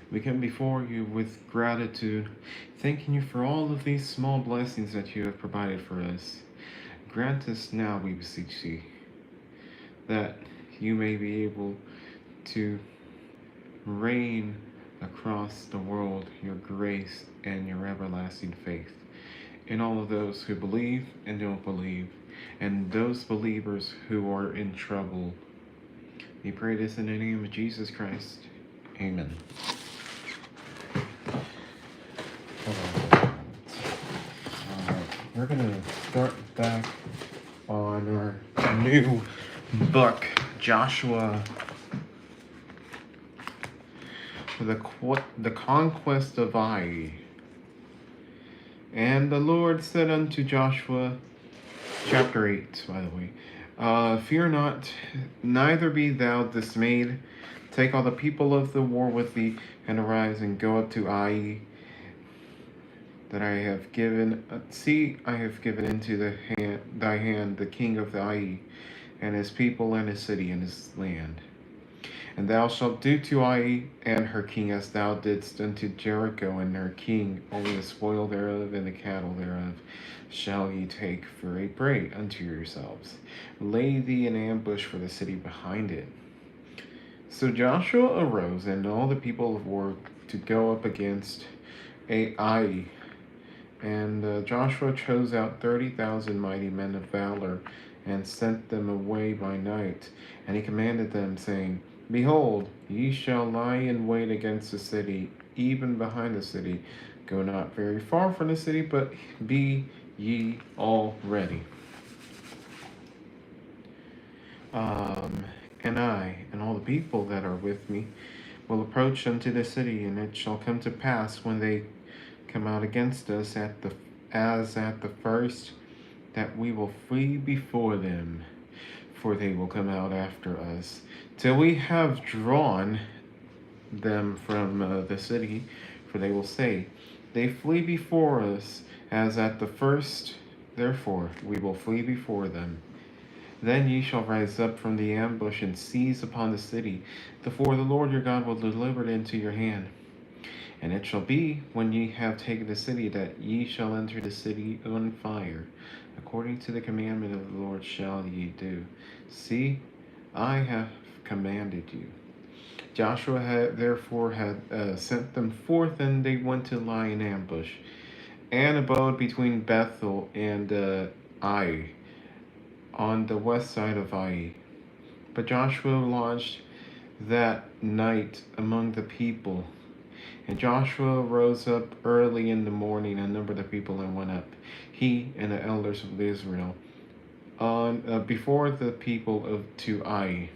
We come before you with gratitude, thanking you for all of these small blessings that you have provided for us. Grant us now, we beseech thee, that you may be able to reign across the world your grace and your everlasting faith in all of those who believe and don't believe, and those believers who are in trouble. We pray this in the name of Jesus Christ. Amen. Alright, we're gonna start back on our new book, Joshua, the Conquest of Ai. And the Lord said unto Joshua, chapter 8, by the way, fear not, neither be thou dismayed. Take all the people of the war with thee, and arise and go up to Ai, that I have given. See, I have given into thy hand the king of the Ai, and his people, and his city, and his land. And thou shalt do to Ai and her king as thou didst unto Jericho and her king, only the spoil thereof and the cattle thereof shall ye take for a prey unto yourselves. Lay thee an ambush for the city behind it. So Joshua arose and all the people of war to go up against Ai. And Joshua chose out 30,000 mighty men of valor and sent them away by night. And he commanded them, saying, Behold, ye shall lie in wait against the city, even behind the city. Go not very far from the city, but be ye all ready. And I and all the people that are with me will approach unto the city, and it shall come to pass when they come out against us as at the first, that we will flee before them, for they will come out after us, till we have drawn them from the city. For they will say, They flee before us as at the first, therefore we will flee before them. Then ye shall rise up from the ambush and seize upon the city, for the Lord your God will deliver it into your hand. And it shall be, when ye have taken the city, that ye shall enter the city on fire. According to the commandment of the Lord shall ye do. See, I have commanded you. Joshua had sent them forth, and they went to lie in ambush, and abode between Bethel and Ai, on the west side of Ai. But Joshua lodged that night among the people. And Joshua rose up early in the morning and numbered the people and went up, he and the elders of Israel, before the people to Ai.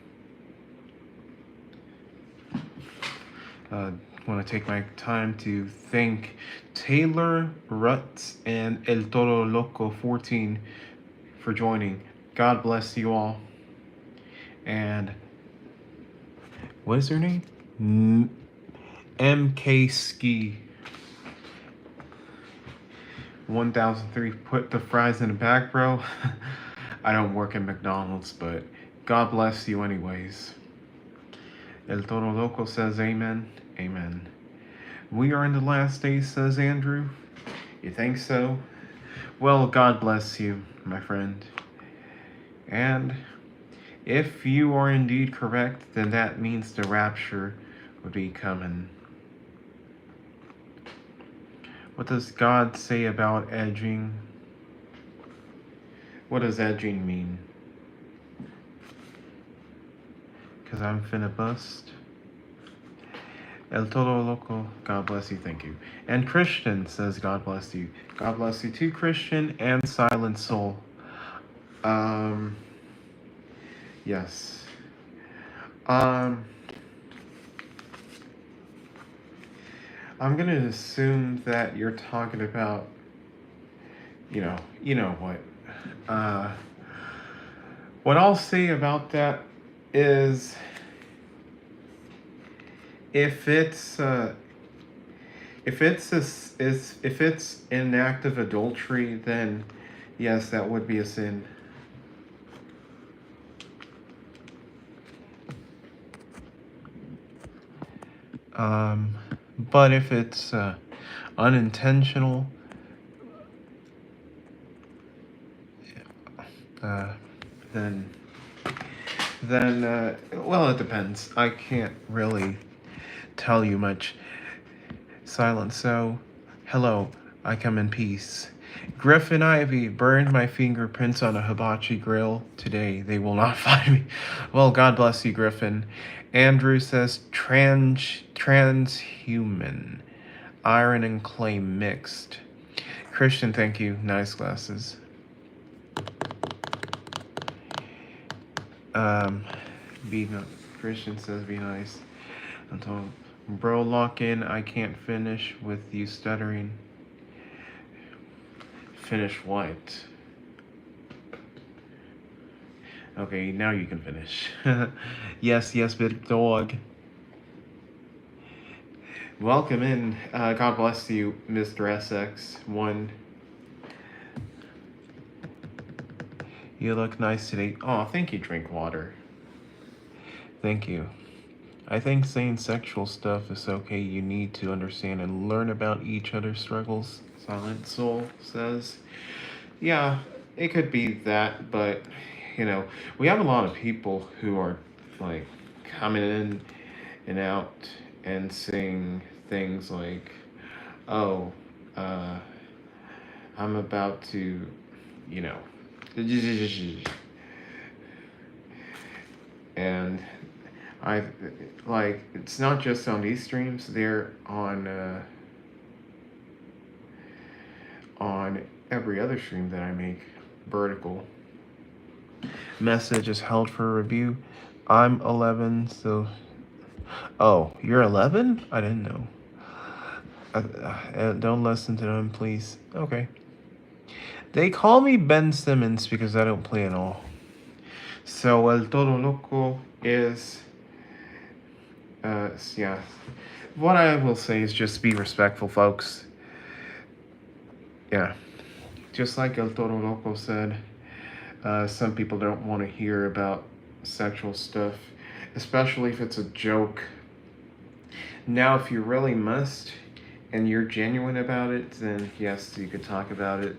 Want to take my time to thank Taylor Rutz and El Toro Loco 14 for joining. God bless you all. And what is her name? MK Ski 1003. Put the fries in the back, bro. I don't work at McDonald's, but God bless you anyways. El Toro Loco says amen. Amen. We are in the last days, says Andrew. You think so? Well, God bless you, my friend. And if you are indeed correct, then that means the rapture would be coming. What does God say about edging? What does edging mean? Because I'm finna bust. El Todo Loco, God bless you, thank you. And Christian says, God bless you. God bless you too, Christian and Silent Soul. Yes. I'm gonna assume that you're talking about, you know what. What I'll say about that is, if it's an act of adultery, then yes, that would be a sin. But if it's unintentional, uh, then well, it depends. I can't really tell you much. Silence. So, hello, I come in peace. Griffin Ivy burned my fingerprints on a hibachi grill today. They will not find me. Well, God bless you, Griffin. Andrew says transhuman. Iron and clay mixed. Christian, thank you. Nice glasses. Um, be no, Christian says be nice. I'm told, bro, lock in. I can't finish with you stuttering. Finish what? Okay, now you can finish. Yes, big dog. Welcome in. God bless you, Mr. SX1. You look nice today. Oh, thank you, drink water. Thank you. I think saying sexual stuff is okay. You need to understand and learn about each other's struggles, Silent Soul says. Yeah, it could be that, but, we have a lot of people who are, like, coming in and out and saying things like, oh, uh, I'm about to, you know, and I like it's not just on these streams; they're on every other stream that I make. Vertical message is held for review. I'm 11, so oh, you're 11? I didn't know. Don't listen to them, please. Okay. They call me Ben Simmons because I don't play at all. So El Todo Loco is, yeah. What I will say is just be respectful, folks. Yeah. Just like El Todo Loco said, some people don't want to hear about sexual stuff, especially if it's a joke. Now, if you really must and you're genuine about it, then yes, you could talk about it.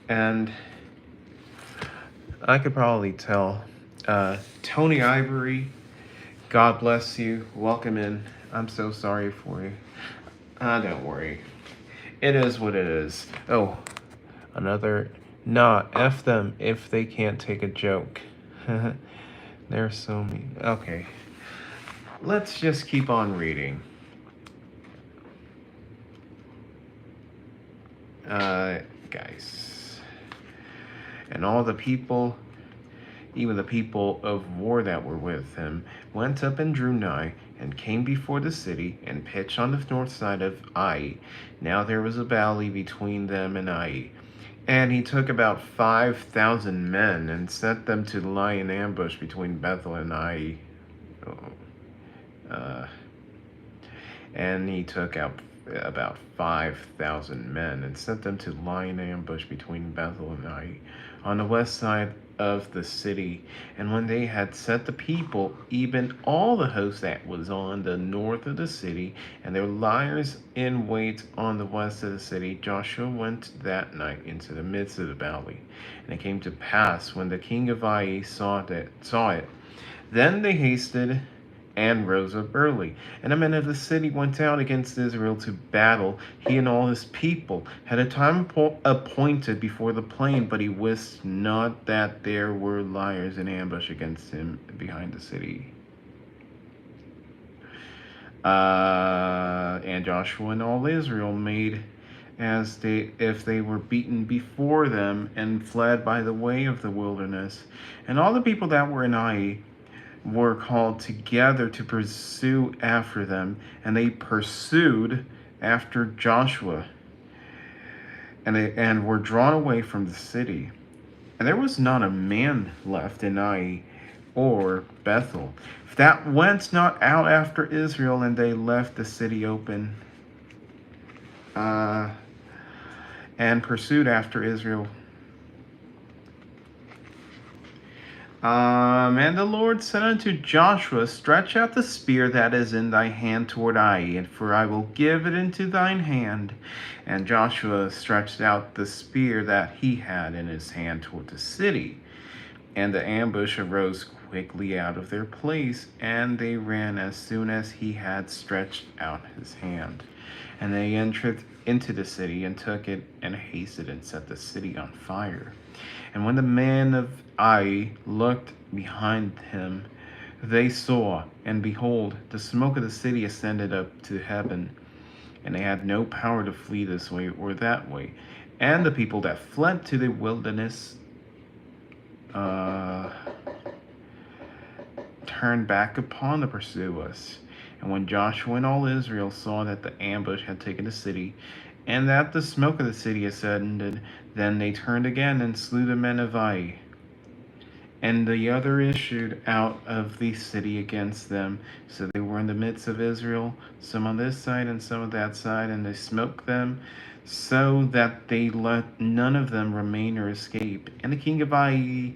And I could probably tell. Tony Ivory, God bless you. Welcome in. I'm so sorry for you. Don't worry. It is what it is. Oh, another. Nah, F them if they can't take a joke. They're so mean. Okay. Let's just keep on reading. Guys. And all the people, even the people of war that were with him, went up and drew nigh, and came before the city, and pitched on the north side of Ai. Now there was a valley between them and Ai. And he took about 5,000 men, and set them to lie in ambush between Bethel and Ai. And he took out about 5,000 men, and set them to lie in ambush between Bethel and Ai, on the west side of the city. And when they had set the people, even all the host that was on the north of the city, and their liers in wait on the west of the city, Joshua went that night into the midst of the valley. And it came to pass, when the king of Ai saw it, then they hasted and rose up early. And the men of the city went out against Israel to battle, he and all his people, had a time appointed before the plain, but he wist not that there were liers in ambush against him behind the city. And Joshua and all Israel made as if they were beaten before them, and fled by the way of the wilderness. And all the people that were in Ai were called together to pursue after them, and they pursued after Joshua, and were drawn away from the city. And there was not a man left in Ai or Bethel that went not out after Israel, and they left the city open, and pursued after Israel. And the Lord said unto Joshua, Stretch out the spear that is in thy hand toward Ai, for I will give it into thine hand. And Joshua stretched out the spear that he had in his hand toward the city. And the ambush arose quickly out of their place, and they ran as soon as he had stretched out his hand. And they entered into the city and took it and hasted and set the city on fire. And when the men of Ai looked behind him, they saw, and behold, the smoke of the city ascended up to heaven, and they had no power to flee this way or that way. And the people that fled to the wilderness turned back upon the pursuers. And when Joshua and all Israel saw that the ambush had taken the city, and that the smoke of the city ascended, then they turned again and slew the men of Ai. And the other issued out of the city against them. So they were in the midst of Israel, some on this side and some on that side, and they smote them, so that they let none of them remain or escape. And the king of Ai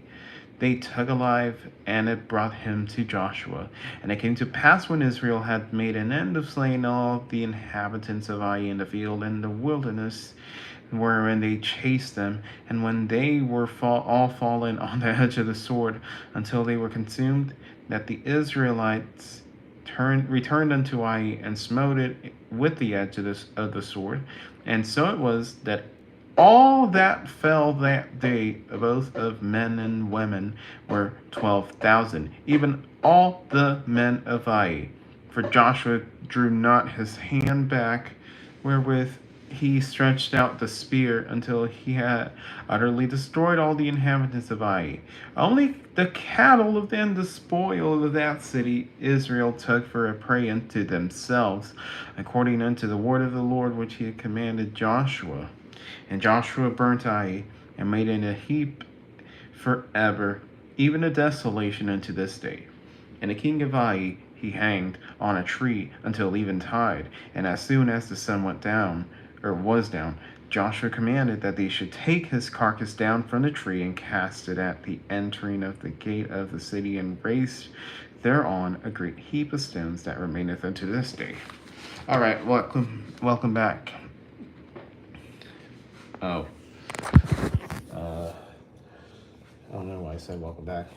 they took alive, and it brought him to Joshua. And it came to pass when Israel had made an end of slaying all the inhabitants of Ai in the field and the wilderness, wherein they chased them, and when they were all fallen on the edge of the sword, until they were consumed, that the Israelites returned unto Ai and smote it with the edge of the sword. And so it was that all that fell that day, both of men and women, were 12,000, even all the men of Ai. For Joshua drew not his hand back, wherewith he stretched out the spear until he had utterly destroyed all the inhabitants of Ai. Only the cattle and the spoil of that city Israel took for a prey unto themselves, according unto the word of the Lord which he had commanded Joshua. And Joshua burnt Ai, and made it a heap forever, even a desolation unto this day. And the king of Ai he hanged on a tree until eventide, and as soon as the sun went down, or was down, Joshua commanded that they should take his carcass down from the tree and cast it at the entering of the gate of the city, and raise thereon a great heap of stones that remaineth unto this day. All right, welcome back. Oh, I don't know why I said welcome back.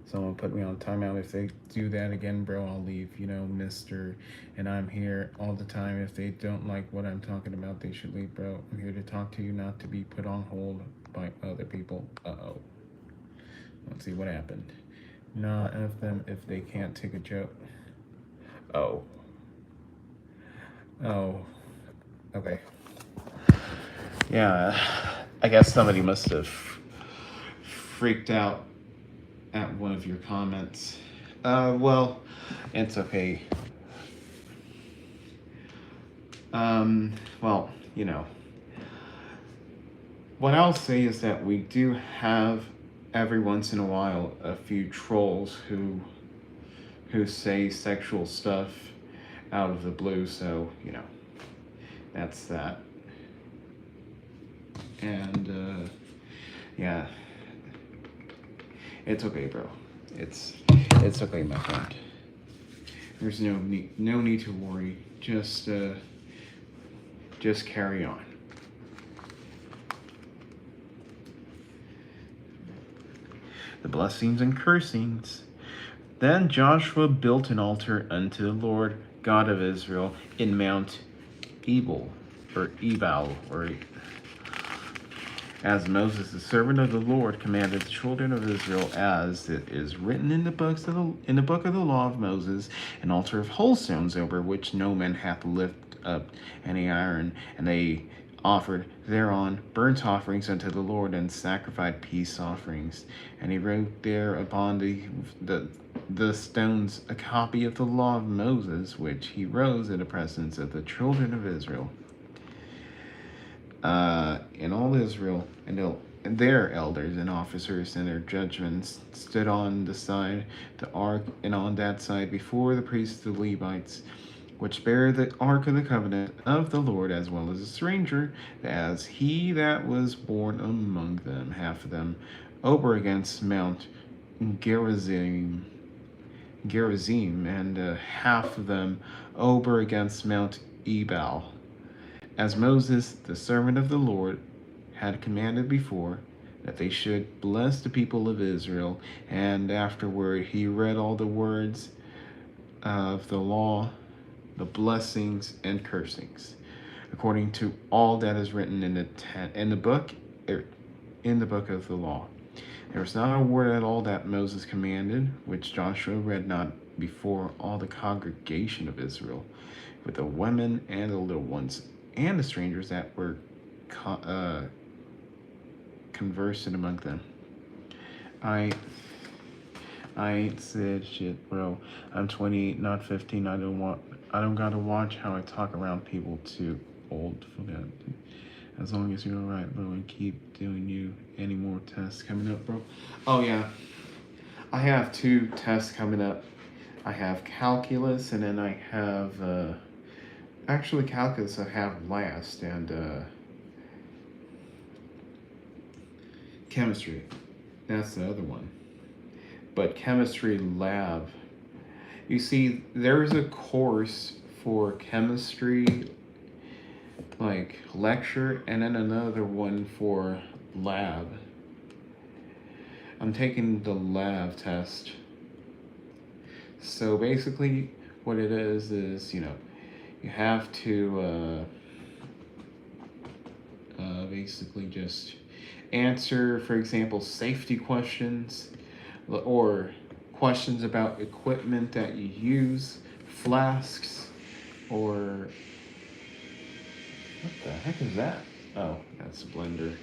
Someone put me on timeout. If they do that again, bro, I'll leave. Mister, and I'm here all the time. If they don't like what I'm talking about, they should leave, bro. I'm here to talk to you, not to be put on hold by other people. Uh-oh. Let's see what happened. Not F them if they can't take a joke. Oh. Okay. Yeah, I guess somebody must have freaked out at one of your comments. Well, it's okay. Well, what I'll say is that we do have every once in a while a few trolls who say sexual stuff out of the blue, so that's that. And yeah, it's okay, bro. It's okay, my friend. There's no need to worry. Just carry on. The blessings and cursings. Then Joshua built an altar unto the Lord God of Israel in Mount Ebal, as Moses, the servant of the Lord, commanded the children of Israel, as it is written in the book of the law of Moses, an altar of whole stones, over which no man hath lifted up any iron. And they offered thereon burnt offerings unto the Lord, and sacrificed peace offerings. And he wrote there upon the stones a copy of the law of Moses, which he wrote in the presence of the children of Israel. And all Israel and their elders and officers and their judgments stood on the side the ark, and on that side before the priests the Levites, which bear the ark of the covenant of the Lord, as well as a stranger, as he that was born among them. Half of them over against Mount Gerizim, and half of them over against Mount Ebal, as Moses, the servant of the Lord, had commanded before, that they should bless the people of Israel. And afterward he read all the words of the law, the blessings and cursings, according to all that is written in the book in the book of the law. There was not a word at all that Moses commanded, which Joshua read not before all the congregation of Israel, with the women and the little ones, and the strangers that were conversing among them. I ain't said shit, bro. I'm 28, not 15. I don't gotta watch how I talk around people too old for that. As long as you're alright, bro, and keep doing you. Any more tests coming up, bro? Oh yeah, I have 2 tests coming up. I have calculus, and then I have actually calculus I have last, and chemistry. That's the other one. But chemistry lab. You see, there's a course for chemistry, like lecture, and then another one for lab. I'm taking the lab test. So basically, what it is you have to basically just answer, for example, safety questions, or questions about equipment that you use, flasks, or what the heck is that? Oh, that's a blender.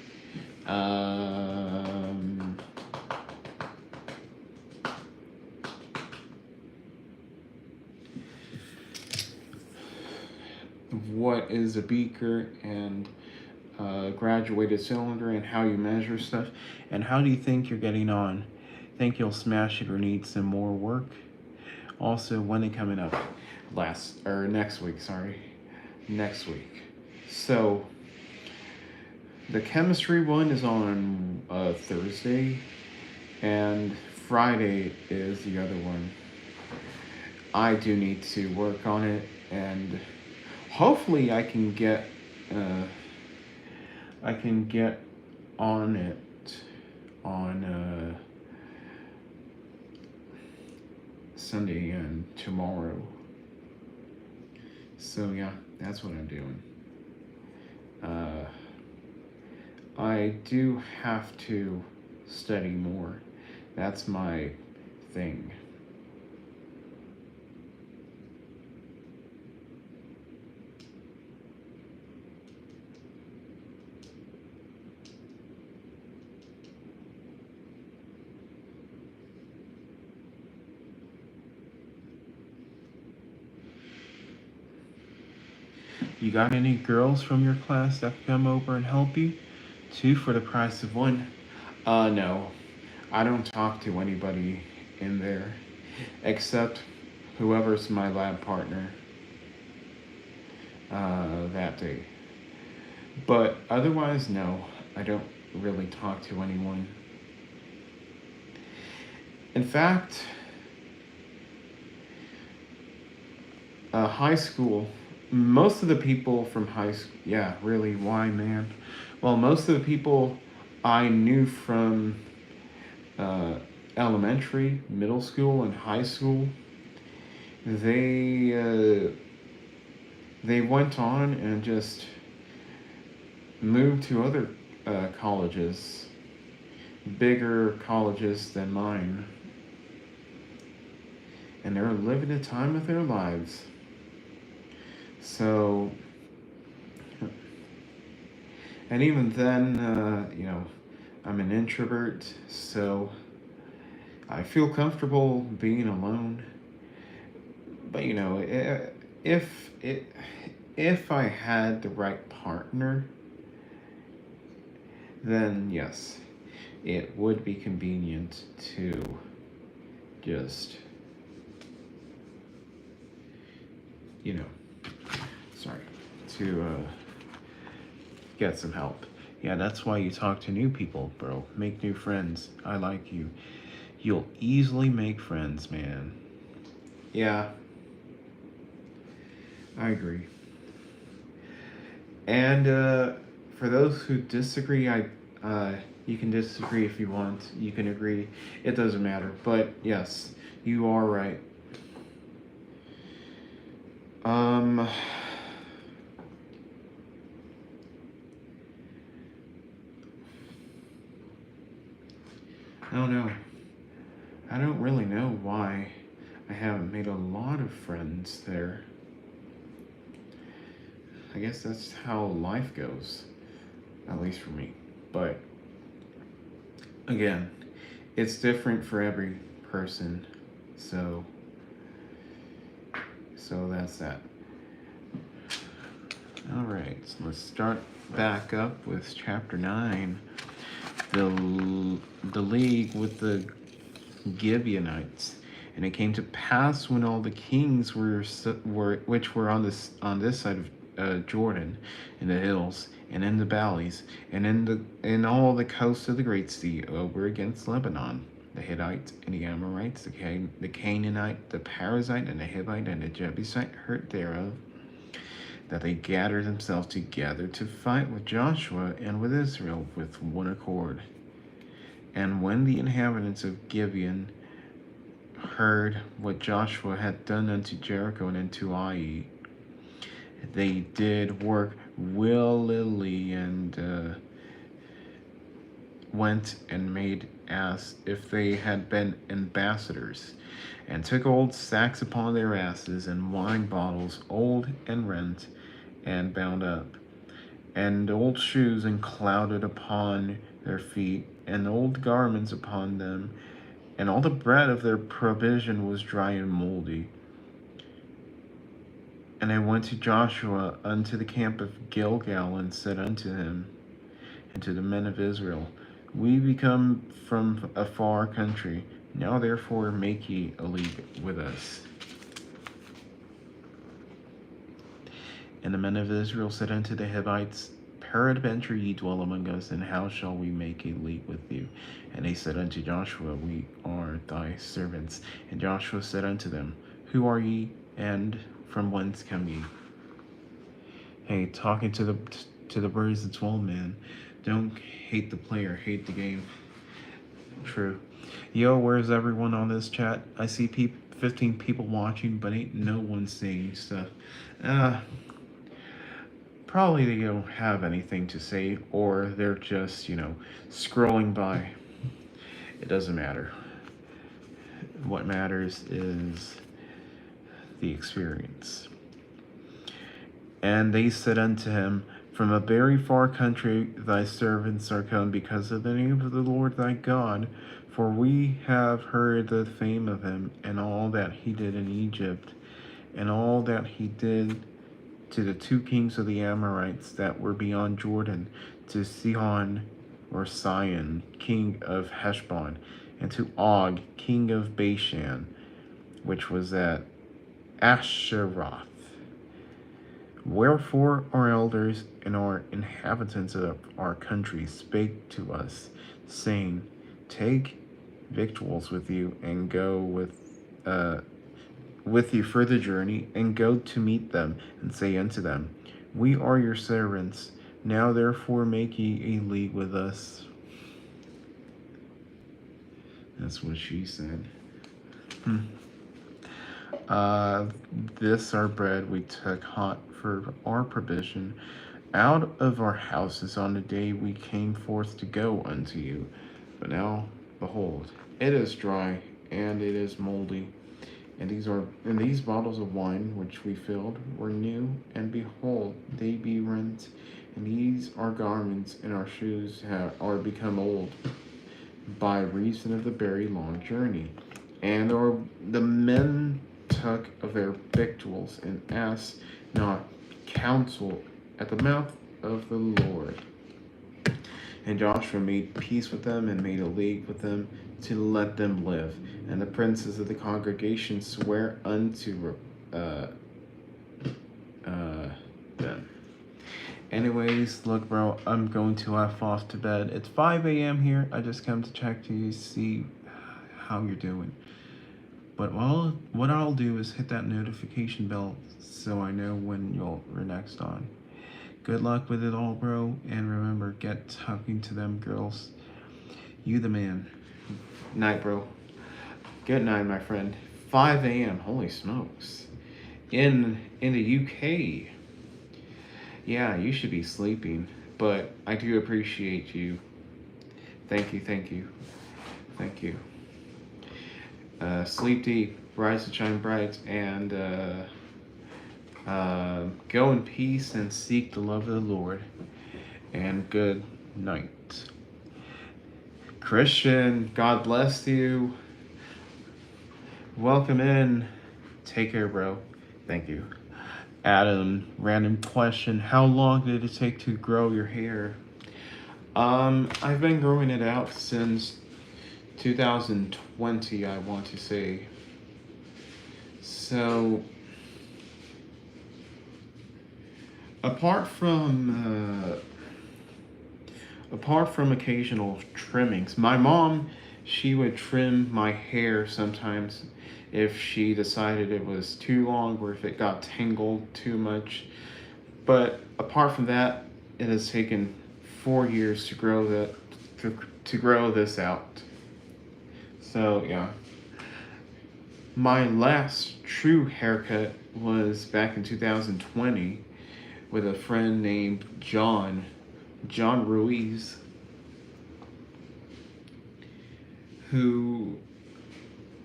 What is a beaker, and graduated cylinder, and how you measure stuff, and how do you think you're getting on? Think you'll smash it or need some more work? Also, when it coming up? Next week, sorry. Next week. So, the chemistry one is on Thursday, and Friday is the other one. I do need to work on it, and hopefully I can get on it on Sunday and tomorrow. So yeah, that's what I'm doing. I do have to study more. That's my thing. You got any girls from your class that can come over and help you? 2 for the price of 1. No. I don't talk to anybody in there except whoever's my lab partner that day. But otherwise, no. I don't really talk to anyone. In fact, high school, most of the people from high school, yeah, really, why, man? Well, most of the people I knew from elementary, middle school, and high school, they went on and just moved to other colleges, bigger colleges than mine, and they're living the time of their lives. So, and even then, I'm an introvert, so I feel comfortable being alone. But if I had the right partner, then yes, it would be convenient to just, sorry, to get some help. Yeah, that's why you talk to new people, bro. Make new friends. I like you. You'll easily make friends, man. Yeah, I agree. And for those who disagree, you can disagree if you want. You can agree. It doesn't matter. But yes, you are right. Um, I don't know. I don't really know why I haven't made a lot of friends there. I guess that's how life goes, at least for me. But again, it's different for every person. So so that's that. All right, so let's start back up with chapter 9. The league with the Gibeonites. And it came to pass when all the kings were which were on this side of Jordan, in the hills and in the valleys, and in all the coasts of the great sea, over against Lebanon, the Hittites and the Amorites, the Canaanite, the Perizzite, and the Hivite, and the Jebusite heard thereof, that they gathered themselves together to fight with Joshua and with Israel with one accord. And when the inhabitants of Gibeon heard what Joshua had done unto Jericho and unto Ai, they did work willily, and went and made as if they had been ambassadors, and took old sacks upon their asses, and wine bottles old and rent and bound up, and old shoes and clouded upon their feet, and old garments upon them, and all the bread of their provision was dry and moldy. And they went to Joshua unto the camp of Gilgal, and said unto him, and to the men of Israel, We be come from a far country. Now therefore make ye a league with us. And the men of Israel said unto the Hivites, Peradventure ye dwell among us, and how shall we make a league with you? And they said unto Joshua, We are thy servants. And Joshua said unto them, Who are ye, and from whence come ye? Hey, talking to the birds as well, man. Don't hate the player, hate the game. True. Yo, where's everyone on this chat? I see 15 people watching, but ain't no one saying stuff. Probably they don't have anything to say, or they're just, scrolling by. It doesn't matter. What matters is the experience. And they said unto him, From a very far country thy servants are come, because of the name of the Lord thy God, for we have heard the fame of him, and all that he did in Egypt, and all that he did to the two kings of the Amorites that were beyond Jordan, to Sihon or Sion, king of Heshbon, and to Og, king of Bashan, which was at Asheroth. Wherefore our elders and our inhabitants of our country spake to us, saying, Take victuals with you, and go with you for the journey, and go to meet them, and say unto them, We are your servants. Now therefore make ye a league with us. That's what she said. This our bread we took hot for our provision out of our houses on the day we came forth to go unto you. But now, behold, it is dry, and it is moldy. And these bottles of wine which we filled were new, and behold, they be rent. And these our garments and our shoes are become old, by reason of the very long journey. And the men took of their victuals, and asked not counsel at the mouth of the Lord. And Joshua made peace with them, and made a league with them, to let them live. And the princes of the congregation swear unto them. Anyways, look, bro, I'm going to have off to bed. It's 5 a.m. here. I just come to check to you, see how you're doing. But what I'll do is hit that notification bell so I know when you're next on. Good luck with it all, bro. And remember, get talking to them girls. You the man. Night, bro. Good night, my friend. 5 a.m. Holy smokes. In the UK. Yeah, you should be sleeping, but I do appreciate you. Thank you, thank you, thank you. Sleep deep, rise to shine bright, and go in peace and seek the love of the Lord. And good night. Christian, God bless you. Welcome in. Take care, bro. Thank you. Adam, random question. How long did it take to grow your hair? I've been growing it out since 2020, I want to say. So, apart from occasional trimmings, my mom, she would trim my hair sometimes if she decided it was too long or if it got tangled too much. But apart from that, it has taken 4 years to grow to grow this out. So yeah. My last true haircut was back in 2020 with a friend named John Ruiz, who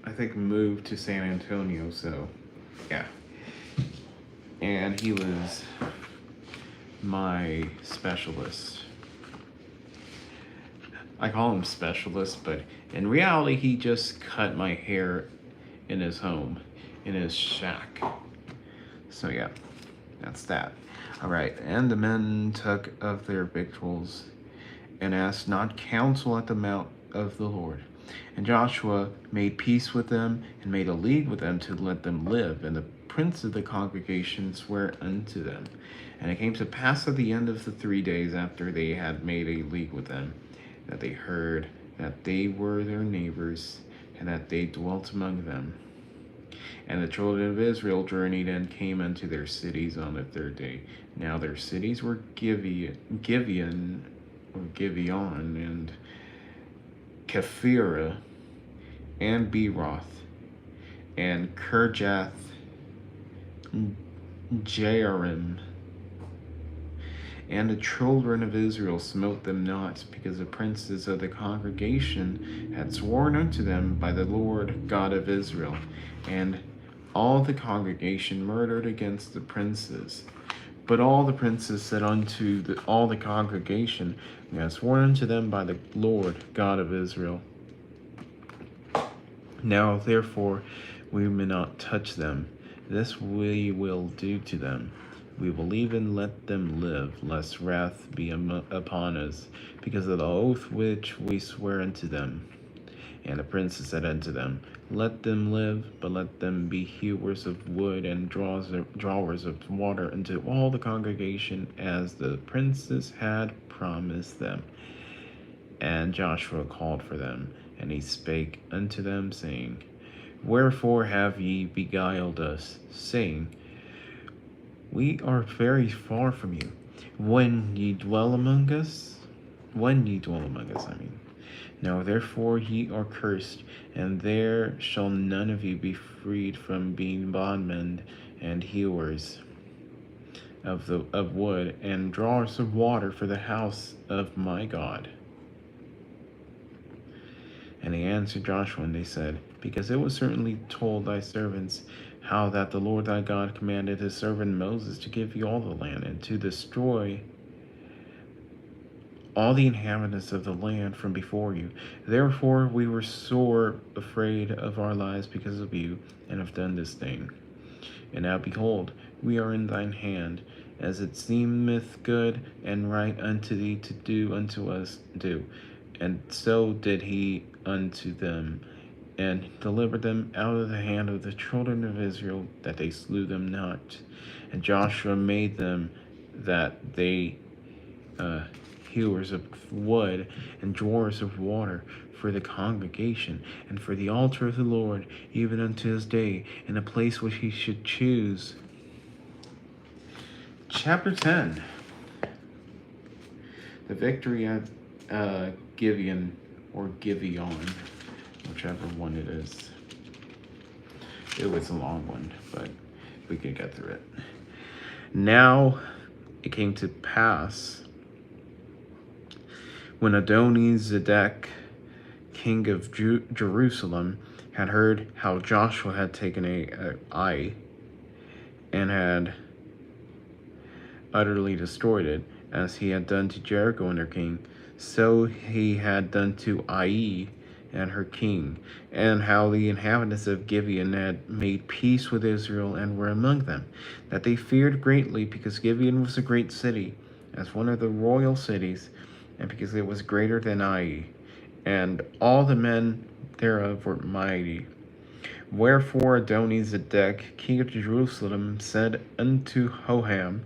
I think moved to San Antonio, so yeah. And he was my specialist. I call him specialist, but in reality, he just cut my hair in his home, in his shack. So yeah, that's that. All right, and the men took of their victuals and asked not counsel at the mount of the Lord. And Joshua made peace with them and made a league with them to let them live. And the prince of the congregation sware unto them. And it came to pass at the end of the 3 days after they had made a league with them, that they heard that they were their neighbors, and that they dwelt among them. And the children of Israel journeyed and came unto their cities on the 3rd day. Now their cities were Gibeon, and Kephirah, and Beeroth, and Kirjath Jearim. And the children of Israel smote them not, because the princes of the congregation had sworn unto them by the Lord God of Israel. And all the congregation murdered against the princes. But all the princes said unto all the congregation, We have sworn unto them by the Lord God of Israel. Now therefore we may not touch them. This we will do to them. We will even let them live, lest wrath be upon us, because of the oath which we swear unto them. And the princes said unto them, Let them live, but let them be hewers of wood and drawers of water unto all the congregation, as the princes had promised them. And Joshua called for them, and he spake unto them, saying, Wherefore have ye beguiled us, saying, We are very far from you, when ye dwell among us? I mean. Now therefore ye are cursed, and there shall none of you be freed from being bondmen and hewers of wood and drawers of water for the house of my God. And they answered Joshua, and they said, Because it was certainly told thy servants how that the Lord thy God commanded his servant Moses to give you all the land, and to destroy all the inhabitants of the land from before you. Therefore we were sore afraid of our lives because of you, and have done this thing. And now behold, we are in thine hand, as it seemeth good and right unto thee to do unto us, do. And so did he unto them, and delivered them out of the hand of the children of Israel, that they slew them not. And Joshua made them that they hewers of wood and drawers of water for the congregation and for the altar of the Lord, even unto this day, in a place which he should choose. Chapter 10. The victory at Gibeon, or Gibeon, whichever one it is. It was a long one, but we could get through it. Now it came to pass, when Adoni-Zedek, king of Jerusalem, had heard how Joshua had taken Ai and had utterly destroyed it, as he had done to Jericho and her king, so he had done to Ai and her king, and how the inhabitants of Gibeon had made peace with Israel and were among them, that they feared greatly, because Gibeon was a great city, as one of the royal cities, and because it was greater than Ai, and all the men thereof were mighty. Wherefore Adoni-Zedek, king of Jerusalem, said unto Hoham,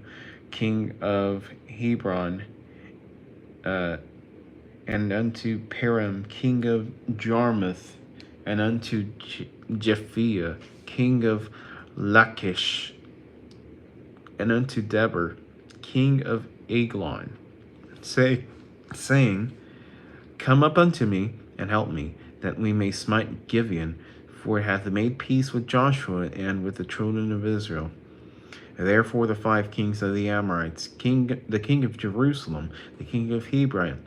king of Hebron, and unto Param, king of Jarmuth, and unto Jephthah, king of Lachish, and unto Deber, king of Eglon, saying, Come up unto me, and help me, that we may smite Gibeon, for it hath made peace with Joshua and with the children of Israel. Therefore the 5 kings of the Amorites, the king of Jerusalem, the king of Hebron,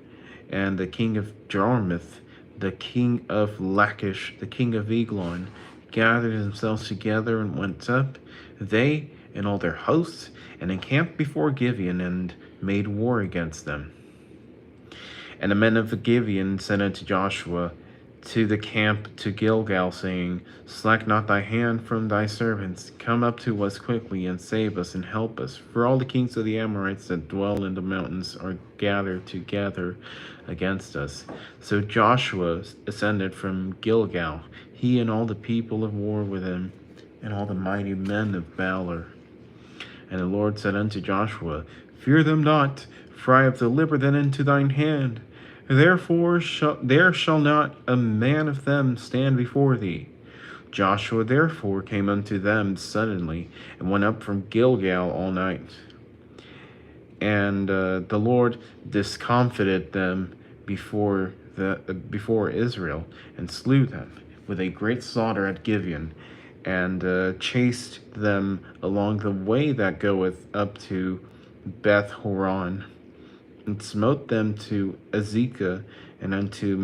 and the king of Jarmuth, the king of Lachish, the king of Eglon, gathered themselves together and went up, they and all their hosts, and encamped before Gibeon, and made war against them. And the men of Gibeon said unto Joshua to the camp to Gilgal, saying, Slack not thy hand from thy servants. Come up to us quickly, and save us, and help us. For all the kings of the Amorites that dwell in the mountains are gathered together against us. So Joshua ascended from Gilgal, he and all the people of war with him, and all the mighty men of valor. And the Lord said unto Joshua, Fear them not, for I have delivered them into thine hand. Therefore there shall not a man of them stand before thee. Joshua therefore came unto them suddenly, and went up from Gilgal all night. And the Lord discomfited them before Israel, and slew them with a great slaughter at Gibeon, and chased them along the way that goeth up to Beth Horon, and smote them to Azekah, and unto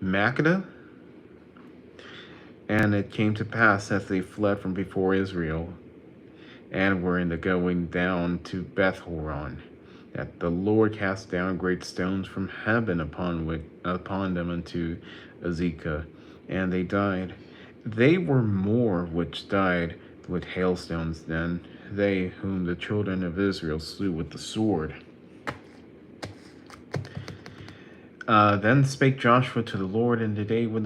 Makkedah. And it came to pass, as they fled from before Israel, and were in the going down to Beth Horon, that the Lord cast down great stones from heaven upon them unto Azekah, and they died. They were more which died with hailstones than they whom the children of Israel slew with the sword. Then spake Joshua to the Lord in the day when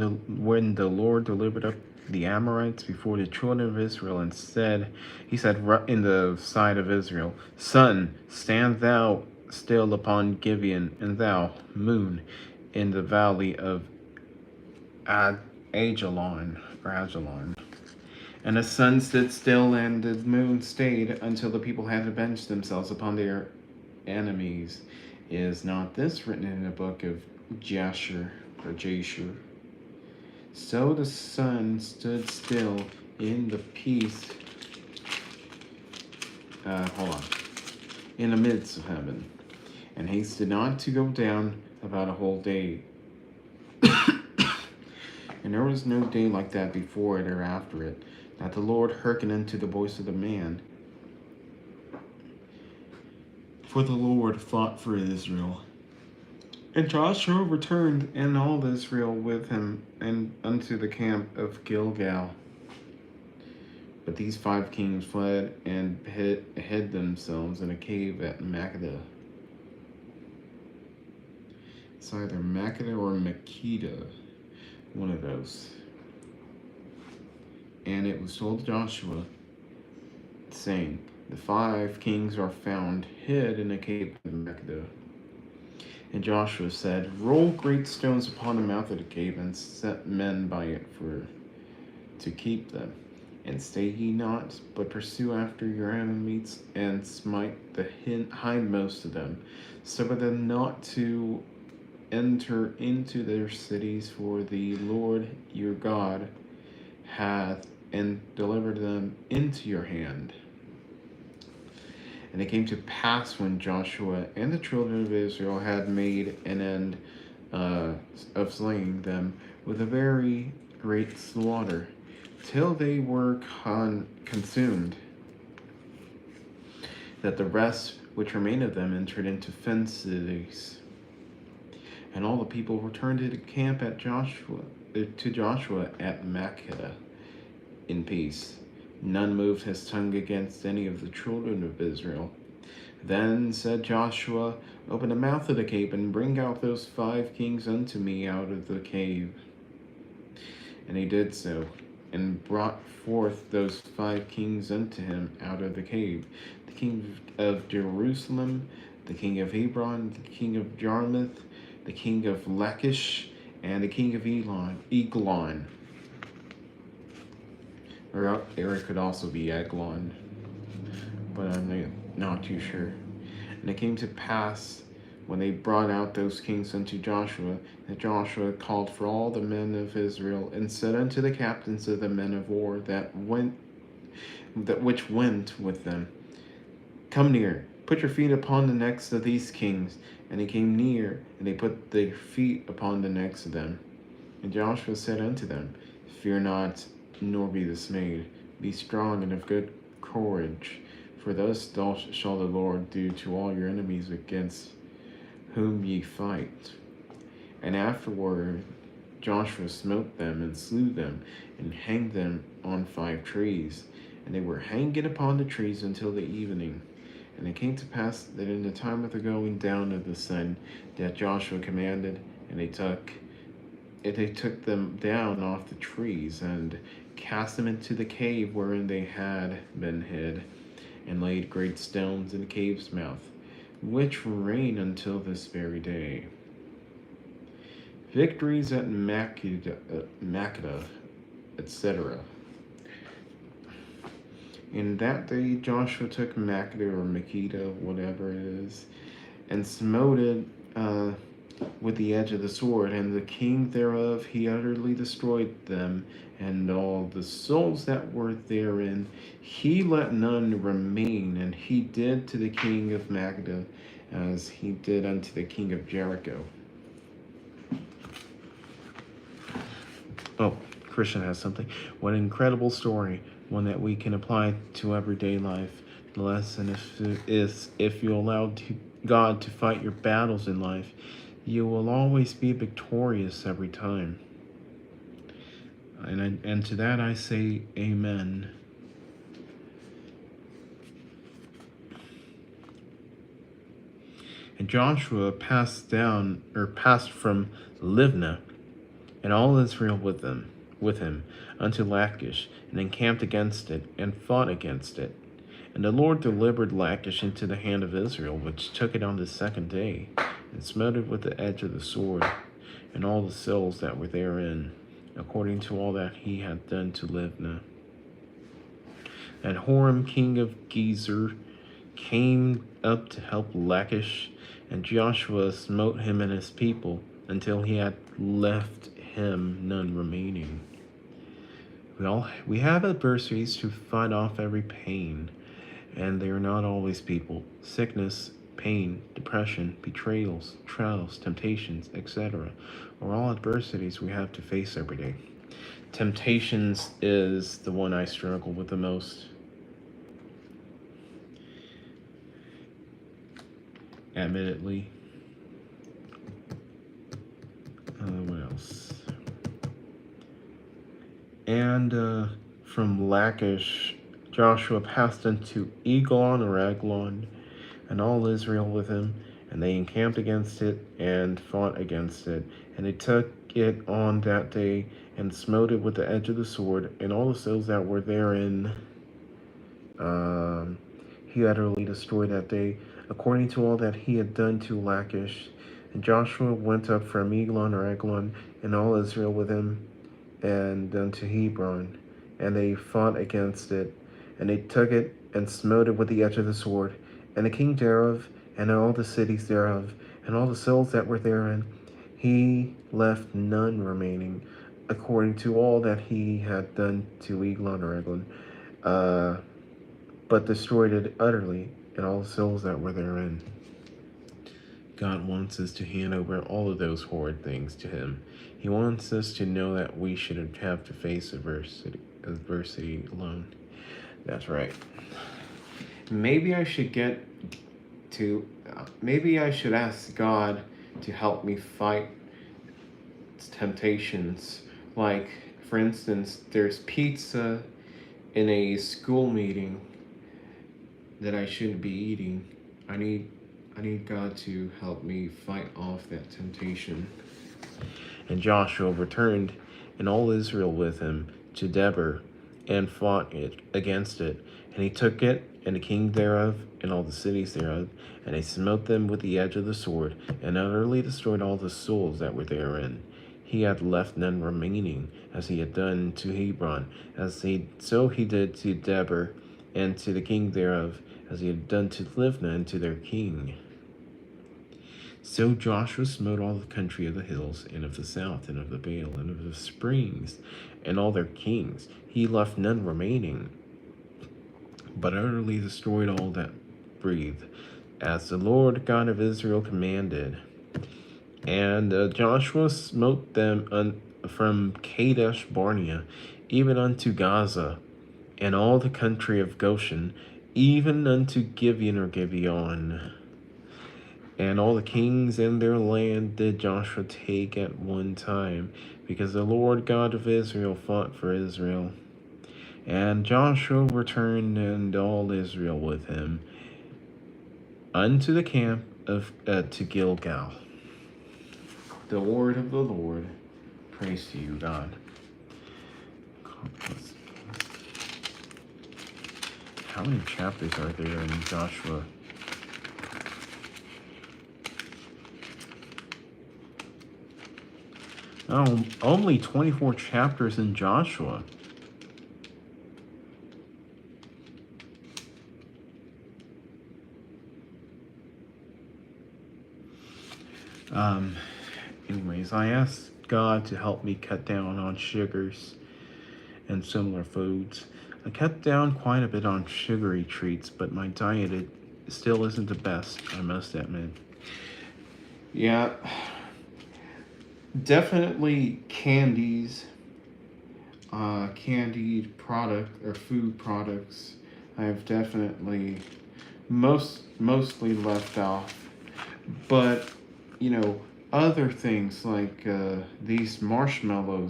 the Lord delivered up the Amorites before the children of Israel, and he said in the sight of Israel, Sun, stand thou still upon Gibeon, and thou, moon, in the valley of Ajalon. And the sun stood still, and the moon stayed, until the people had avenged themselves upon their enemies. Is not this written in the book of Jasher? So the sun stood still in the peace. In the midst of heaven, and hasted not to go down about a whole day. And there was no day like that before it or after it, that the Lord hearkened unto the voice of the man. For the Lord fought for Israel. And Joshua returned, and all Israel with him, and unto the camp of Gilgal. But these 5 kings fled and hid themselves in a cave at Makkedah. It's either Makkedah or Makkedah, one of those. And it was told Joshua, saying, The 5 kings are found hid in a cave of Megiddo. And Joshua said, roll great stones upon the mouth of the cave, and set men by it to keep them. And stay ye not, but pursue after your enemies, and smite the hindmost of them, suffer them not to enter into their cities, for the Lord your God hath and delivered them into your hand. And it came to pass when Joshua and the children of Israel had made an end of slaying them with a very great slaughter, till they were consumed, that the rest which remained of them entered into fenced cities. And all the people returned to the camp at Joshua at Makkedah in peace. None moved his tongue against any of the children of Israel. Then said Joshua, open the mouth of the cave, and bring out those 5 kings unto me out of the cave. And he did so, and brought forth those 5 kings unto him out of the cave, the king of Jerusalem, the king of Hebron, the king of Jarmuth, the king of Lachish, and the king of Eglon. Or it could also be Eglon, but I'm not too sure. And it came to pass, when they brought out those kings unto Joshua, that Joshua called for all the men of Israel, and said unto the captains of the men of war which went with them, come near, put your feet upon the necks of these kings. And they came near, and they put their feet upon the necks of them. And Joshua said unto them, fear not, nor be dismayed. Be strong and of good courage, for thus shall the Lord do to all your enemies against whom ye fight. And afterward Joshua smote them, and slew them, and hanged them on 5 trees. And they were hanging upon the trees until the evening. And it came to pass that in the time of the going down of the sun, that Joshua commanded, and they took them down off the trees, and cast them into the cave wherein they had been hid, and laid great stones in the cave's mouth, which reign until this very day. Victories at Makkedah, etc. In that day Joshua took Makkedah, or Makkedah, whatever it is, and smote it with the edge of the sword, and the king thereof he utterly destroyed them, and all the souls that were therein he let none remain. And he did to the king of Makkedah as he did unto the king of Jericho. Oh, Christian has something. What an incredible story, one that we can apply to everyday life. The lesson is if you allow God to fight your battles in life, you will always be victorious every time. And to that I say amen. And Joshua passed from Livnah, and all Israel with him, unto Lachish, and encamped against it, and fought against it. And the Lord delivered Lachish into the hand of Israel, which took it on the 2nd day, and smote it with the edge of the sword, and all the souls that were therein, according to all that he had done to Livnah. And Horam king of Gezer came up to help Lachish, and Joshua smote him and his people, until he had left him none remaining. We have adversaries to fight off every pain, and they are not always people. Sickness, pain, depression, betrayals, trials, temptations, etc. are all adversities we have to face every day. Temptations is the one I struggle with the most. Admittedly. What else? And from Lachish, Joshua passed into Eglon, or Eglon, and all Israel with him, and they encamped against it and fought against it. And they took it on that day, and smote it with the edge of the sword, and all the souls that were therein he utterly destroyed that day, according to all that he had done to Lachish. And Joshua went up from Eglon, and all Israel with him, and unto Hebron, and they fought against it, and they took it and smote it with the edge of the sword, and the king thereof, and all the cities thereof, and all the souls that were therein. He left none remaining, according to all that he had done to Eglon, but destroyed it utterly, and all the souls that were therein. God wants us to hand over all of those horrid things to Him. He wants us to know that we shouldn't have to face adversity alone. That's right. Maybe I should maybe I should ask God to help me fight temptations. Like, for instance, there's pizza in a school meeting that I shouldn't be eating. I need God to help me fight off that temptation. And Joshua returned, and all Israel with him, to Debir, and fought against it. And he took it, and the king thereof, and all the cities thereof, and they smote them with the edge of the sword, and utterly destroyed all the souls that were therein. He had left none remaining, as he had done to Hebron, so he did to Debir, and to the king thereof, as he had done to Libnah and to their king. So Joshua smote all the country of the hills, and of the south, and of the vale, and of the springs, and all their kings. He left none remaining, but utterly destroyed all that breathed, as the Lord God of Israel commanded. And Joshua smote them from Kadesh Barnea, even unto Gaza, and all the country of Goshen, even unto Gibeon. And all the kings in their land did Joshua take at one time, because the Lord God of Israel fought for Israel. And Joshua returned, and all Israel with him, unto the camp of to Gilgal. The word of the Lord. Praise to you, God. How many chapters are there in Joshua? Oh, only 24 chapters in Joshua. Anyways, I asked God to help me cut down on sugars and similar foods. I cut down quite a bit on sugary treats, but my diet still isn't the best, I must admit. Yeah, definitely candies, candied product or food products. I've definitely mostly left off, but other things like these marshmallow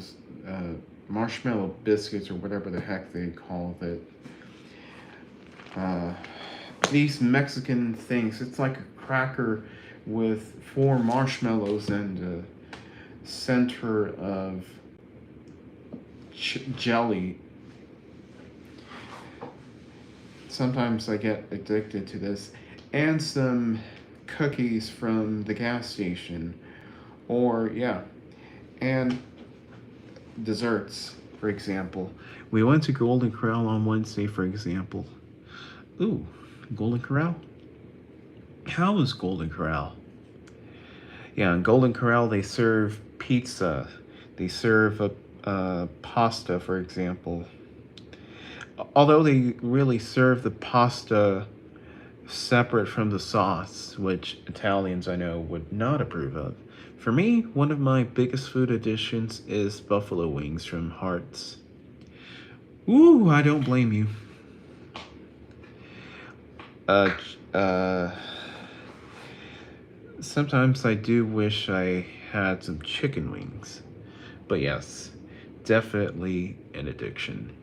biscuits or whatever the heck they call it. These Mexican things. It's like a cracker with 4 marshmallows and a center of jelly. Sometimes I get addicted to this. And some cookies from the gas station. And desserts, for example. We went to Golden Corral on Wednesday, for example. Ooh, Golden Corral? How is Golden Corral? Yeah, in Golden Corral, they serve pizza. They serve pasta, for example. Although they really serve the pasta separate from the sauce, which Italians I know would not approve of. For me, one of my biggest food additions is buffalo wings from Hart's. Ooh, I don't blame you. Sometimes I do wish I had some chicken wings. But yes, definitely an addiction.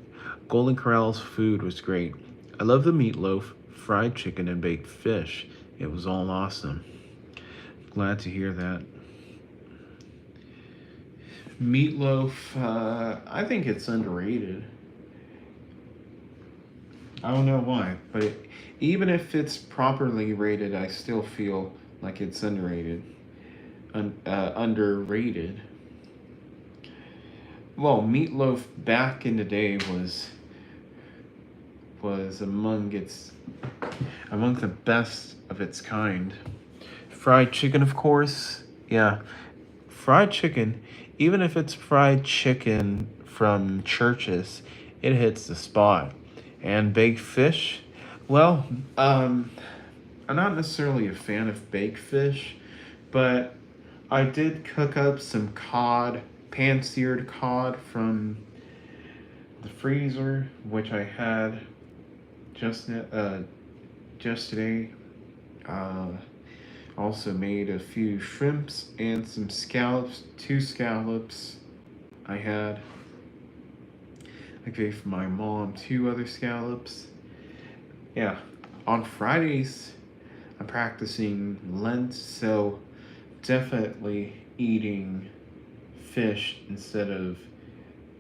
Golden Corral's food was great. I love the meatloaf, fried chicken, and baked fish. It was all awesome. Glad to hear that. Meatloaf, I think it's underrated. I don't know why, but even if it's properly rated, I still feel like it's underrated. Well, meatloaf back in the day was among the best of its kind. Fried chicken, of course. Yeah, fried chicken, even if it's fried chicken from churches, it hits the spot. And baked fish, well, I'm not necessarily a fan of baked fish, but I did cook up some cod, pan-seared cod from the freezer, which I had just just today. Uh, Also made a few shrimps and some scallops, two scallops I had. I gave my mom two other scallops. Yeah, on Fridays I'm practicing Lent, so definitely eating fish instead of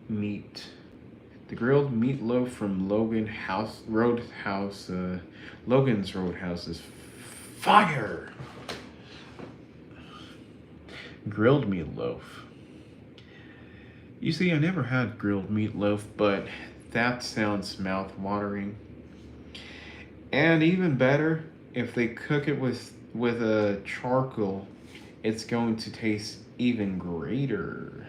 meat. The grilled meatloaf from Logan's Roadhouse is fire. Grilled meatloaf. You see, I never had grilled meatloaf, but that sounds mouth-watering. And even better, if they cook it with a charcoal, it's going to taste even greater.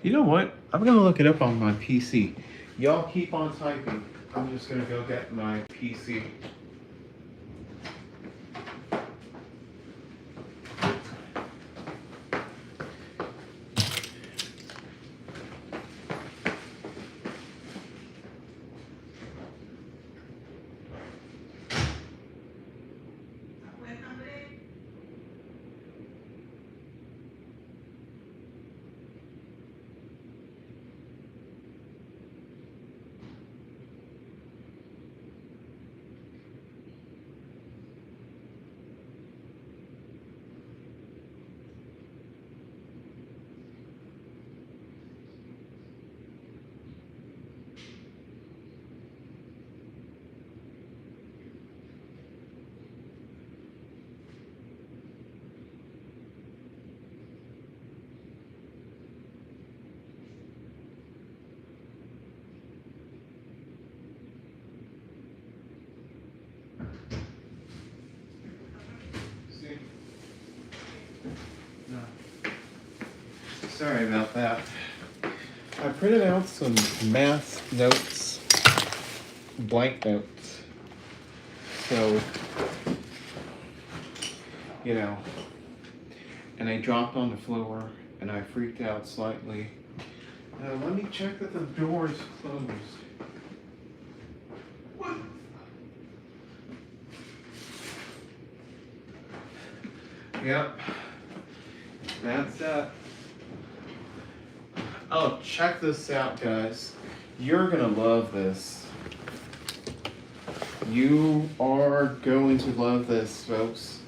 You know what? I'm gonna look it up on my PC. Y'all keep on typing. I'm just gonna go get my PC. No. Sorry about that. I printed out some math notes, blank notes. So, you know, and they dropped on the floor and I freaked out slightly. Let me check that the door is closed. What? Yep. That's that. Oh, check this out, guys. You're gonna love this. You are going to love this, folks.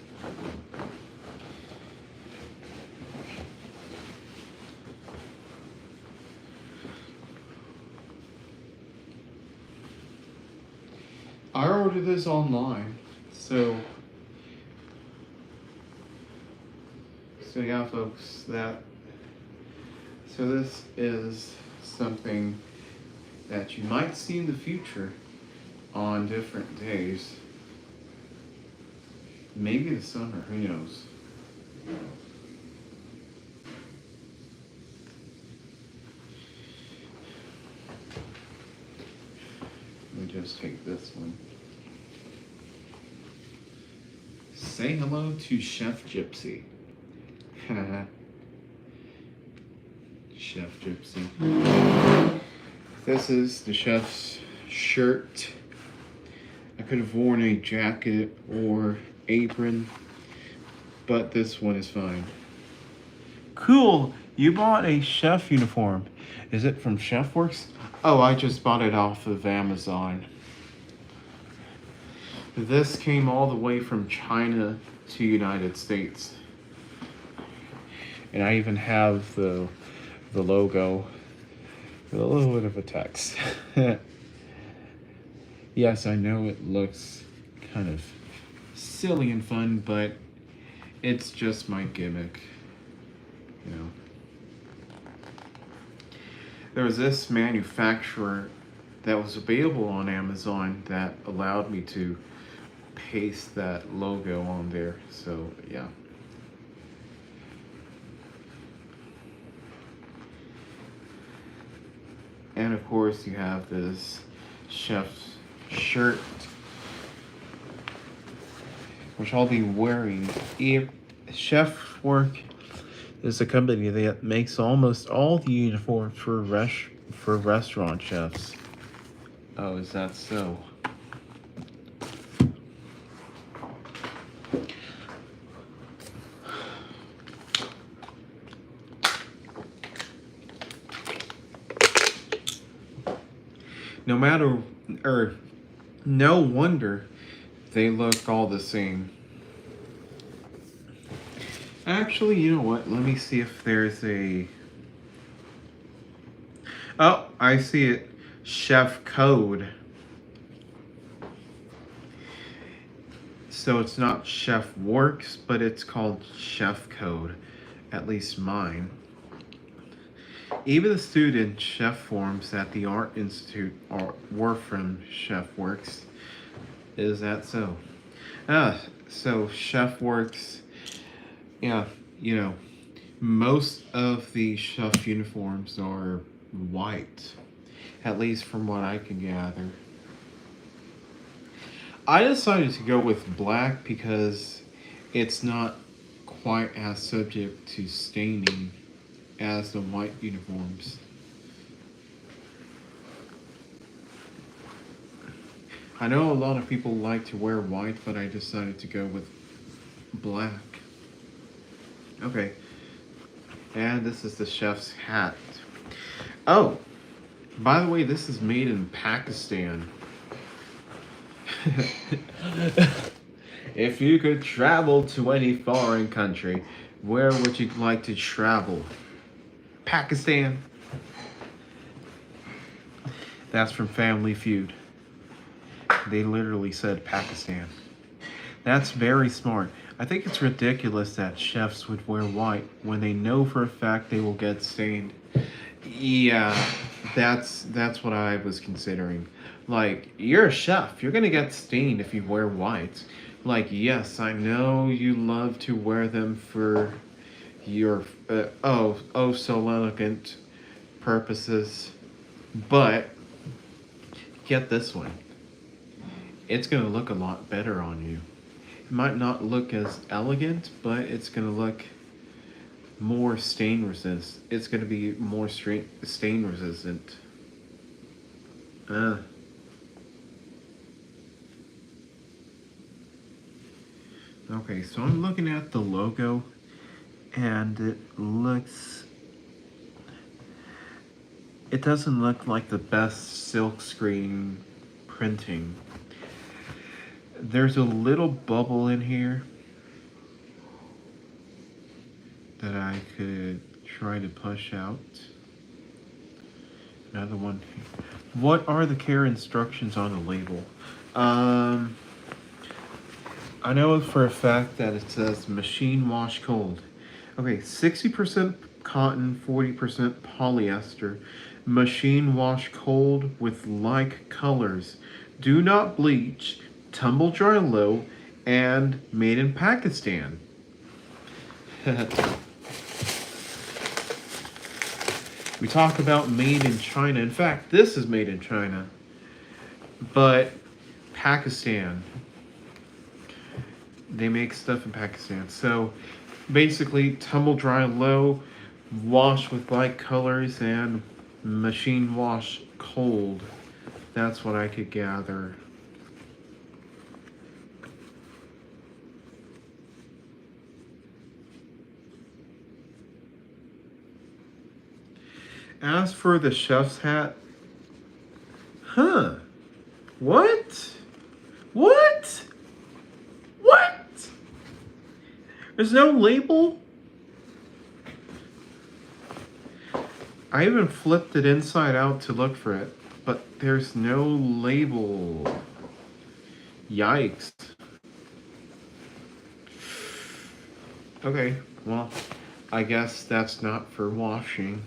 I ordered this online, so yeah, folks, so this is something that you might see in the future on different days. Maybe the summer, who knows? Let me just take this one. Say hello to Chef Gypsy. Chef Gypsy. This is the chef's shirt. I could have worn a jacket or apron, but this one is fine. Cool, you bought a chef uniform. Is it from Chefworks? Oh, I just bought it off of Amazon. This came all the way from China to United States. And I even have the the logo with a little bit of a text. Yes, I know it looks kind of silly and fun, but it's just my gimmick, you know. There was this manufacturer that was available on Amazon that allowed me to paste that logo on there. So, yeah. And of course, you have this chef's shirt, which I'll be wearing. Chef Work is a company that makes almost all the uniforms for restaurant chefs. Oh, is that so? No matter, or no wonder they look all the same. Actually, you know what? Let me see if there's a... Oh, I see it. Chef Code. So it's not Chef Works, but it's called Chef Code. At least mine. Even the student chef forms at the Art Institute were from Chef Works. Is that so? So Chef Works, yeah, you know, most of the chef uniforms are white, at least from what I can gather. I decided to go with black because it's not quite as subject to staining as the white uniforms. I know a lot of people like to wear white, but I decided to go with black. Okay. And this is the chef's hat. Oh, by the way, this is made in Pakistan. If you could travel to any foreign country, where would you like to travel? Pakistan. That's from Family Feud. They literally said Pakistan. That's very smart. I think it's ridiculous that chefs would wear white when they know for a fact they will get stained. Yeah, that's what I was considering. Like, you're a chef. You're gonna get stained if you wear white. Like, yes, I know you love to wear them for your oh so elegant purposes, but get this one. It's gonna look a lot better on you. It might not look as elegant, but it's gonna look more stain resistant. It's gonna be more stain resistant. Okay, so I'm looking at the logo, and it doesn't look like the best silkscreen printing. There's a little bubble in here that I could try to push out. Another one. What are the care instructions on the label? I know for a fact that it says machine wash cold. Okay, 60% cotton, 40% polyester. Machine wash cold with like colors. Do not bleach. Tumble dry low. And made in Pakistan. We talk about made in China. In fact, this is made in China. But Pakistan. They make stuff in Pakistan. So basically, tumble dry low, wash with light colors, and machine wash cold. That's what I could gather. As for the chef's hat, what? What? What? There's no label? I even flipped it inside out to look for it, but there's no label. Yikes. Okay, well, I guess that's not for washing.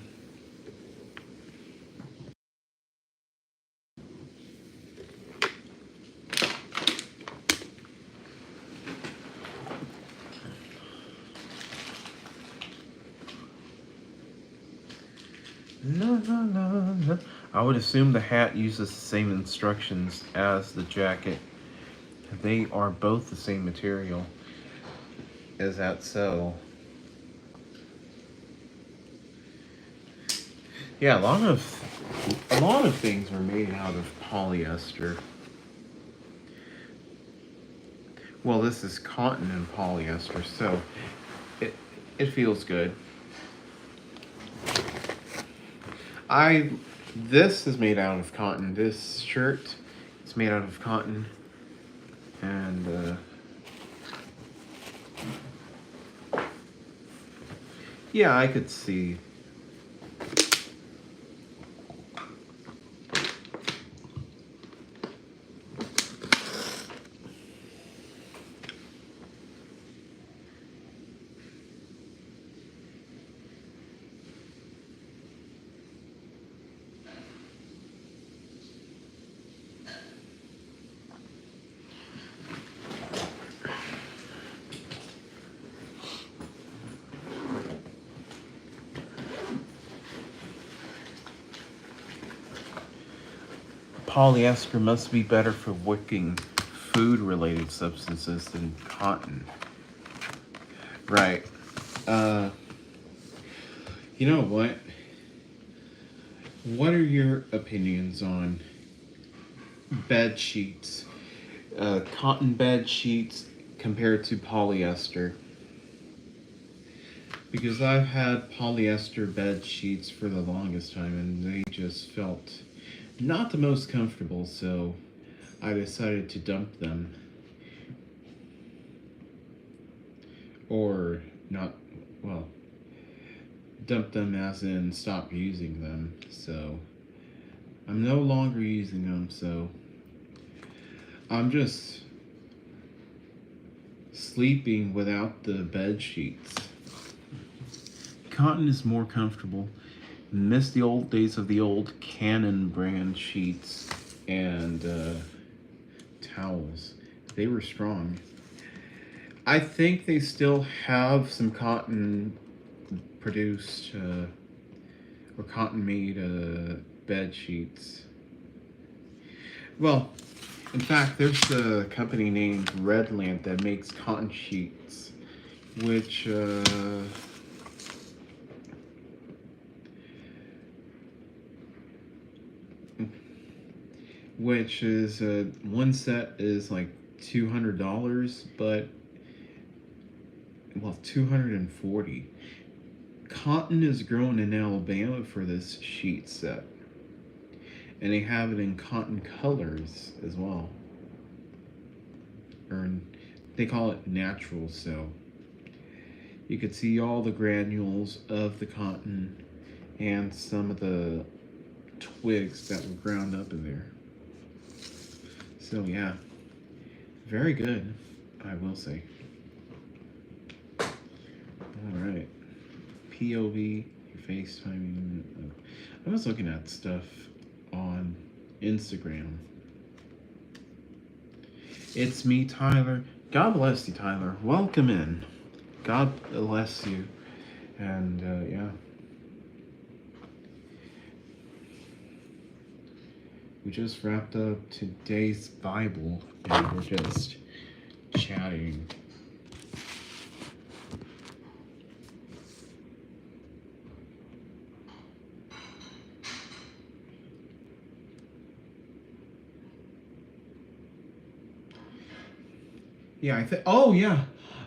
No, no, no, no. I would assume the hat uses the same instructions as the jacket. They are both the same material. Is that so? Yeah, a lot of things are made out of polyester. Well, this is cotton and polyester, so it it feels good. I this is made out of cotton. This shirt is made out of cotton, and yeah, I could see. Polyester must be better for wicking food-related substances than cotton. Right. Uh, you know what? What are your opinions on bed sheets? Cotton bed sheets compared to polyester? Because I've had polyester bed sheets for the longest time and they just felt not the most comfortable, so I decided to dump them. Or not, well, dump them as in stop using them. So I'm no longer using them, so I'm just sleeping without the bed sheets. Cotton is more comfortable. Miss the old days of the old Canon brand sheets and towels. They were strong. I think they still have some cotton produced or cotton made bed sheets. Well, in fact, there's a company named Redland that makes cotton sheets, which is one set is like $200, but well, 240. Cotton is grown in Alabama for this sheet set, and they have it in cotton colors as well. Or they call it natural, so you could see all the granules of the cotton and some of the twigs that were ground up in there. So yeah, very good, I will say. All right, POV, FaceTiming. I was looking at stuff on Instagram. It's me, Tyler. God bless you, Tyler. Welcome in. God bless you. And yeah. We just wrapped up today's Bible and we're just chatting. Yeah, oh yeah.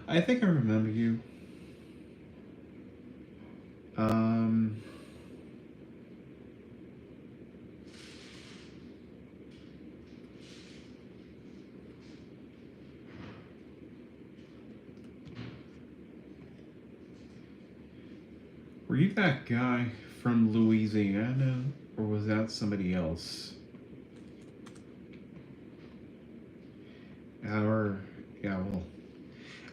I think I remember you. Um Were you that guy from Louisiana, or was that somebody else? Our, yeah, well,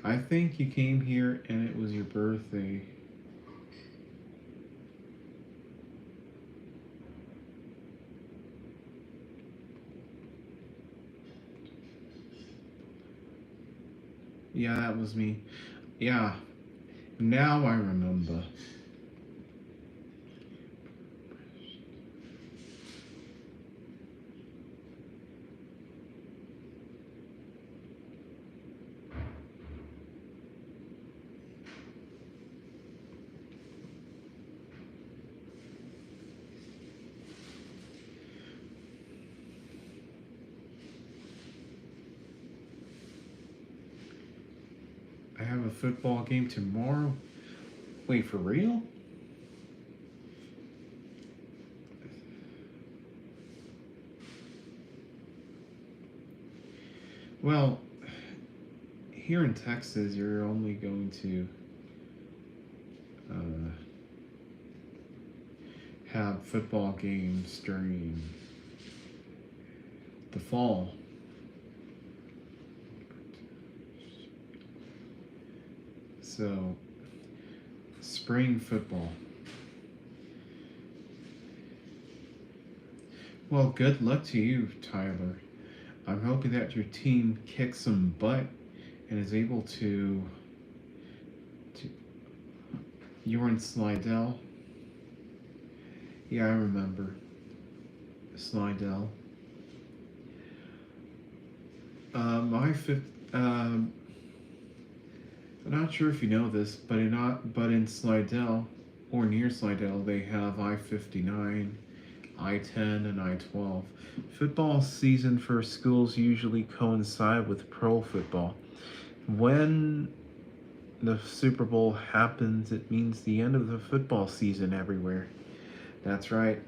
I think you came here and it was your birthday. Yeah, that was me. Yeah, now I remember. I have a football game tomorrow. Wait, for real? Well, here in Texas, you're only going to uh, have football games during the fall. So, spring football. Well, good luck to you, Tyler. I'm hoping that your team kicks some butt and is able to. You were in Slidell. Yeah, I remember Slidell. My fifth. I'm not sure if you know this, but in Slidell or near Slidell, they have I-59, I-10, and I-12. Football season for schools usually coincide with pro football. When the Super Bowl happens, it means the end of the football season everywhere. That's right.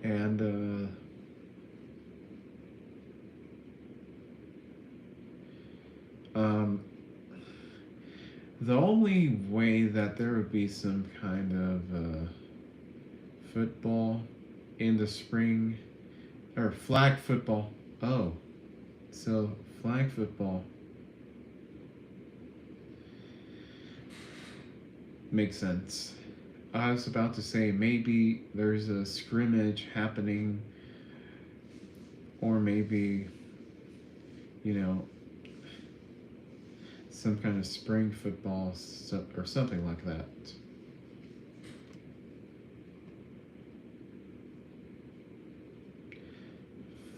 And um, the only way that there would be some kind of football in the spring, or flag football. Oh, so flag football makes sense. I was about to say maybe there's a scrimmage happening, or maybe, you know, some kind of spring football or something like that.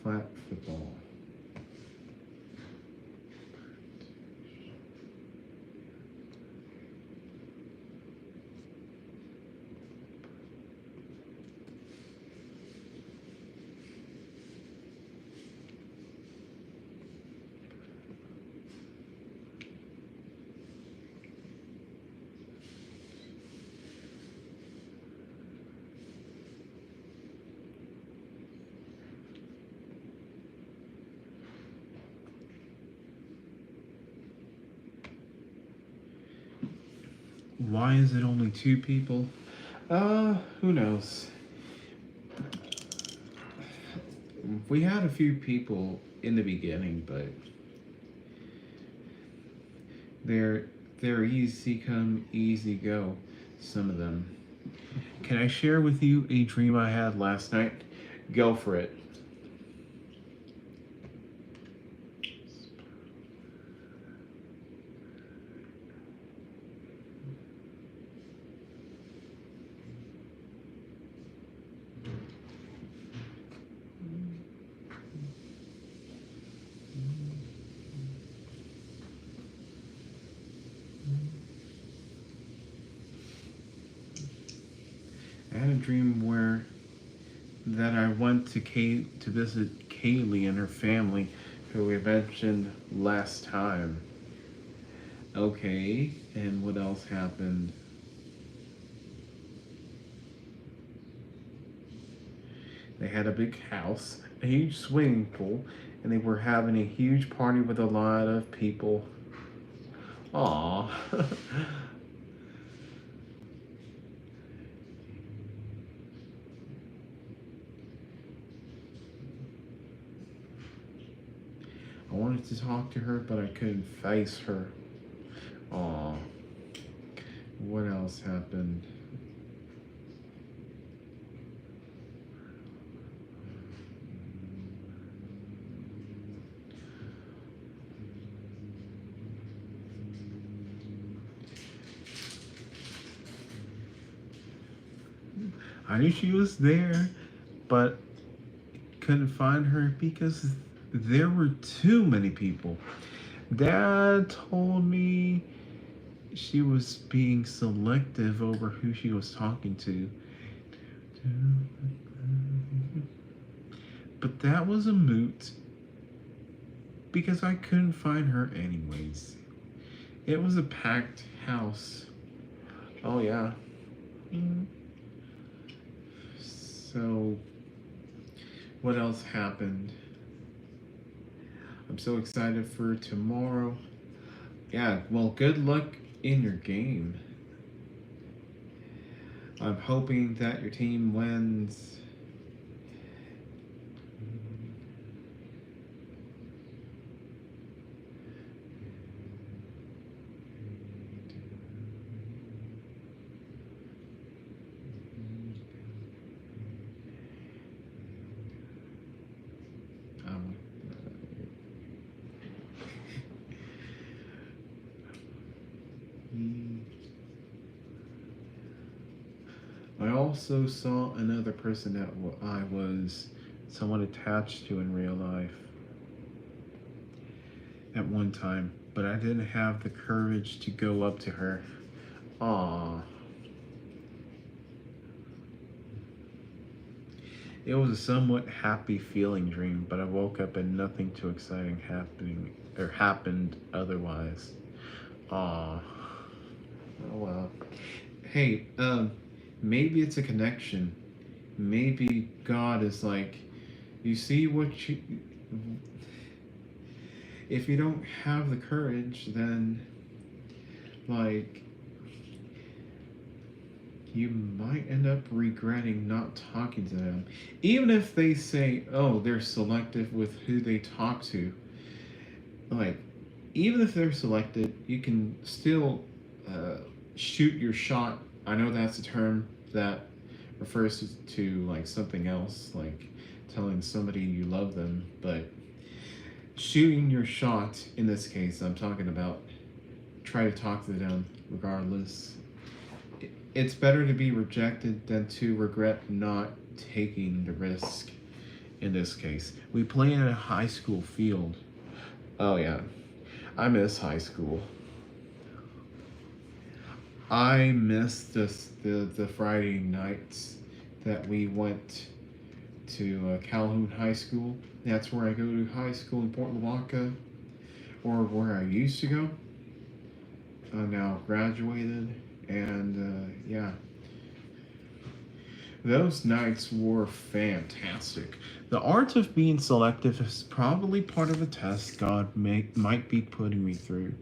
Flag football. Why is it only two people? Who knows? We had a few people in the beginning, but they're they're easy come, easy go. Some of them. Can I share with you a dream I had last night? Go for it. I had a dream where that I went to visit Kaylee and her family, who we mentioned last time. Okay, and what else happened? They had a big house, a huge swimming pool, and they were having a huge party with a lot of people. Aww. I wanted to talk to her, but I couldn't face her. Aw. What else happened? I knew she was there, but couldn't find her because there were too many people. Dad told me she was being selective over who she was talking to. But that was a moot because I couldn't find her anyways. It was a packed house. Oh, yeah. So, what else happened? I'm so excited for tomorrow. Yeah, well, good luck in your game. I'm hoping that your team wins. Um, I also saw another person that I was somewhat attached to in real life at one time, but I didn't have the courage to go up to her. Aww. It was a somewhat happy feeling dream, but I woke up and nothing too exciting happened otherwise. Aww. Oh well. Hey, maybe it's a connection. Maybe God is like, you see what you. If you don't have the courage, then, like, you might end up regretting not talking to them. Even if they say, oh, they're selective with who they talk to. Like, even if they're selected, you can still shoot your shot. I know that's a term that refers to like something else, like telling somebody you love them, but shooting your shot in this case, I'm talking about try to talk to them regardless. It's better to be rejected than to regret not taking the risk in this case. We play in a high school field. Oh, yeah. I miss high school. I miss the Friday nights that we went to Calhoun High School. That's where I go to high school in Port Lavaca, or where I used to go. I'm now graduated, and yeah, those nights were fantastic. The art of being selective is probably part of a test might be putting me through.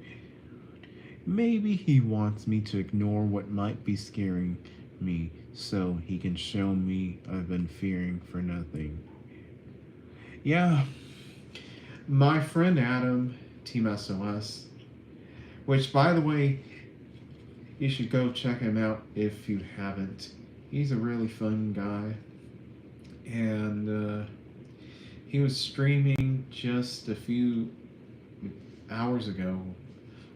Maybe he wants me to ignore what might be scaring me so he can show me I've been fearing for nothing. Yeah, my friend Adam, Team SOS, which by the way, you should go check him out if you haven't. He's a really fun guy. And he was streaming just a few hours ago,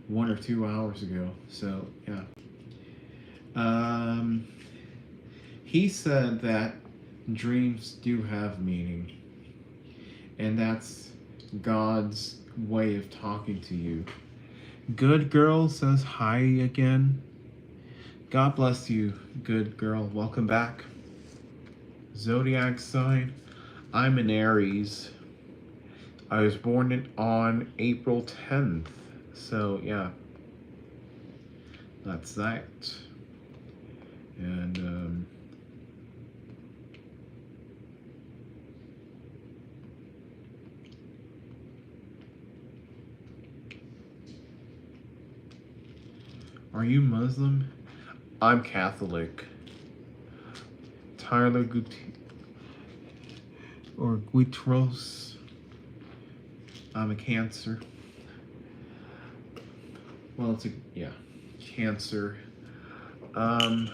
1 or 2 hours ago. So, yeah. Um, he said that dreams do have meaning, and that's God's way of talking to you. Good girl says hi again. God bless you, good girl. Welcome back. Zodiac sign. I'm an Aries. I was born on April 10th. So, yeah. That's that. And, are you Muslim? I'm Catholic. Tyler Gutierrez or Guitros. I'm a Cancer. Well, Cancer. Um,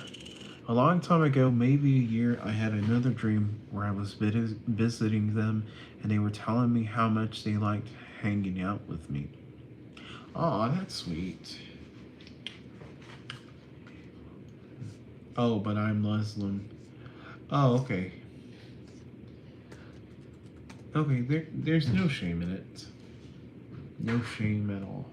a long time ago, maybe a year, I had another dream where I was visiting them, and they were telling me how much they liked hanging out with me. Oh, that's sweet. Oh, but I'm Muslim. Oh, okay. Okay, there's no shame in it. No shame at all.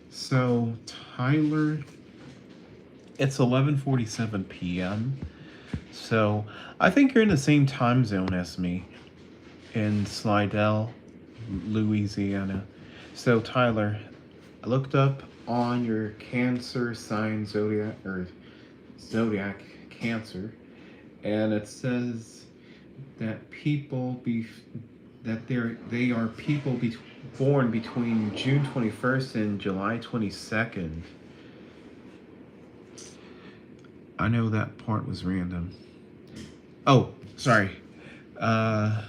So, Tyler, it's 11:47 p.m. So, I think you're in the same time zone as me in Slidell, Louisiana. So, Tyler, I looked up on your Cancer sign zodiac Cancer, and it says that they are people born between June 21st and July 22nd. I know that part was random. Oh, sorry. Uh,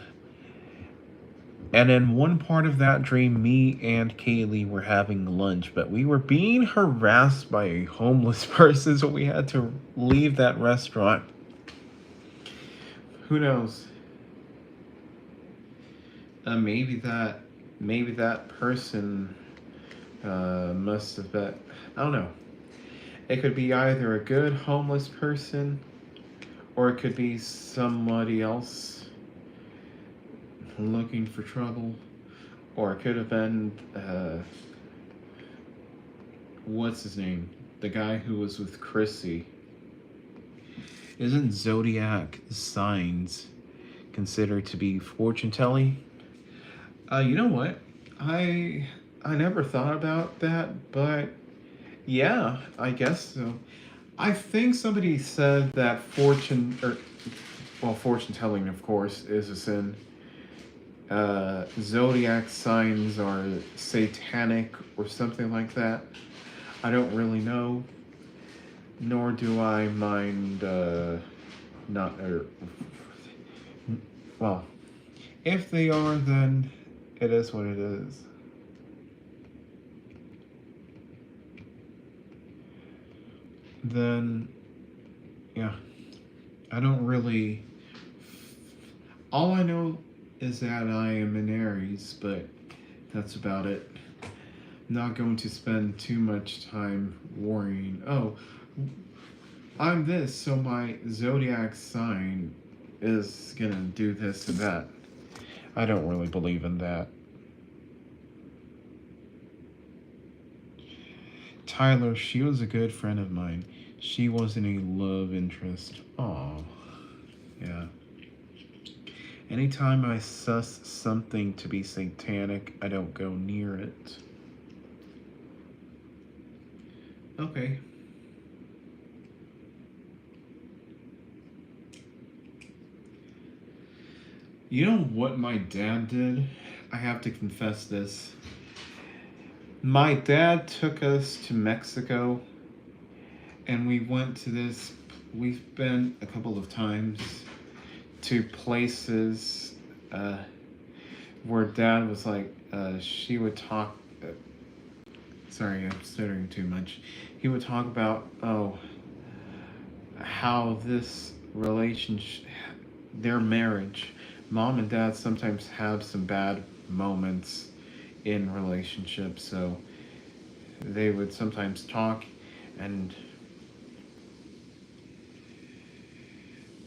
and in one part of that dream, me and Kaylee were having lunch, but we were being harassed by a homeless person, so we had to leave that restaurant. Who knows? Maybe that person must have been. I don't know. It could be either a good homeless person, or it could be somebody else looking for trouble, or it could have been what's his name? The guy who was with Chrissy. Isn't zodiac signs considered to be fortune telling? You know what? I I never thought about that, but yeah, I guess so. I think somebody said that fortune telling, of course, is a sin. Zodiac signs are satanic or something like that. I don't really know, nor do I mind not. Well, if they are, then it is what it is. Then, yeah, I don't really. All I know is that I am an Aries, but that's about it. Not going to spend too much time worrying. Oh, I'm this, so my zodiac sign is gonna do this and that. I don't really believe in that. Tyler, she was a good friend of mine. She wasn't a love interest. Aw, yeah. Anytime I suss something to be satanic, I don't go near it. Okay. You know what my dad did? I have to confess this. My dad took us to Mexico, and we went to this. We've been a couple of times to places uh, where dad was like, she would talk. Sorry, I'm stuttering too much. He would talk about, how this relationship, their marriage, mom and dad sometimes have some bad moments in relationships, so they would sometimes talk, and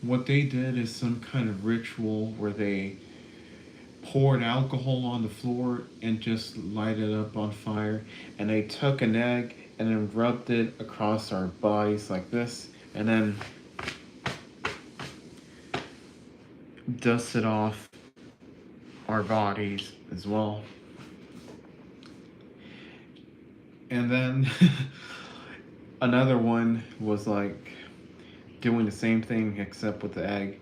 what they did is some kind of ritual where they poured alcohol on the floor and just lighted it up on fire, and they took an egg and then rubbed it across our bodies like this, and then dusted off our bodies as well. And then another one was like doing the same thing except with the egg.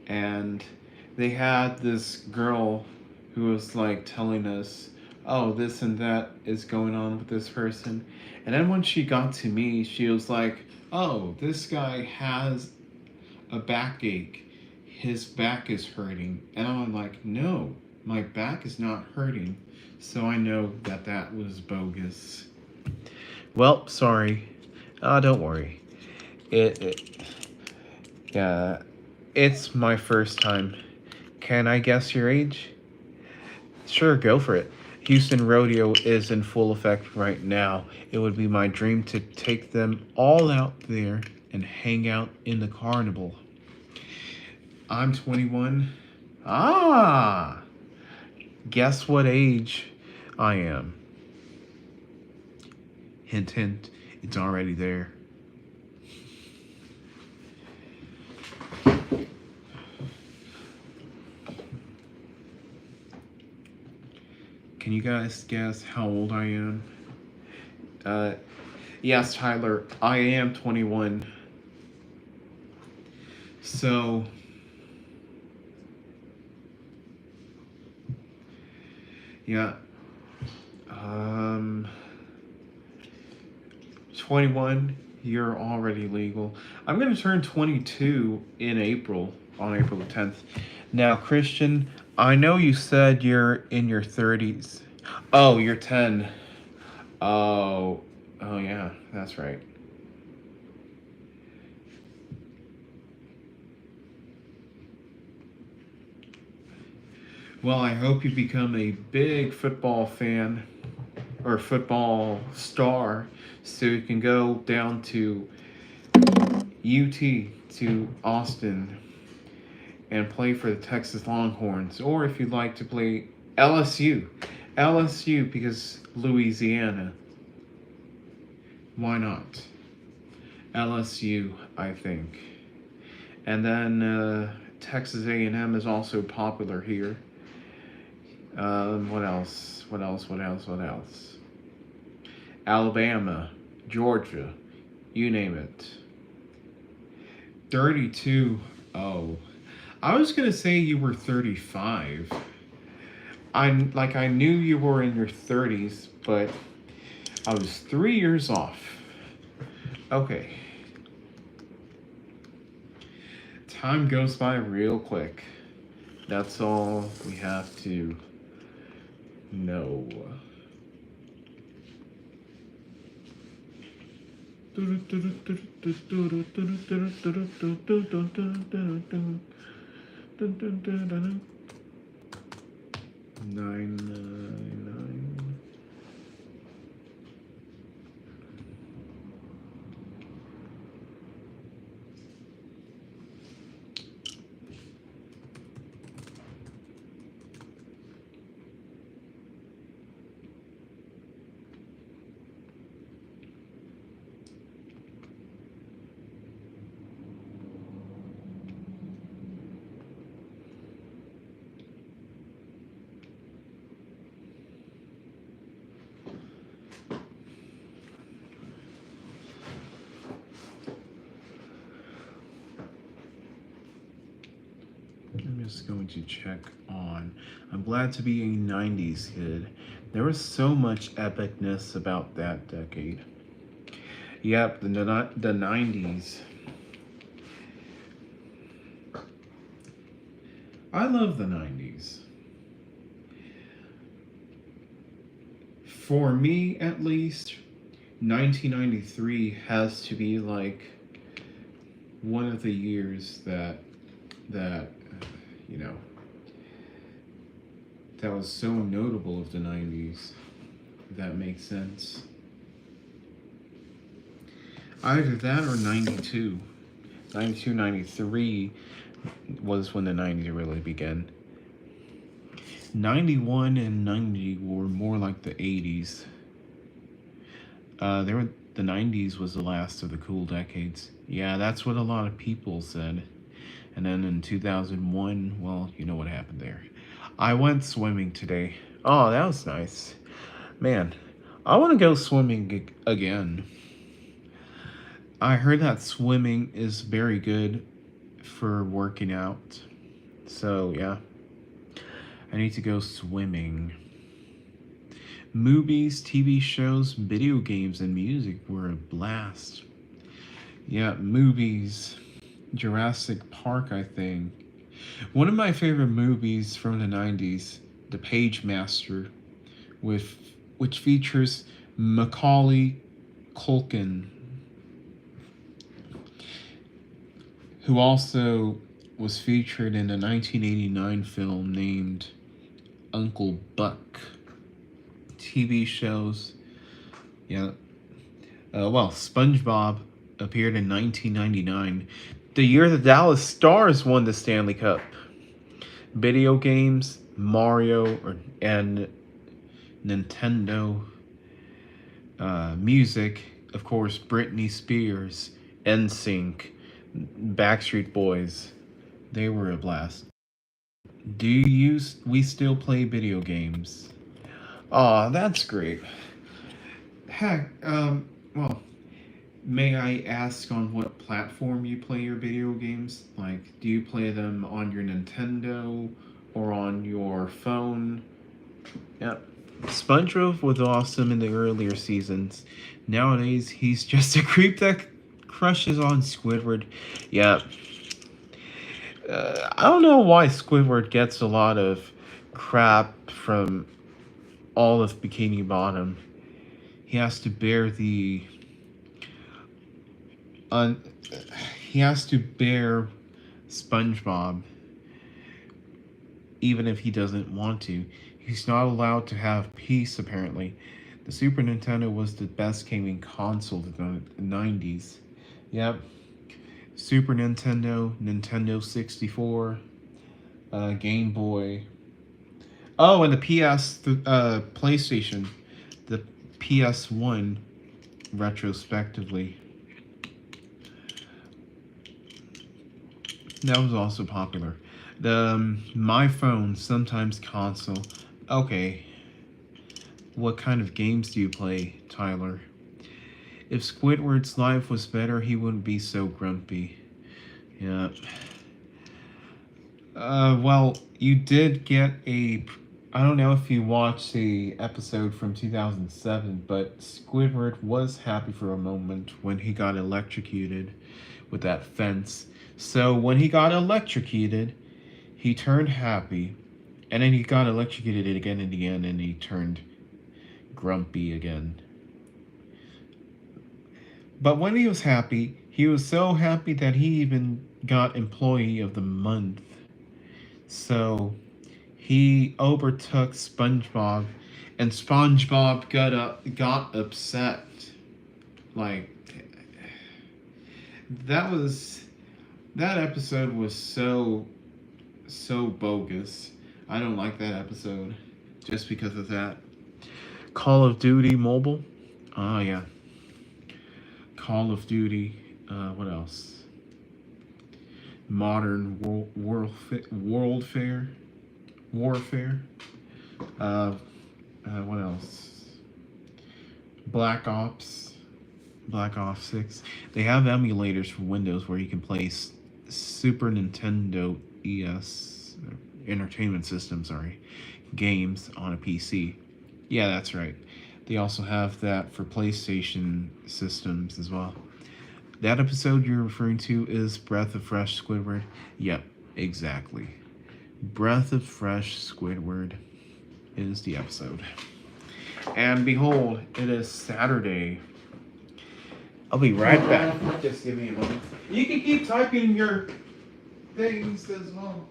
And they had this girl who was like telling us, oh, this and that is going on with this person. And then when she got to me, she was like, oh, this guy has a backache. His back is hurting. And I'm like, no, my back is not hurting. So I know that that was bogus. Well, sorry. Don't worry. It yeah, it's my first time. Can I guess your age? Sure, go for it. Houston Rodeo is in full effect right now. It would be my dream to take them all out there and hang out in the carnival. I'm 21. Ah! Guess what age I am? Hint, hint. It's already there. Can you guys guess how old I am? Uh, yes, Tyler, I am 21. So, yeah. Um, 21, you're already legal. I'm going to turn 22 in April, on April the 10th. Now, Christian, I know you said you're in your 30s. Oh, you're 10. Oh, oh yeah, that's right. Well, I hope you become a big football fan or football star so you can go down to UT to Austin and play for the Texas Longhorns, or if you'd like to play LSU. LSU because Louisiana. Why not? LSU, I think. And then Texas A&M is also popular here. What else? What else? What else? What else? Alabama, Georgia, you name it. 32. Oh, I was gonna say you were 35. I knew you were in your 30s, but I was 3 years off. Okay. Time goes by real quick. That's all we have to know. Nine, nine, nine. I'm just going to check on. I'm glad to be a 90s kid. There was so much epicness about that decade. Yep, the 90s. I love the 90s. For me, at least, 1993 has to be like one of the years that you know that was so notable of the 90s. If that makes sense. Either that or 92. 92, 93 was when the 90s really began. 91 and 90 were more like the 80s. The 90s was the last of the cool decades. Yeah, that's what a lot of people said. And then in 2001, well, you know what happened there. I went swimming today. Oh, that was nice. Man, I want to go swimming again. I heard that swimming is very good for working out. So, yeah, I need to go swimming. Movies, TV shows, video games, and music were a blast. Yeah, movies. Jurassic Park, I think. One of my favorite movies from the 90s, The Page Master, with which features Macaulay Culkin, who also was featured in a 1989 film named Uncle Buck. TV shows, yeah. SpongeBob appeared in 1999, the year the Dallas Stars won the Stanley Cup. Video games, and Nintendo. Music, of course, Britney Spears, NSYNC, Backstreet Boys. They were a blast. We still play video games? Aw, that's great. Heck, well, may I ask on what platform you play your video games? Like, do you play them on your Nintendo or on your phone? Yeah. SpongeBob was awesome in the earlier seasons. Nowadays, he's just a creep that crushes on Squidward. Yeah. I don't know why Squidward gets a lot of crap from all of Bikini Bottom. He has to bear the un- he has to bear SpongeBob even if he doesn't want to. He's not allowed to have peace, apparently. The Super Nintendo was the best gaming console of the 90s. Yep. Super Nintendo, Nintendo 64, Game Boy. Oh, and the PlayStation, the PS1, retrospectively. That was also popular. The My Phone, sometimes console. Okay, what kind of games do you play, Tyler? If Squidward's life was better, he wouldn't be so grumpy. Yeah. Well, you did get a. I don't know if you watched the episode from 2007, but Squidward was happy for a moment when he got electrocuted with that fence. So when he got electrocuted, he turned happy, and then he got electrocuted again and again, and he turned grumpy again. But when he was happy, he was so happy that he even got Employee of the Month. So he overtook SpongeBob, and SpongeBob got upset. Like that episode was so bogus. I don't like that episode just because of that. Call of Duty Mobile. Oh yeah. Call of Duty. What else? Modern Warfare. What else? Black Ops. Black Ops 6. They have emulators for Windows where you can play Super Nintendo ES Entertainment System, games on a PC. Yeah, that's right. They also have that for PlayStation systems as well. That episode you're referring to is Breath of Fresh Squidward. Yep, exactly. Breath of Fresh Squidward is the episode. And behold, it is Saturday. I'll be right back. Just give me a moment. You can keep typing your things as well.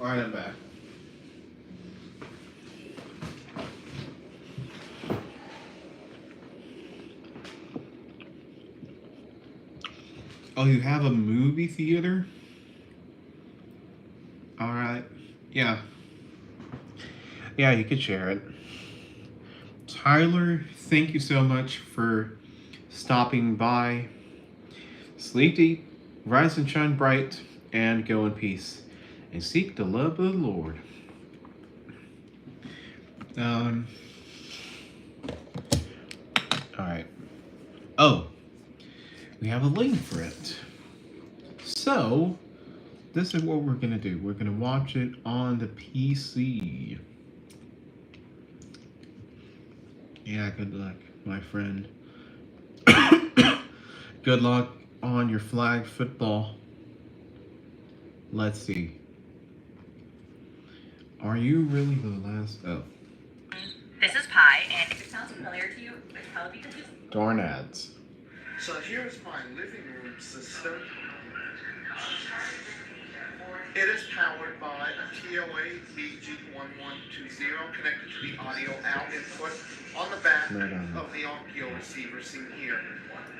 Alright, I'm back. Oh, you have a movie theater? Alright. Yeah. Yeah, you could share it. Tyler, thank you so much for stopping by. Sleep deep, rise and shine bright, and go in peace. And seek the love of the Lord. Alright. Oh, we have a link for it. So, this is what we're going to do. We're going to watch it on the PC. Yeah, good luck, my friend. Good luck on your flag football. Let's see. Are you really the last? Oh. This is Pi, and if it sounds familiar to you, it's probably because you... Darn ads. So here's my living room system. It is powered by a TOA BG1120 connected to the audio out input on the back of the Onkyo receiver seen here.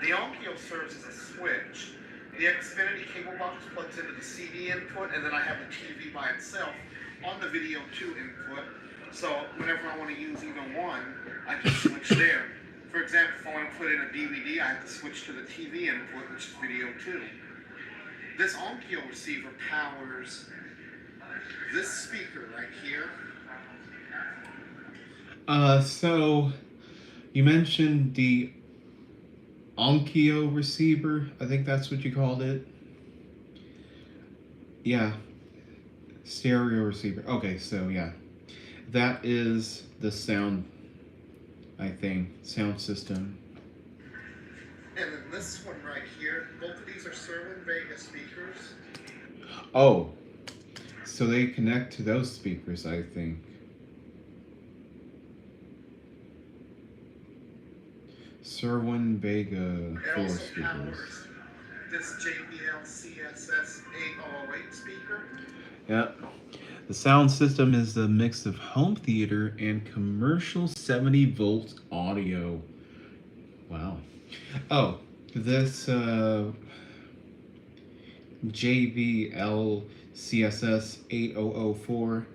The Onkyo serves as a switch. The Xfinity cable box plugs into the CD input, and then I have the TV by itself on the video 2 input. So whenever I want to use either one, I can switch there. For example, if I want to put in a DVD, I have to switch to the TV input, which is video 2. This Onkyo receiver powers this speaker right here. So you mentioned the Onkyo receiver. I think that's what you called it. Yeah. Stereo receiver. Okay, so yeah. That is the sound, I think, sound system. And then this one right here, both of these are Serwin Vega speakers. Oh, so they connect to those speakers, I think. Serwin Vega 4 speakers. This JBL CSS 8008 speaker. Yep. The sound system is a mix of home theater and commercial 70-volt audio. Wow. Oh, this JBL CSS 8004.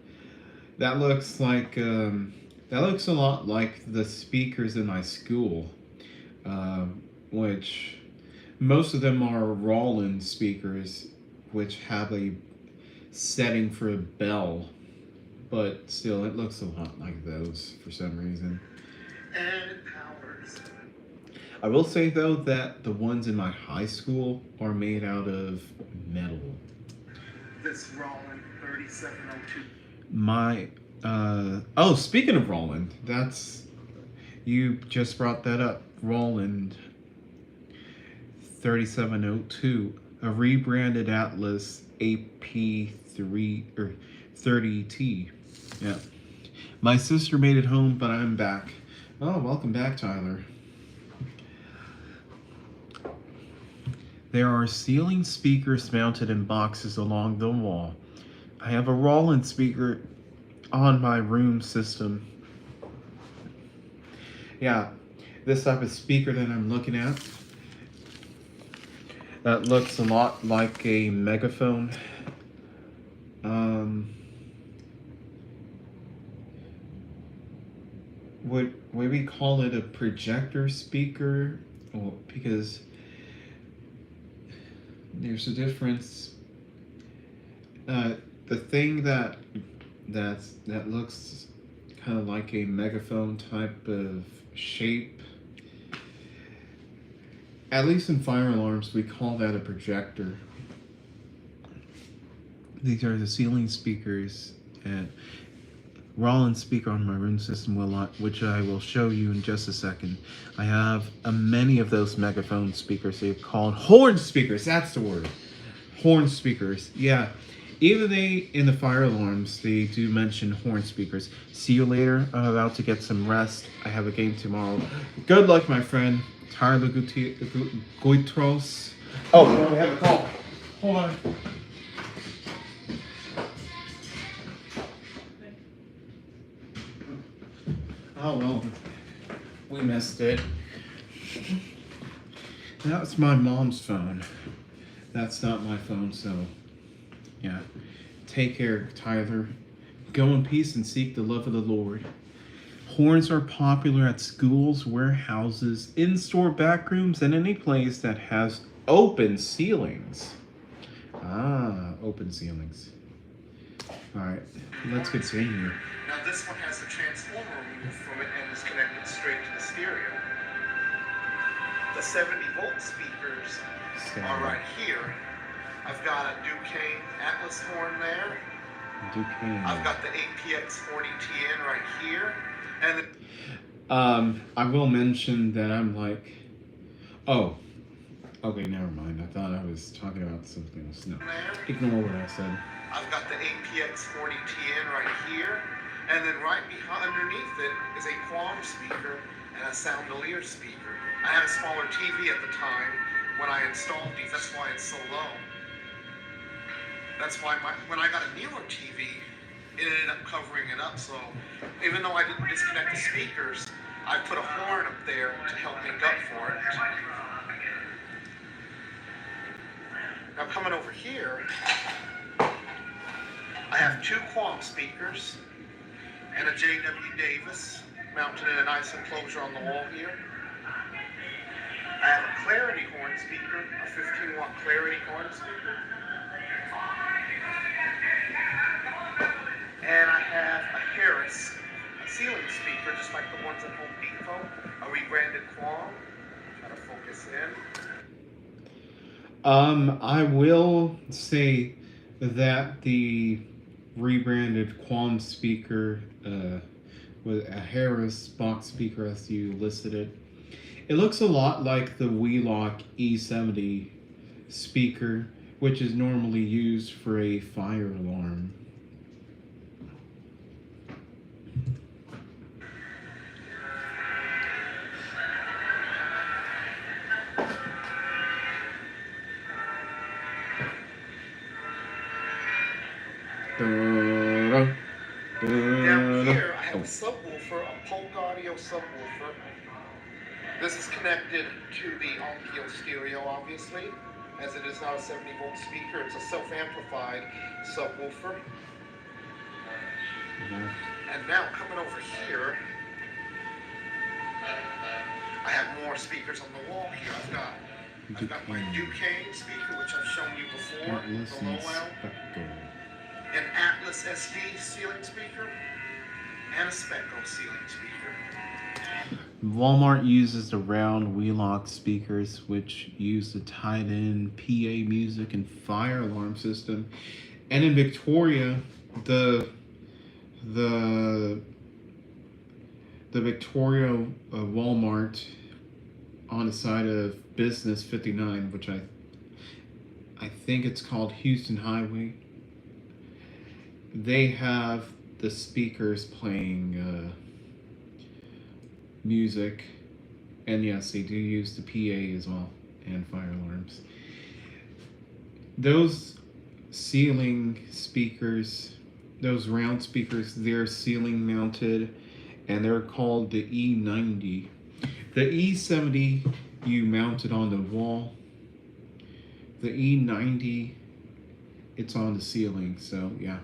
That looks like that looks a lot like the speakers in my school, which most of them are Roland speakers, which have a setting for a bell, but still it looks a lot like those for some reason. And it powers. I will say though that the ones in my high school are made out of metal. This Roland 3702. My oh, speaking of Roland, you just brought that up. Roland 3702, a rebranded Atlas AP3 or 30T. Yeah. My sister made it home, but I'm back. Oh, welcome back, Tyler. There are ceiling speakers mounted in boxes along the wall. I have a Roland speaker on my room system. Yeah, this type of speaker that I'm looking at, that looks a lot like a megaphone. Would we call it a projector speaker? Well, because there's a difference. The thing that looks kind of like a megaphone type of shape, at least in fire alarms, we call that a projector. These are the ceiling speakers and Roland speaker on my room system, which I will show you in just a second. I have many of those megaphone speakers. They're called horn speakers. That's the word. Horn speakers. Yeah. Even in the fire alarms, they do mention horn speakers. See you later. I'm about to get some rest. I have a game tomorrow. Good luck, my friend. Tyler Guitros. Oh, we have a call. Hold on. Oh well, we missed it. That was my mom's phone. That's not my phone, so yeah. Take care, Tyler. Go in peace and seek the love of the Lord. Horns are popular at schools, warehouses, in-store backrooms, and any place that has open ceilings. Ah, open ceilings. Alright, let's continue. Now this one has the transformer removed from it and is connected straight to the stereo. The 70-volt speakers are right here. I've got a Duquesne Atlas horn there. Duquesne. I've got the APX40TN right here. And I will mention that I'm like, oh, okay, never mind. I thought I was talking about something else. No, ignore what I said. I've got the APX40TN right here, and then right behind, underneath it is a quad speaker and a Soundelier speaker. I had a smaller TV at the time when I installed these. That's why it's so low. That's why when I got a newer TV, it ended up covering it up. So even though I didn't disconnect the speakers, I put a horn up there to help make up for it. Now coming over here, I have two quad speakers and a JW Davis mounted in a nice enclosure on the wall here. I have a Clarity horn speaker, a 15-watt Clarity horn speaker. And I have a Harris ceiling speaker, just like the ones at Home Depot, a rebranded Quam. Try to focus in. I will say that the rebranded Quam speaker, with a Harris box speaker as you listed it, it looks a lot like the Wheelock E70 speaker, which is normally used for a fire alarm. Down here, I have a subwoofer, a Polk Audio subwoofer. This is connected to the Onkyo stereo, obviously, as it is not a 70-volt speaker. It's a self-amplified subwoofer. And now, coming over here, I have more speakers on the wall here. I've got my Duquesne speaker, which I've shown you before, the Lowell. An Atlas SD ceiling speaker, and a Specco ceiling speaker. Walmart uses the round Wheelock speakers, which use the tied-in PA music and fire alarm system. And in Victoria, the Victoria Walmart on the side of Business 59, which I think it's called Houston Highway. They have the speakers playing music, and yes, they do use the PA as well and fire alarms. Those ceiling speakers, those round speakers, they're ceiling mounted, and they're called the E90. The E70 you mount it on the wall. The E90, it's on the ceiling, so yeah.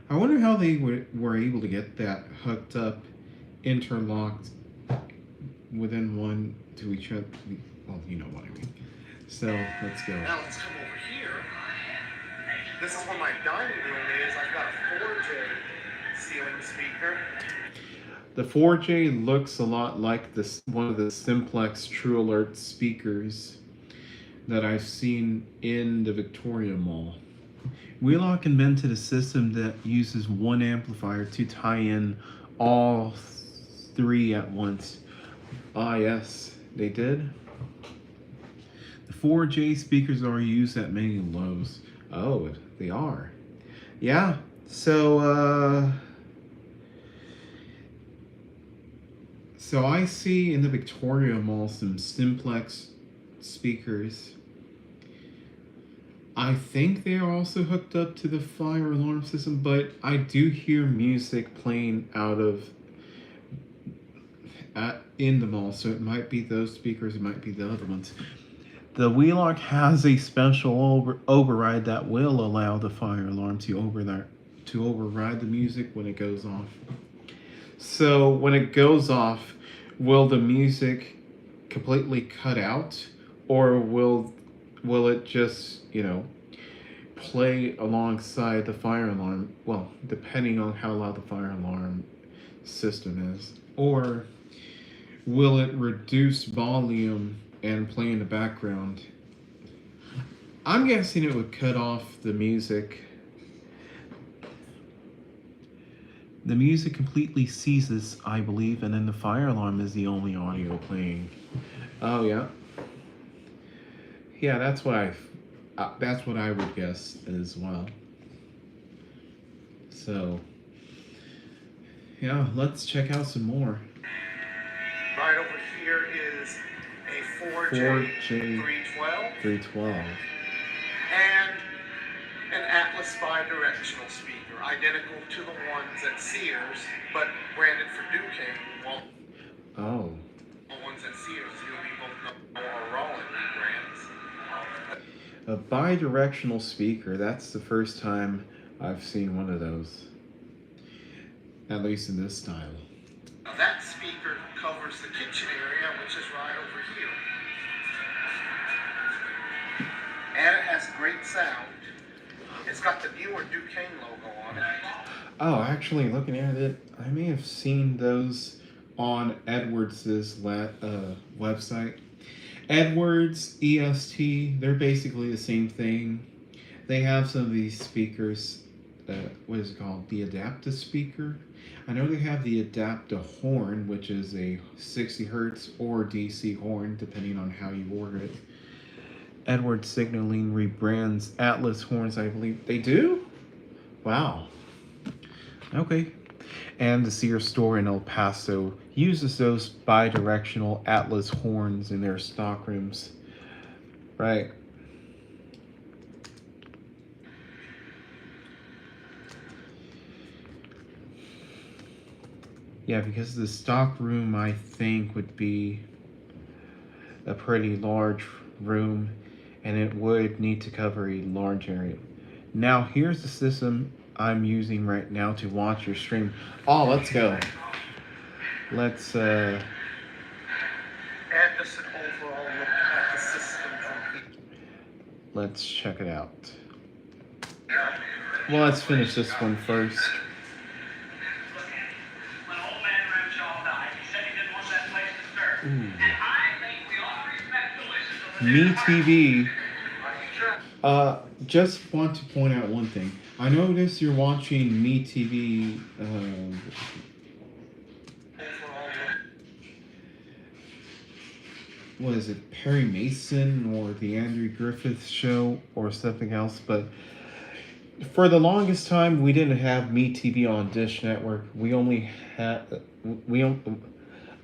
I wonder how they were able to get that hooked up, interlocked within one to each other. Well, you know what I mean. So let's go. Now let's come over here. This is where my dining room is. I've got a 4J ceiling speaker. The 4J looks a lot like this one of the Simplex True Alert speakers that I've seen in the Victoria Mall. Wheelock invented a system that uses one amplifier to tie in all three at once. Ah, yes, they did. The 4J speakers are used at many lows. Oh, they are. Yeah, so I see in the Victoria Mall some Simplex speakers. I think they are also hooked up to the fire alarm system, but I do hear music playing out of in the mall, so it might be those speakers, it might be the other ones. The Wheelock has a special override that will allow the fire alarm to override the music when it goes off. So when it goes off, will the music completely cut out, or will it just play alongside the fire alarm? Well, depending on how loud the fire alarm system is, or will it reduce volume and play in the background? I'm guessing it would cut off the music. The music completely ceases, I believe, and then the fire alarm is the only audio playing. Oh yeah, yeah. That's what I would guess as well. So yeah, let's check out some more. Right over here is a 4J 312 and an Atlas bidirectional speaker, identical to the ones at Sears, but branded for Duquesne. Well, Oh. the ones at Sears, you'll be both know are Roland brands. A bidirectional speaker, that's the first time I've seen one of those. At least in this style. Now that speaker covers the kitchen area, which is right over here. And it has great sound. It's got the newer Duquesne logo on it. Oh, actually, looking at it, I may have seen those on Edwards' website. Edwards, EST, they're basically the same thing. They have some of these speakers, what is it called? The Adapta speaker. I know they have the Adapta horn, which is a 60 hertz or DC horn, depending on how you order it. Edwards Signaling rebrands Atlas horns, I believe. They do? Wow. Okay. And the Sears store in El Paso uses those bi-directional Atlas horns in their stockrooms. Right. Yeah, because the stockroom, I think, would be a pretty large room, and it would need to cover a large area. Now, here's the system I'm using right now to watch your stream. Oh, let's go. Let's And just an overall look at the system from here. let's check it out. Well, let's finish this one first. When old man Ramshaw died, he said he didn't want that place disturbed. And I think we ought to respect the wishes of the Me TV. Just want to point out one thing. I noticed you're watching Me TV. What is it, Perry Mason or the Andrew Griffith Show or something else? But for the longest time, we didn't have Me TV on Dish Network. We only had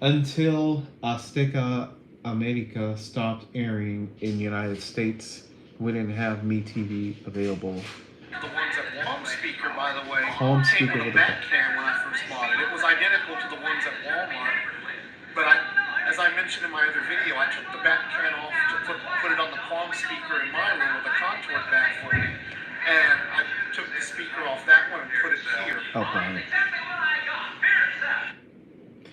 until Azteca America stopped airing in the United States. We didn't have Me TV available. The ones at Home Speaker, by the way, Home came speaker with a with back cam when I first bought it. It was identical to the ones at Walmart, but as I mentioned in my other video, I took the back can off to put it on the palm speaker in my room with a contour baffle, and I took the speaker off that one and put it here. Oh, wow.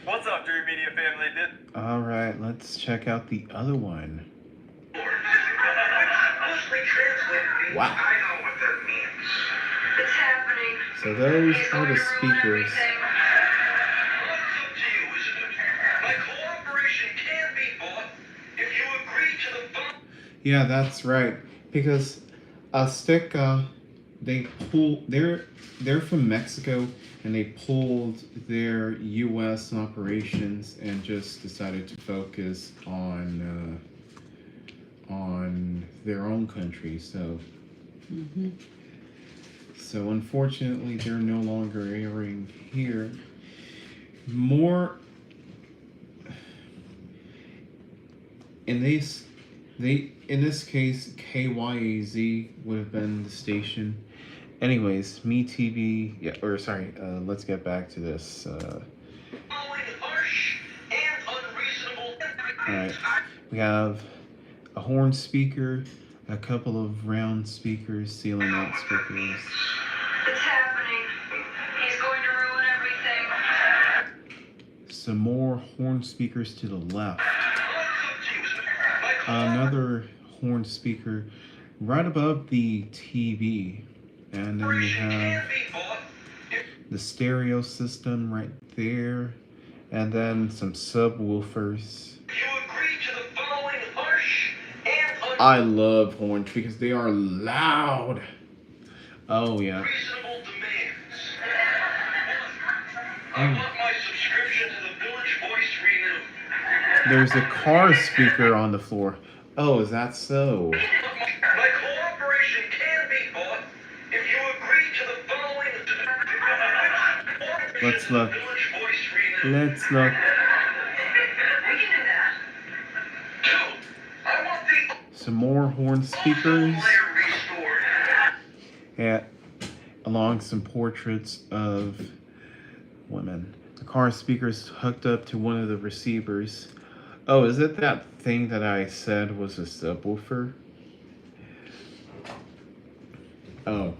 What's up, Dream Media family? All right, let's check out the other one. Wow. I know what that means. It's happening. So those are the speakers. It's up to you, isn't it? My cooperation can be bought if you agree to the bond. Yeah, that's right. Because Azteca, they're from Mexico, and they pulled their U.S. operations and just decided to focus on their own country. So, so unfortunately, they're no longer airing here. More, and In this case, KYAZ would have been the station. Anyways, MeTV, yeah, or sorry, let's get back to this. Alright, we have a horn speaker, a couple of round speakers, ceiling mount speakers. It's happening. He's going to ruin everything. Some more horn speakers to the left. Another horn speaker right above the TV. And then we have the stereo system right there. And then some subwoofers. I love horns because they are loud. Oh, yeah. Reasonable demands. I want my subscription to the Village Voice renewed. There's a car speaker on the floor. Oh, is that so? My cooperation can be bought if you agree to the following. Let's look. Village Voice renewed. Let's look. We can do that. Two, I want the Some more horn speakers. layer restored. At, along some portraits of women. The car speaker's hooked up to one of the receivers. Oh, is it that thing that I said was a subwoofer? Oh.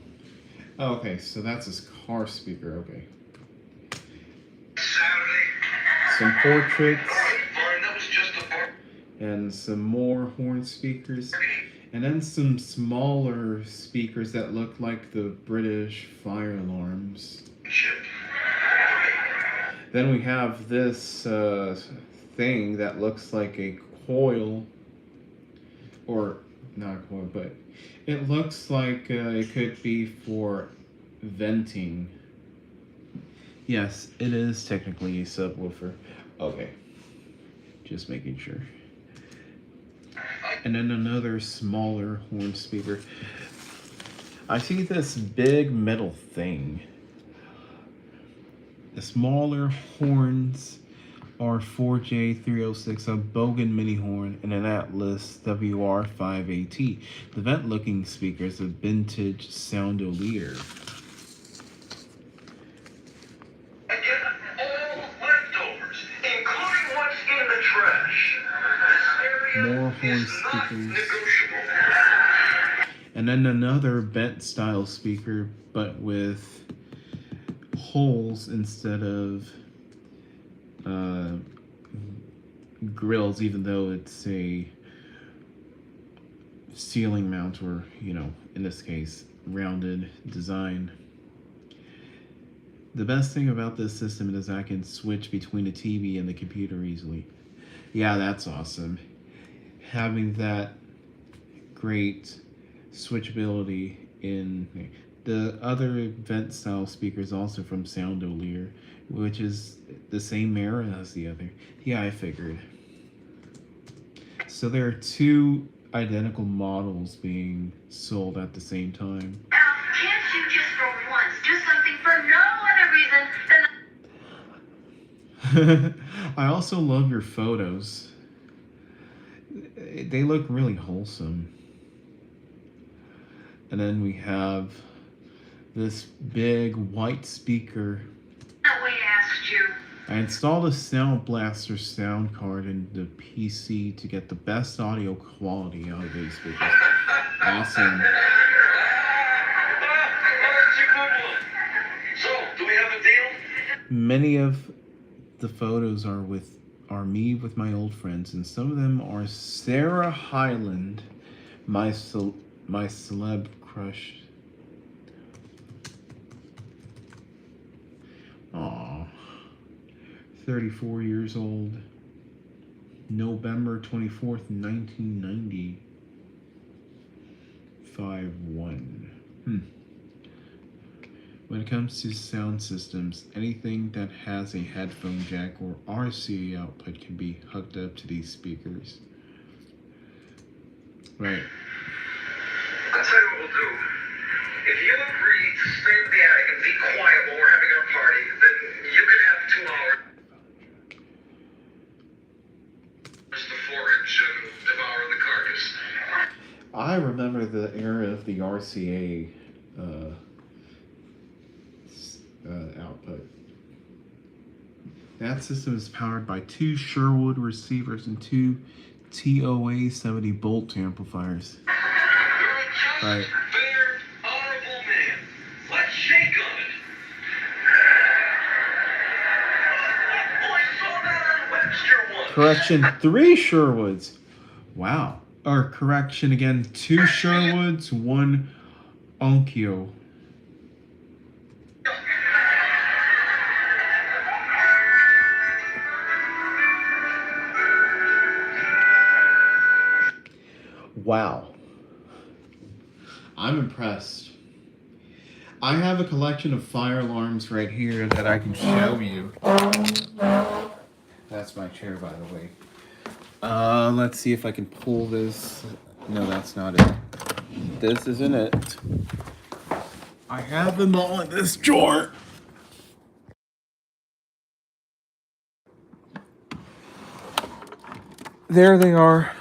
Oh, okay, so that's his car speaker, okay. Saturday. Some portraits Fine, that was just a bar. and some more horn speakers. And then some smaller speakers that look like the British fire alarms. Then we have this thing that looks like a coil, or not a coil, but it looks like it could be for venting. Yes, it is technically a subwoofer. Okay, just making sure. And then another smaller horn speaker. I see this big metal thing. The smaller horns are 4J306, a Bogan mini horn, and an Atlas WR5AT. The vent-looking speaker is a vintage Soundolier. I get all leftovers, including what's in the trash. This area More horn is not speakers. negotiable. And then another bent-style speaker, but with holes instead of grills, even though it's a ceiling mount, or, you know, in this case, rounded design. The best thing about this system is I can switch between the TV and the computer easily. Yeah, that's awesome. Having that great switchability in the other vent style speakers, also from Soundolier, which is the same era as the other. Yeah, I figured. So there are two identical models being sold at the same time. Al, can't you just for once do something for no other reason than... I also love your photos. They look really wholesome. And then we have this big white speaker. That way I asked you. I installed a Sound Blaster sound card in the PC to get the best audio quality out of these speakers. Awesome. So, do we have a deal? Many of the photos are me with my old friends, and some of them are Sarah Hyland, my celeb crush. Aww. 34 years old. November 24th, 1990. 5'1". When it comes to sound systems, anything that has a headphone jack or RCA output can be hooked up to these speakers. Right. I'll tell you what we'll do. If you agree to stay in the attic and be quiet while we're having our party, then you can have 2 hours to forage and devour the carcass. the era of the RCA output. That system is powered by 2 Sherwood receivers and 2 TOA 70 volt amplifiers. You're a just, fair, honorable man. Let's shake on it. Boy, saw that on Webster once. Correction, 3 Sherwoods. Wow. Or correction again, 2 Sherwoods, 1 Onkyo. Wow. I'm impressed. I have a collection of fire alarms right here that I can show you. That's my chair, by the way. Let's see if I can pull this. No, that's not it. This isn't it. I have them all in this drawer. There they are.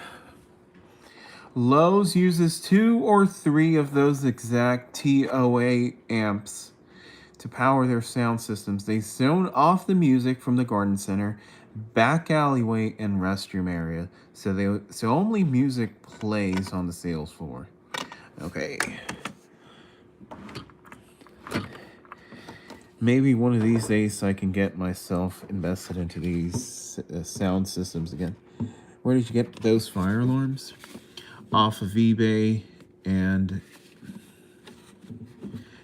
Lowe's uses 2 or 3 of those exact TOA amps to power their sound systems. They zone off the music from the garden center, back alleyway, and restroom area, so only music plays on the sales floor. Okay. Maybe one of these days I can get myself invested into these sound systems again. Where did you get those fire alarms? Off of eBay, and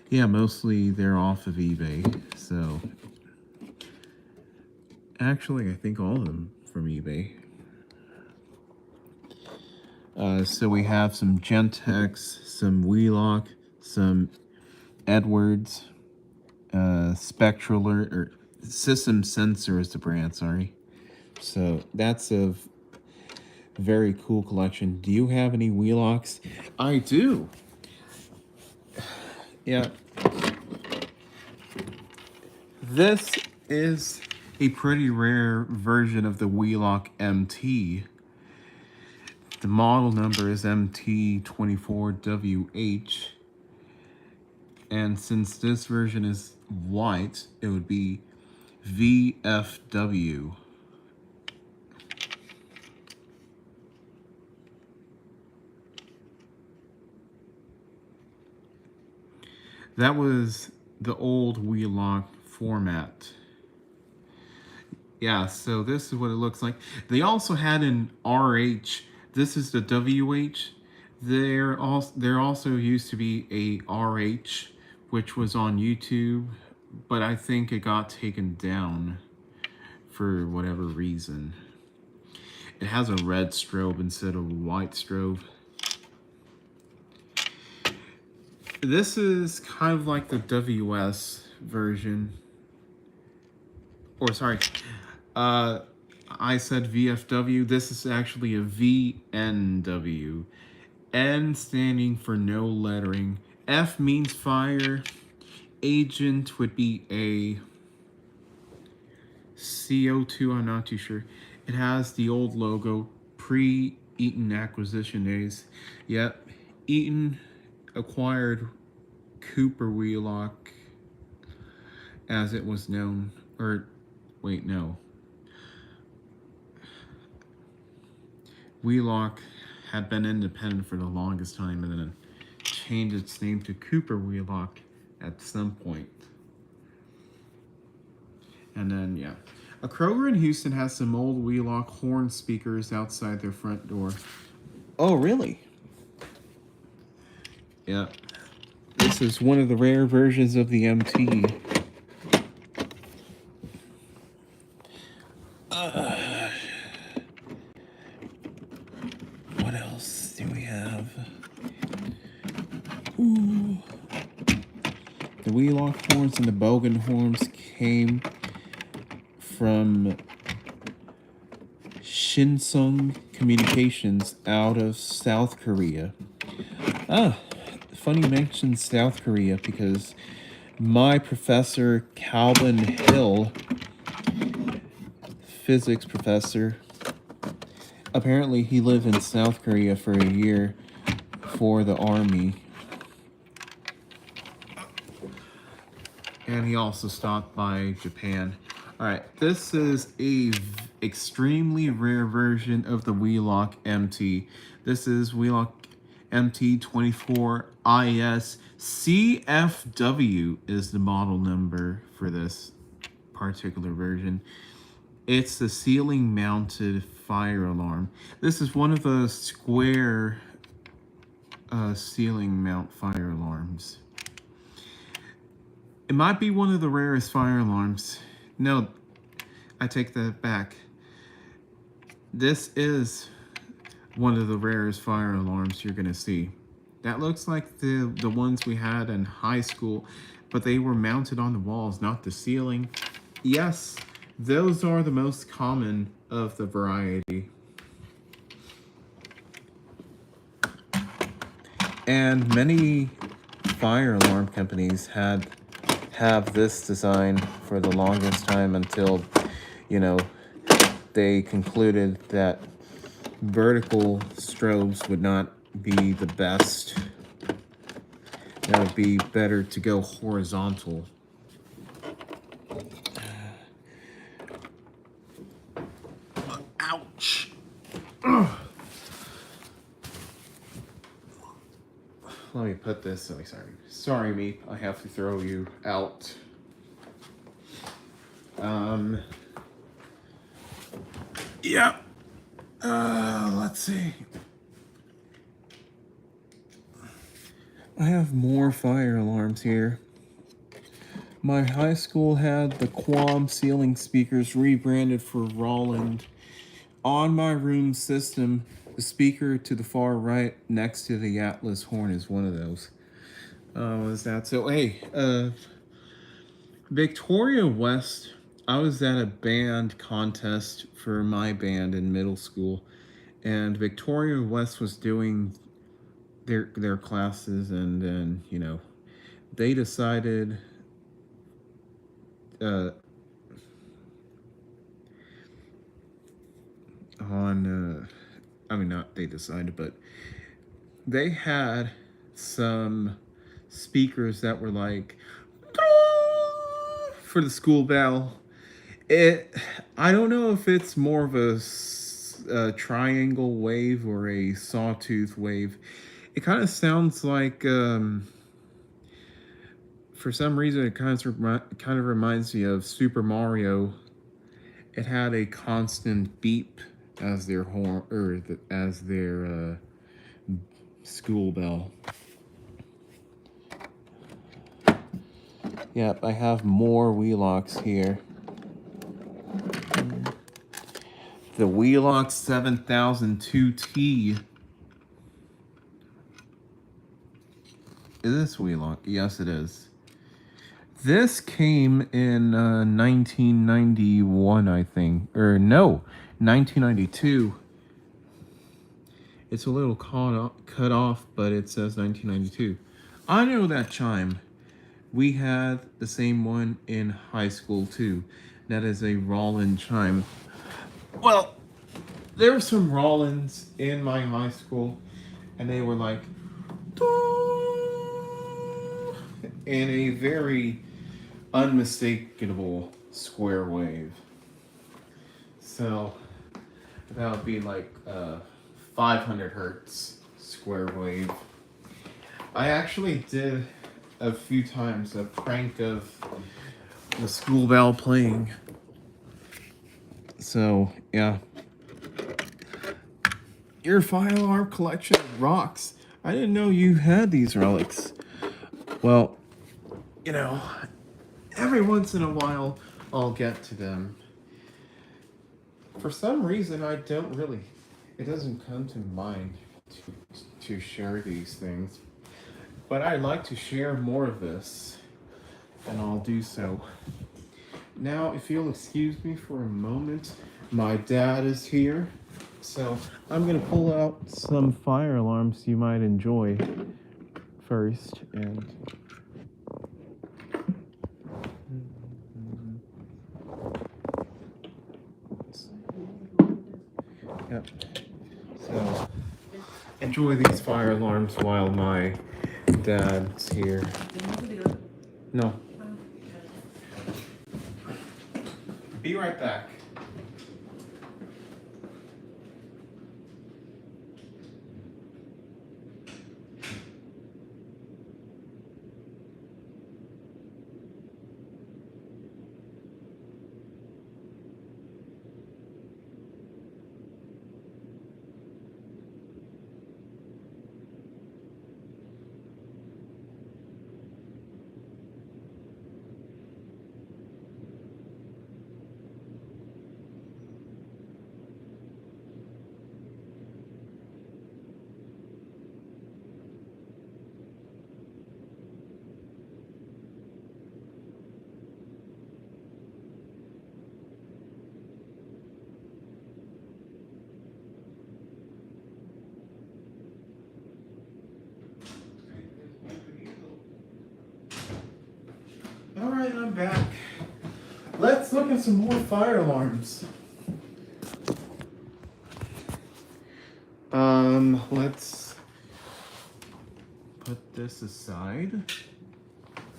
yeah, mostly they're off of eBay. So actually, I think all of them from eBay. So we have some Gentex, some Wheelock, some Edwards, Spectral or System Sensor is the brand. Sorry. So that's a very cool collection. Do you have any Wheelocks? I do. Yeah. This is a pretty rare version of the Wheelock MT. The model number is MT24WH. And since this version is white, it would be VFW. That was the old Wheelock format. Yeah, so this is what it looks like. They also had an RH. This is the WH. There also used to be a RH, which was on YouTube, but I think it got taken down for whatever reason. It has a red strobe instead of a white strobe. This is kind of like the WS version. Or sorry, I said VFW. This is actually a VNW. N standing for no lettering. F means fire. Agent would be a CO2, I'm not too sure. It has the old logo, pre-Eaton acquisition days. Yep, Eaton acquired Cooper Wheelock, as it was known. Or, wait, no. Wheelock had been independent for the longest time and then changed its name to Cooper Wheelock at some point. And then, yeah. A Kroger in Houston has some old Wheelock horn speakers outside their front door. Oh, really? Yeah. This is one of the rare versions of the MT. What else do we have? Ooh. The Wheelock horns and the Bogan horns came from Shinsung Communications out of South Korea. Funny you mention South Korea because my professor, Calvin Hill, physics professor, apparently he lived in South Korea for a year for the army. And he also stopped by Japan. Alright, this is a extremely rare version of the Wheelock MT. This is Wheelock MT24IS. CFW is the model number for this particular version. It's the ceiling mounted fire alarm. This is one of the square ceiling mount fire alarms. It might be one of the rarest fire alarms. No, I take that back. This is one of the rarest fire alarms you're gonna see. That looks like the ones we had in high school, but they were mounted on the walls, not the ceiling. Yes, those are the most common of the variety. And many fire alarm companies have this design for the longest time until, you know, they concluded that vertical strobes would not be the best. It would be better to go horizontal. Ouch! Ugh. Let me put this. Oh, sorry, Meep. I have to throw you out. Yeah. Let's see. I have more fire alarms here. My high school had the Quam ceiling speakers rebranded for Roland. On my room system, the speaker to the far right next to the Atlas horn is one of those. What is that? So, hey, Victoria West, I was at a band contest for my band in middle school, and Victoria West was doing their classes, and then, you know, they decided not they decided, but they had some speakers that were like for the school bell. I don't know if it's more of a triangle wave or a sawtooth wave. It kind of sounds like, for some reason, it kind of reminds me of Super Mario. It had a constant beep as their horn, or as their school bell. Yep, I have more Wheelocks here. The Wheelock 7002T. Is this Wheelock? Yes, it is. This came in 1991, I think. Or no, 1992. It's a little cut off, but it says 1992. I know that chime. We had the same one in high school, too. That is a Roland chime. Well, there were some Rollins in my high school, and they were like, in a very unmistakable square wave. So that would be like 500 hertz square wave. I actually did a few times a prank of the school bell playing. So yeah, your fire alarm collection rocks. I didn't know you had these relics. Well, you know, every once in a while I'll get to them. For some reason, it doesn't come to mind to share these things. But I'd like to share more of this, and I'll do so. Now, if you'll excuse me for a moment, my dad is here. So I'm gonna pull out some fire alarms you might enjoy first, and yep. So enjoy enjoy these fire alarms while my dad's here. No. Be right back. All right, I'm back. Let's look at some more fire alarms. Let's put this aside.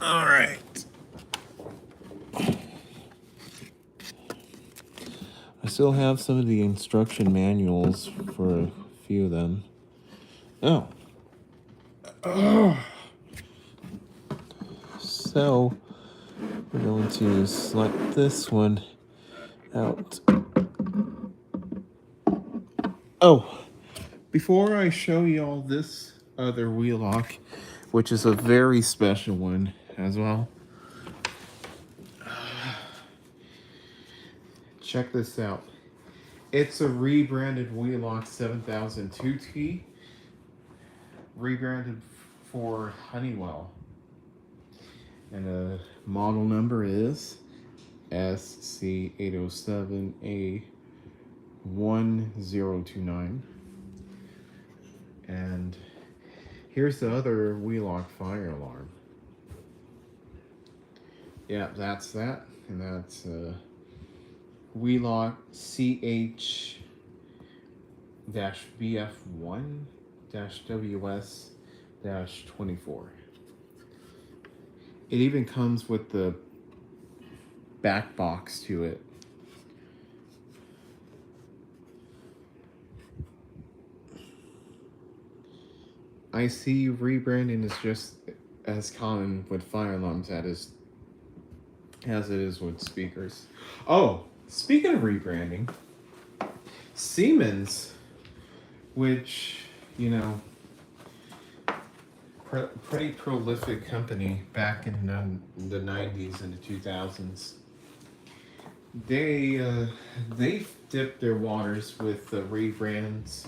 All right. I still have some of the instruction manuals for a few of them. Oh. So, we're going to select this one out. Oh, before I show y'all this other wheel lock, which is a very special one as well, check this out. It's a rebranded wheel lock 7002T, rebranded for Honeywell. And the model number is SC807A1029. And here's the other wheel lock fire alarm. Yeah, that's that. And that's wheel lock CH-BF1-WS-24. It even comes with the back box to it. I see rebranding is just as common with fire alarms as it is with speakers. Oh, speaking of rebranding, Siemens, which, you know, pretty prolific company back in the 90s and the 2000s. They dipped their waters with the rebrands.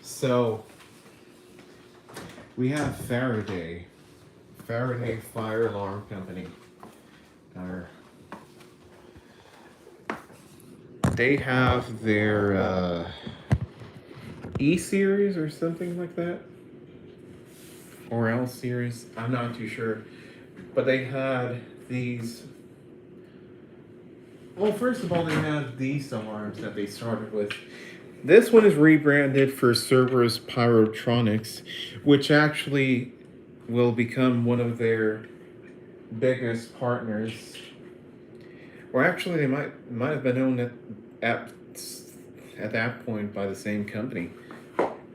So we have Faraday Fire Alarm Company. They have their E series or something like that. Or L series, I'm not too sure. But they had these. Well, first of all, they had these alarms that they started with. This one is rebranded for Cerberus Pyrotronics, which actually will become one of their biggest partners. Or actually, they might have been owned at that point by the same company.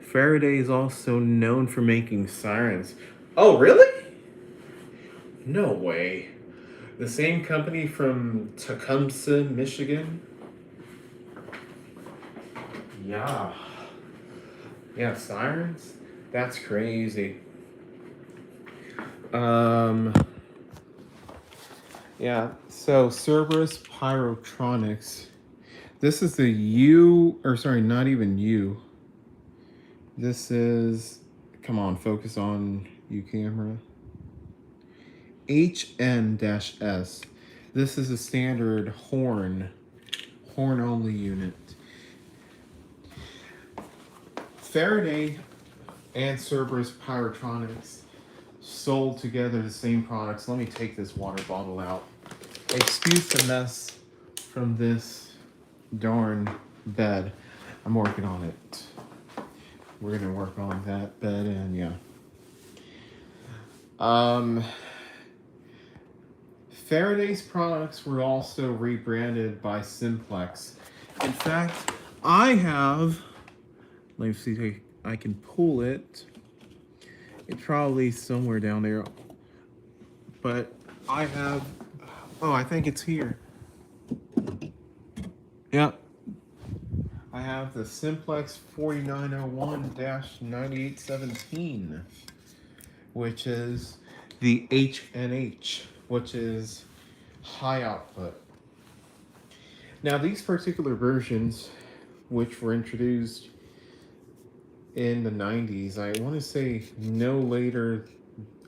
Faraday is also known for making sirens. Oh, really? No way. The same company from Tecumseh, Michigan? Yeah. Yeah, sirens? That's crazy. Yeah, so Cerberus Pyrotronics. This is the not even U. This is, come on, focus on you, camera. HN-S. This is a standard horn only unit. Faraday and Cerberus Pyrotronics sold together the same products. Let me take this water bottle out. Excuse the mess from this darn bed. I'm working on it. we're gonna work on that bed, and yeah. Um, Faraday's products were also rebranded by Simplex. In fact, I have. Let me see if I can pull it. It's probably somewhere down there, but I have. Oh, I think it's here. Yep. I have the Simplex 4901-9817, which is the HNH, which is high output. Now, these particular versions, which were introduced in the 90s, I want to say no later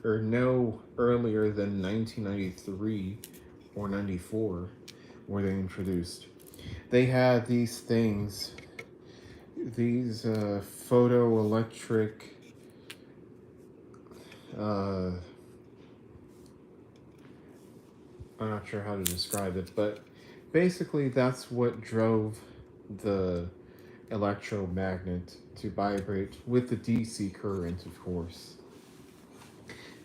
or no earlier than 1993 or 94 were they introduced. They had these things, these photoelectric I'm not sure how to describe it, but basically that's what drove the electromagnet to vibrate with the DC current, of course.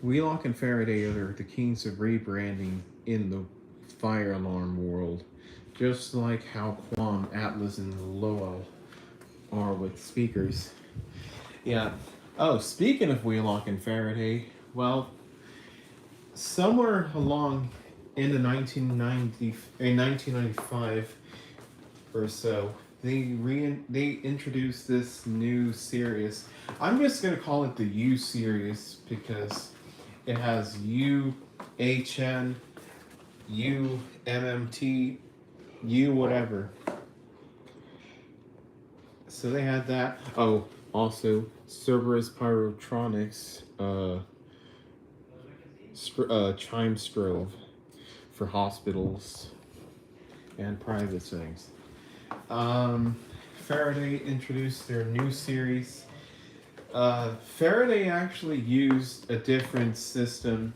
Wheelock and Faraday are the kings of rebranding in the fire alarm world, just like how Quam, Atlas, and Lowell are with speakers. Yeah. Oh, speaking of Wheelock and Faraday, well, somewhere along in the 1995 or so, they introduced this new series. I'm just gonna call it the U series because it has U, HN, U, MMT, U whatever. So they had that. Oh, also Cerberus Pyrotronics, chime strobe for hospitals and private settings. Faraday introduced their new series. Faraday actually used a different system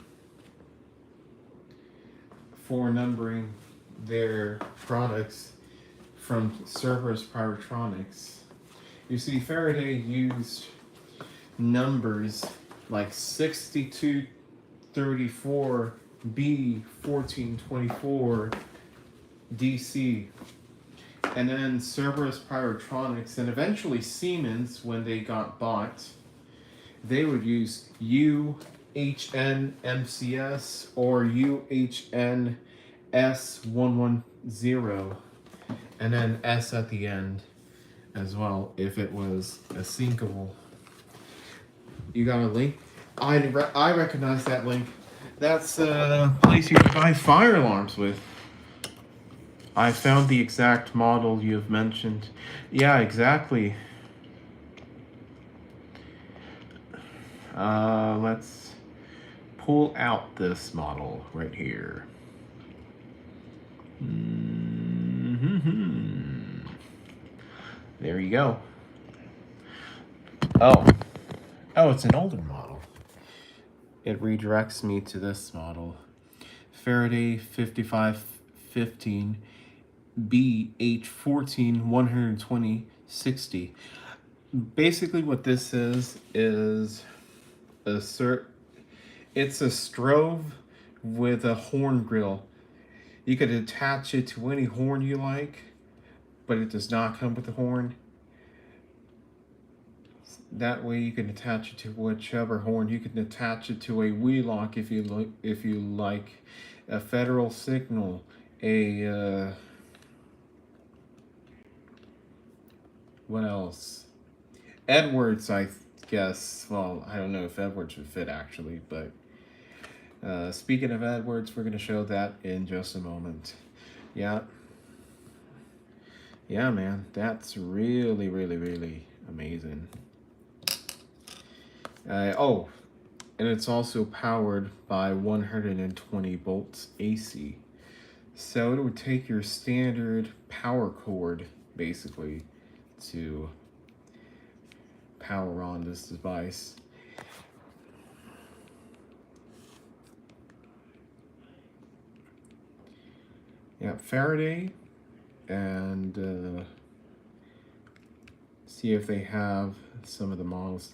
for numbering their products from Cerberus Pyrotronics. You see, Faraday used numbers like 6234 B 1424 DC, and then Cerberus Pyrotronics, and eventually Siemens, when they got bought, they would use UHN-MCS or UHN-S110, and then S at the end as well if it was a syncable. You got a link? I recognize that link. That's a place you can buy fire alarms with. I found the exact model you've mentioned. Yeah, exactly. Let's pull out this model right here. Mm-hmm. There you go. Oh, it's an older model. It redirects me to this model. Faraday 5515 BH14 120 60. Basically what this is it's a strobe with a horn grill. You could attach it to any horn you like, but it does not come with a horn. That way you can attach it to whichever horn. You can attach it to a Wheelock if you like, a Federal Signal, a what else? Edwards, I guess. Well, I don't know if Edwards would fit actually, but speaking of Edwards, we're gonna show that in just a moment. Yeah, man, that's really, really, really amazing. Oh, and it's also powered by 120 volts AC. So it would take your standard power cord, basically, to power on this device. Yeah, Faraday and see if they have some of the models.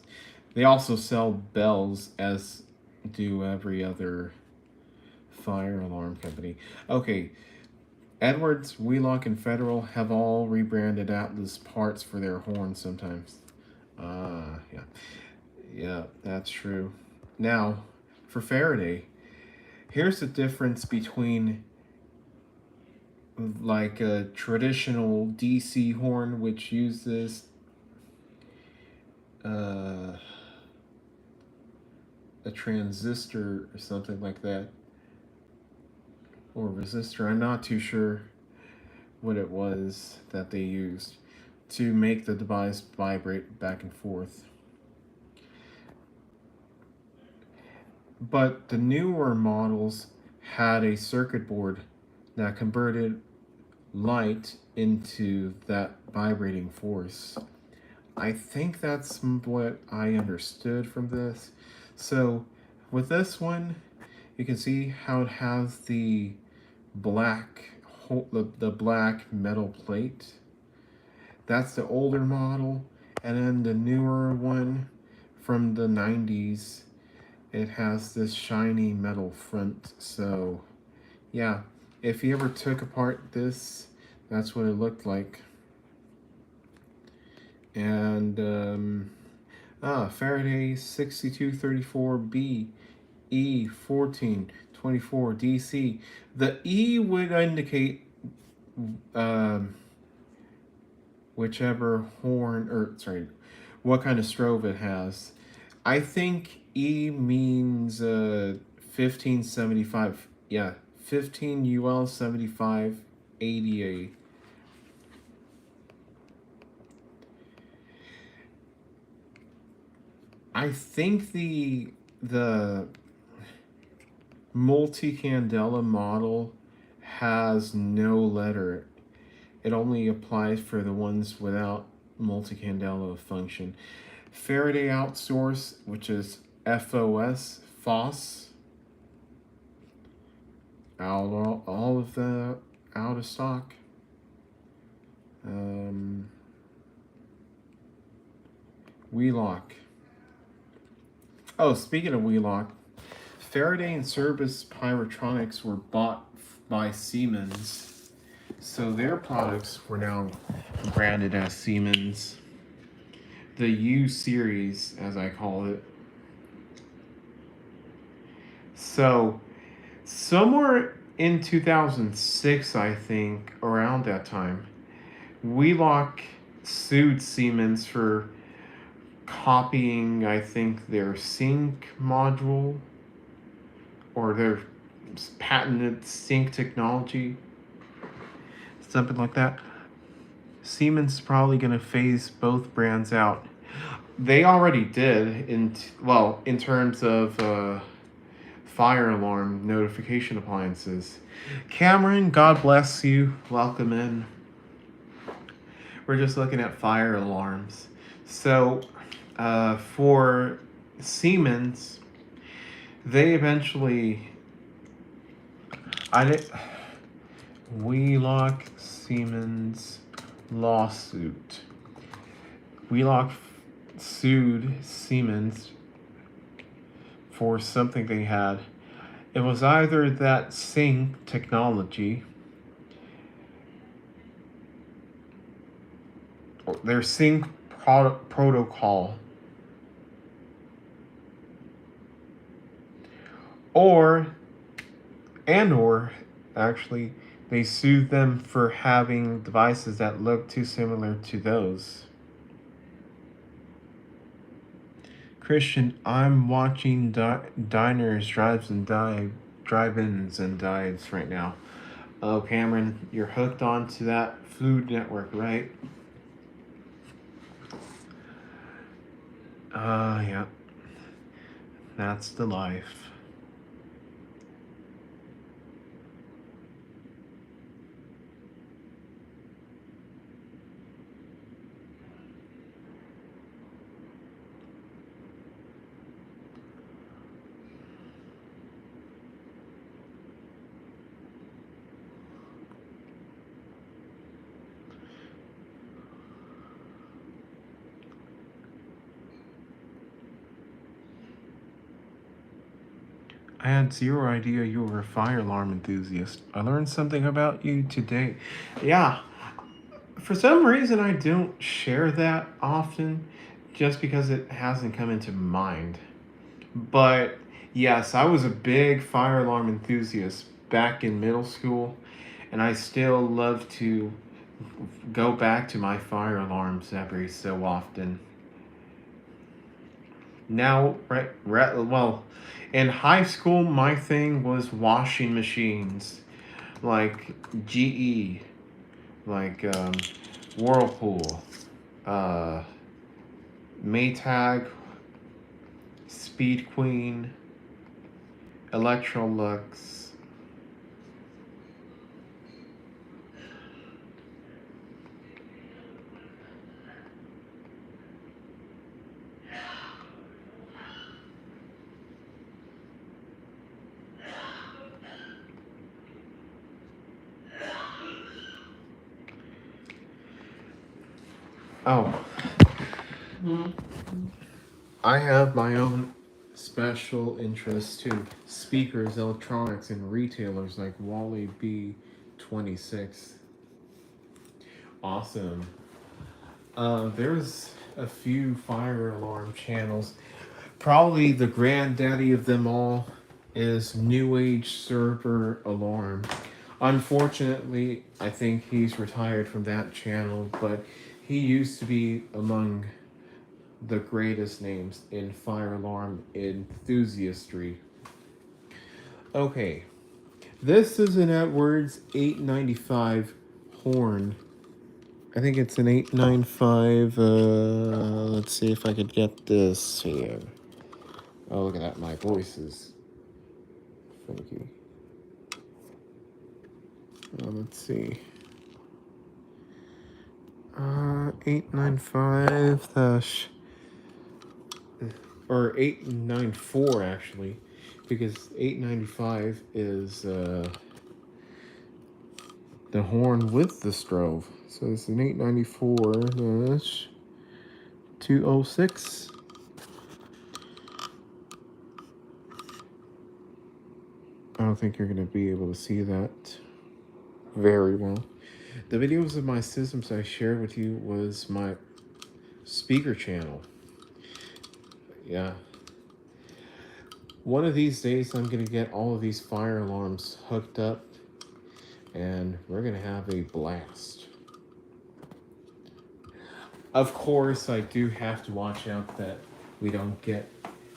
They also sell bells, as do every other fire alarm company. Okay, Edwards, Wheelock, and Federal have all rebranded Atlas parts for their horns sometimes. Yeah. Yeah, that's true. Now, for Faraday, here's the difference between like a traditional DC horn, which uses uh, a transistor or something like that, or resistor. I'm not too sure what it was that they used to make the device vibrate back and forth. But the newer models had a circuit board that converted light into that vibrating force. I think that's what I understood from this. So, with this one, you can see how it has the black the black metal plate. That's the older model, and then the newer one from the 90s, it has this shiny metal front. So, yeah, if you ever took apart this, that's what it looked like. And Faraday 6234B E1424 DC. The E would indicate um, whichever horn, or sorry, what kind of strobe it has. I think E means 1575. Yeah, 15 UL 75 ADA. I think the multi-candela model has no letter. It only applies for the ones without multi-candela function. Faraday outsource, which is FOS, all of the out of stock. Wheelock. Oh, speaking of Wheelock, Faraday and Service Pyrotronics were bought by Siemens, so their products were now branded as Siemens. The U series, as I call it. So, somewhere in 2006, I think, around that time, Wheelock sued Siemens for copying, I think, their sync module or their patented sync technology, something like that. Siemens is probably going to phase both brands out. They already did in terms of fire alarm notification appliances. Cameron, God bless you. Welcome in. We're just looking at fire alarms. So, for Siemens, they eventually. Wheelock Siemens lawsuit. Wheelock sued Siemens for something they had. It was either that sync technology, or their sync protocol, or actually they sued them for having devices that look too similar to those. Christian, I'm watching diners, drive-ins, and dives right now. Oh, Cameron, you're hooked onto that Food Network, right? Yeah. That's the life. I had zero idea you were a fire alarm enthusiast. I learned something about you today. Yeah, for some reason I don't share that often just because it hasn't come into mind. But yes, I was a big fire alarm enthusiast back in middle school, and I still love to go back to my fire alarms every so often. Now, well, in high school, my thing was washing machines, like GE, like Whirlpool, uh, Maytag, Speed Queen, Electrolux. Oh, I have my own special interest too. Speakers, electronics, and retailers like Wally B26. Awesome. There's a few fire alarm channels. Probably the granddaddy of them all is New Age Server Alarm. Unfortunately, I think he's retired from that channel, but he used to be among the greatest names in fire alarm enthusiastry. Okay, this is an Edwards 895 horn. I think it's an 895. Let's see if I could get this here. Oh, look at that. My voice is funky. Let's see. 895 dash. Or 894, actually. Because 895 is the horn with the strobe. So it's an 894 dash 206. I don't think you're going to be able to see that very well. The videos of my systems I shared with you was my speaker channel. Yeah. One of these days I'm going to get all of these fire alarms hooked up and we're going to have a blast. Of course, I do have to watch out that we don't get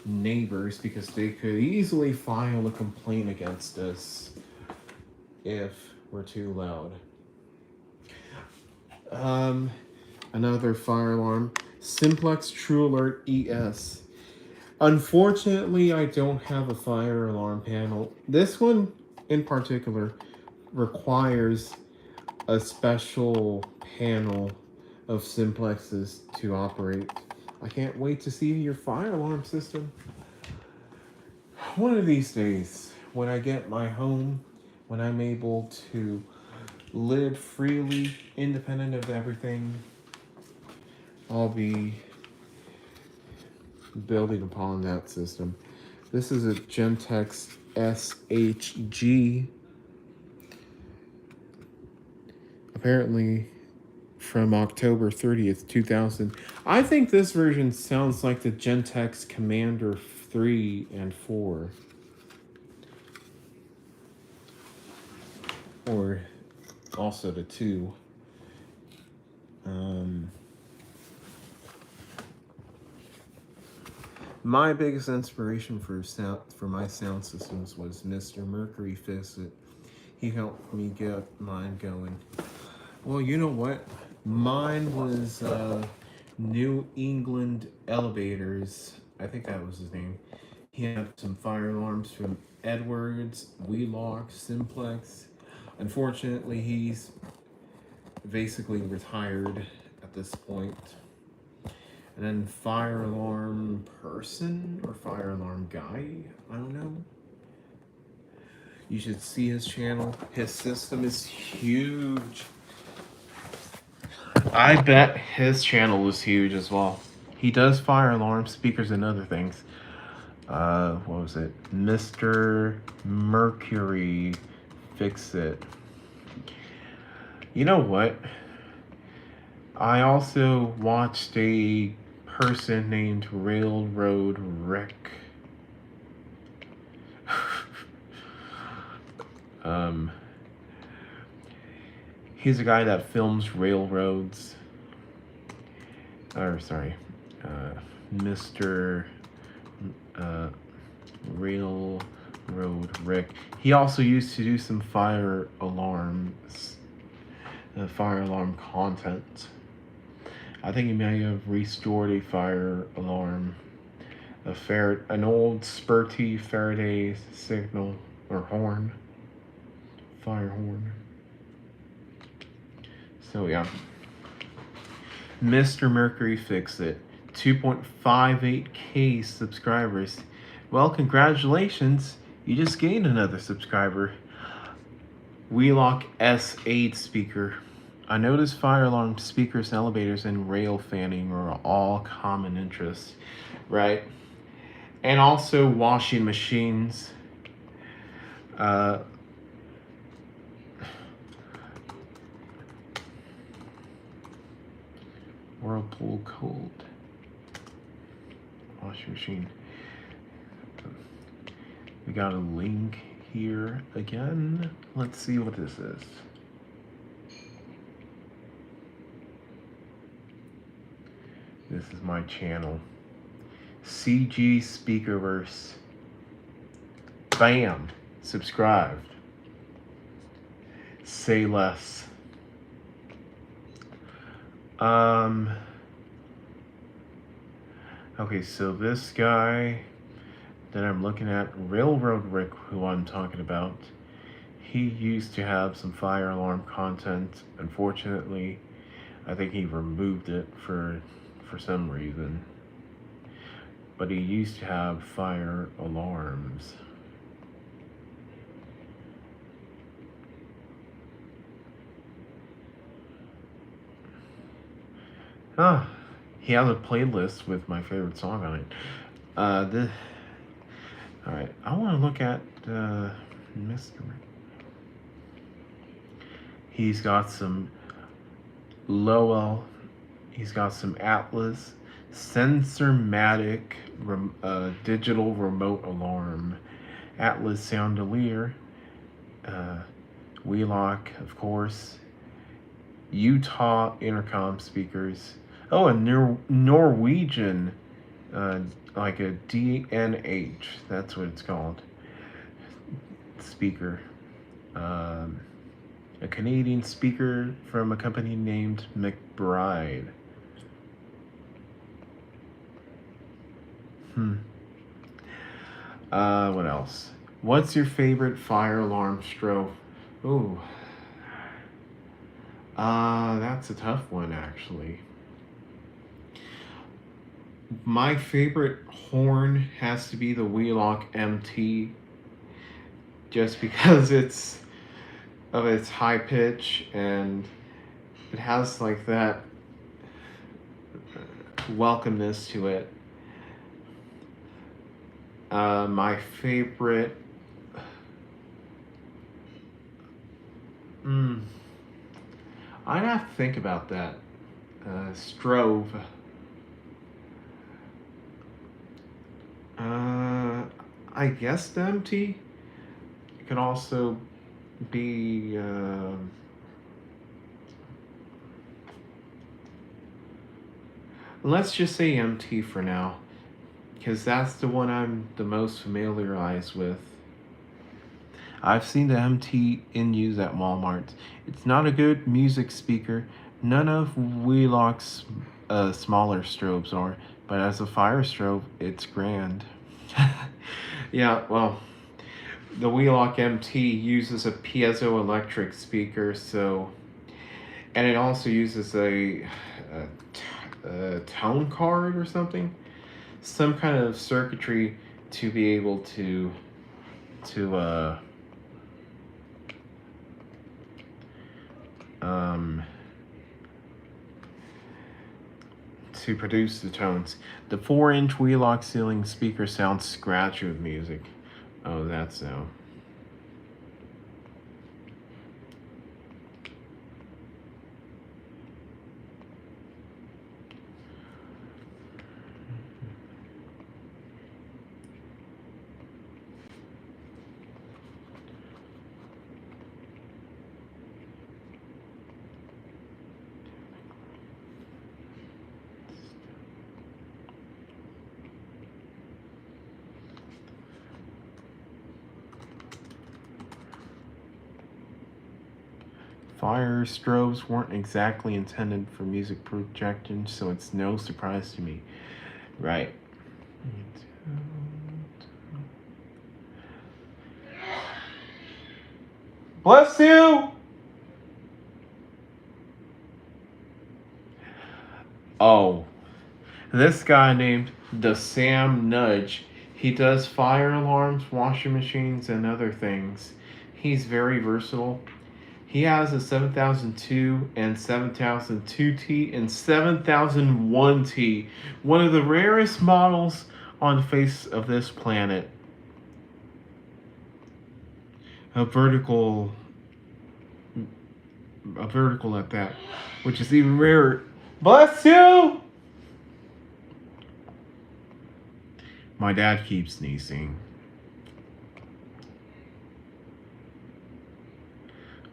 neighbors because they could easily file a complaint against us if we're too loud. Another fire alarm, Simplex True Alert ES. Unfortunately, I don't have a fire alarm panel. This one in particular requires a special panel of simplexes to operate. I can't wait to see your fire alarm system. One of these days, when I get my home, when I'm able to live freely, independent of everything, I'll be building upon that system. This is a Gentex SHG. Apparently from October 30th, 2000. I think this version sounds like the Gentex Commander 3 and 4. Or also the 2. My biggest inspiration for my sound systems was Mr. Mercury Fix It. He helped me get mine going. Well, you know what? Mine was New England Elevators. I think that was his name. He had some fire alarms from Edwards, Wheelock, Simplex. Unfortunately, he's basically retired at this point. And then fire alarm person or fire alarm guy, I don't know. You should see his channel. His system is huge. I bet his channel is huge as well. He does fire alarm speakers and other things. what was it? Mr. Mercury Fix It. You know what? I also watched a person named Railroad Rick. He's a guy that films railroads. Or sorry, Mr. Railroad Rick. He also used to do some fire alarm content. I think he may have restored a fire alarm, an old spurty Faraday signal or horn, fire horn. So yeah, Mr. Mercury Fix It, 2.58K subscribers. Well, congratulations, you just gained another subscriber. Wheelock S8 speaker. I noticed fire alarm speakers, elevators, and rail fanning are all common interests, right? And also washing machines. Whirlpool cold. Washing machine. We got a link here again. Let's see what this is. This is my channel. CG Speakerverse. Bam! Subscribed. Say less. Okay, so this guy that I'm looking at, Railroad Rick, who I'm talking about, he used to have some fire alarm content. Unfortunately, I think he removed it for some reason. But he used to have fire alarms. He has a playlist with my favorite song on it. Alright, I want to look at Mr. He's got some Lowell. He's got some Atlas, Sensormatic digital remote alarm, Atlas Soundelier, Wheelock, of course, Utah intercom speakers. Oh, a Norwegian, like a DNH, that's what it's called, speaker. A Canadian speaker from a company named McBride. What else? What's your favorite fire alarm strobe? Ooh. That's a tough one, actually. My favorite horn has to be the Wheelock MT, just because it's of its high pitch and it has like that welcomeness to it. My favorite, I'd have to think about that. Strove. I guess the MT. It could also be let's just say MT for now, because that's the one I'm the most familiarized with. I've seen the MT in use at Walmart. It's not a good music speaker. None of Wheelock's smaller strobes are, but as a fire strobe, it's grand. Yeah, well, the Wheelock MT uses a piezoelectric speaker, so, and it also uses a tone card or something, some kind of circuitry to be able to to produce the tones. The 4-inch Wheelock ceiling speaker sounds scratchy with music. Oh, that's so. Fire strobes weren't exactly intended for music projection, so it's no surprise to me. Right. Bless you! Oh, this guy named the Sam Nudge. He does fire alarms, washing machines, and other things. He's very versatile. He has a 7002 and 7002T and 7001T, one of the rarest models on the face of this planet. A vertical at that, which is even rarer. Bless you! My dad keeps sneezing.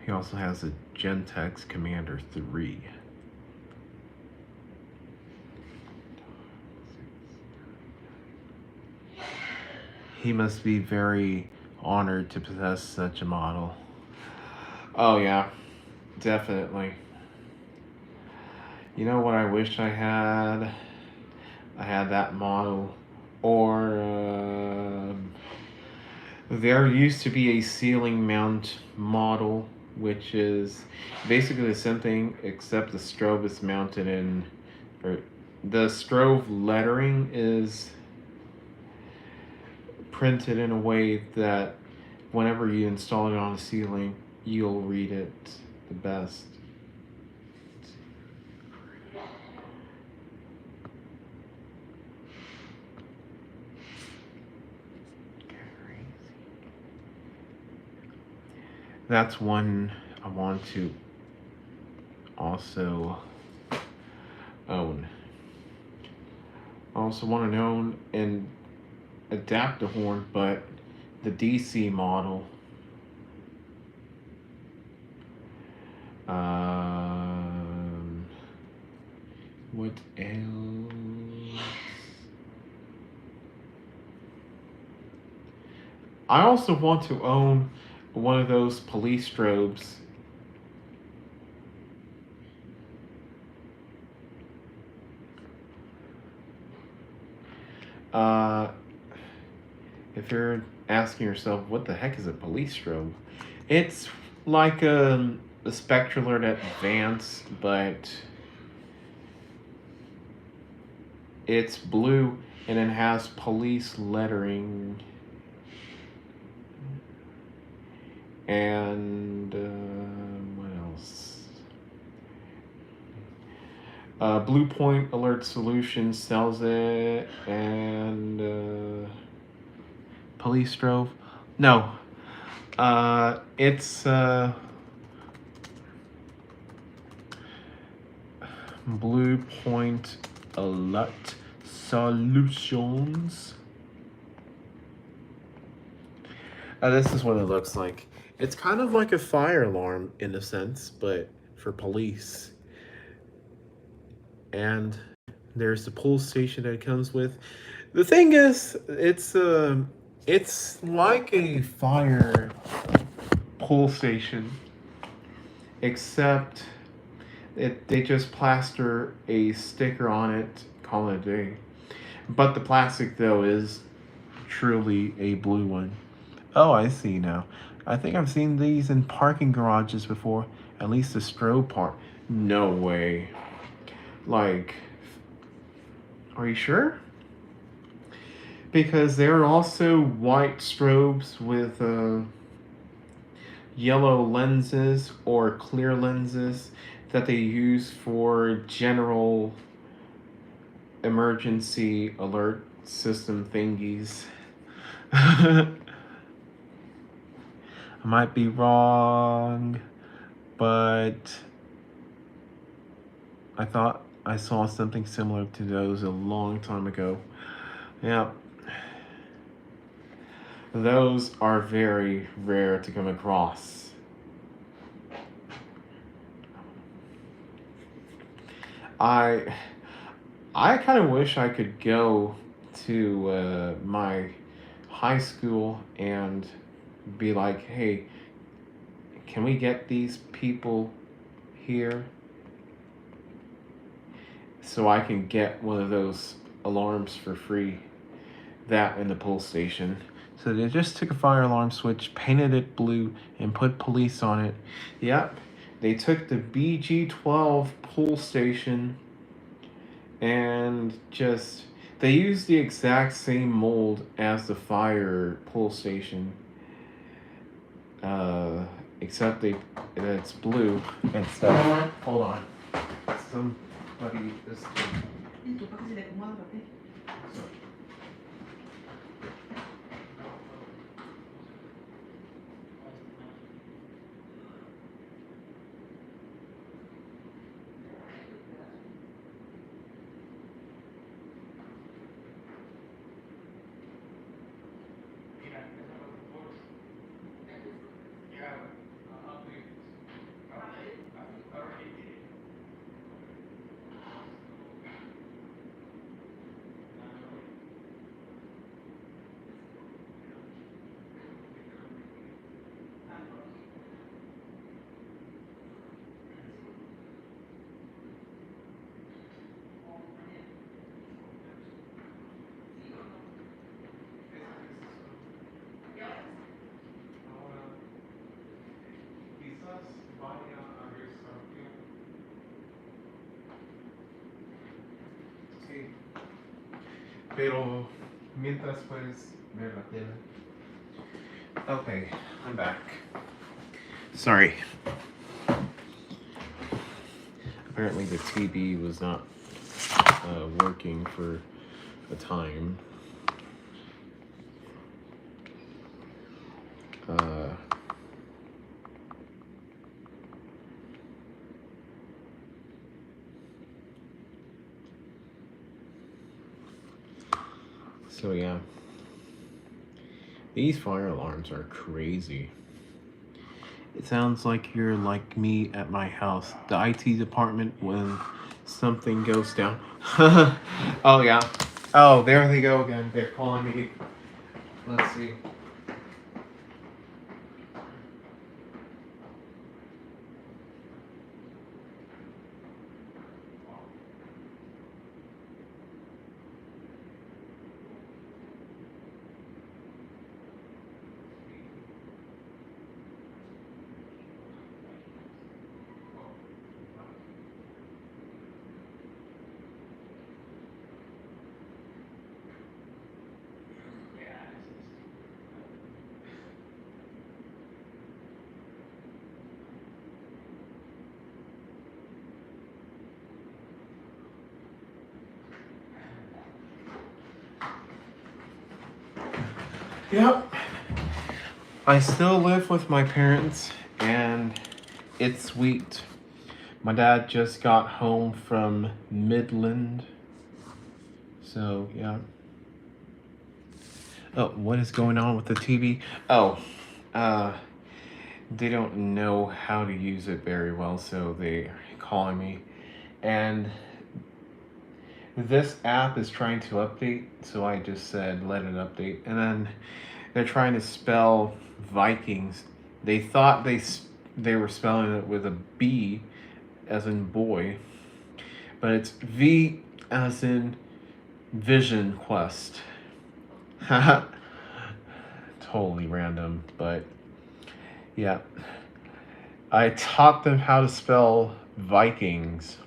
He also has a Gentex Commander 3. He must be very honored to possess such a model. Oh yeah, definitely. You know what I wish I had? I had that model. Or there used to be a ceiling mount model, which is basically the same thing, except the strobe is mounted in, or the strobe lettering is printed in a way that whenever you install it on the ceiling, you'll read it the best. That's one I want to also own. I also want to own an adapter horn, but the DC model. What else? I also want to own one of those police strobes. If you're asking yourself, what the heck is a police strobe? It's like a spectral alert advance, but it's blue and it has police lettering. And what else? Blue Point Alert Solutions sells it, and Police Strobe. No, it's Blue Point Alert Solutions. This is what it looks like. It's kind of like a fire alarm in a sense, but for police. And there's the pull station that it comes with. The thing is, it's like a fire pull station, except they just plaster a sticker on it, call it a day. But the plastic though is truly a blue one. Oh, I see now. I think I've seen these in parking garages before. At least the strobe part. No way. Like, are you sure? Because there are also white strobes with yellow lenses or clear lenses that they use for general emergency alert system thingies. I might be wrong, but I thought I saw something similar to those a long time ago. Yeah. Those are very rare to come across. I I kind of wish I could go to my high school and be like, hey, can we get these people here so I can get one of those alarms for free? That in the police station. So they just took a fire alarm switch, painted it blue, and put police on it. Yep. They took the BG-12 pull station and just they used the exact same mold as the fire pull station, except it's blue and stuff. Hold on, somebody is. Sí. Pero mientras puedes ver la tele. Okay, I'm back. Sorry. Apparently the TV was not working for a time. So yeah, these fire alarms are crazy. It sounds like you're like me at my house, the IT department when something goes down. Oh yeah. Oh, there they go again. They're calling me. Let's see. Yep. I still live with my parents, and it's sweet. My dad just got home from Midland. So, yeah. Oh, what is going on with the TV? Oh, uh, they don't know how to use it very well, so they're calling me. And this app is trying to update, so I just said let it update. And then they're trying to spell Vikings. They thought they were spelling it with a B as in boy, but it's V as in Vision Quest. Totally random, but yeah. I taught them how to spell Vikings.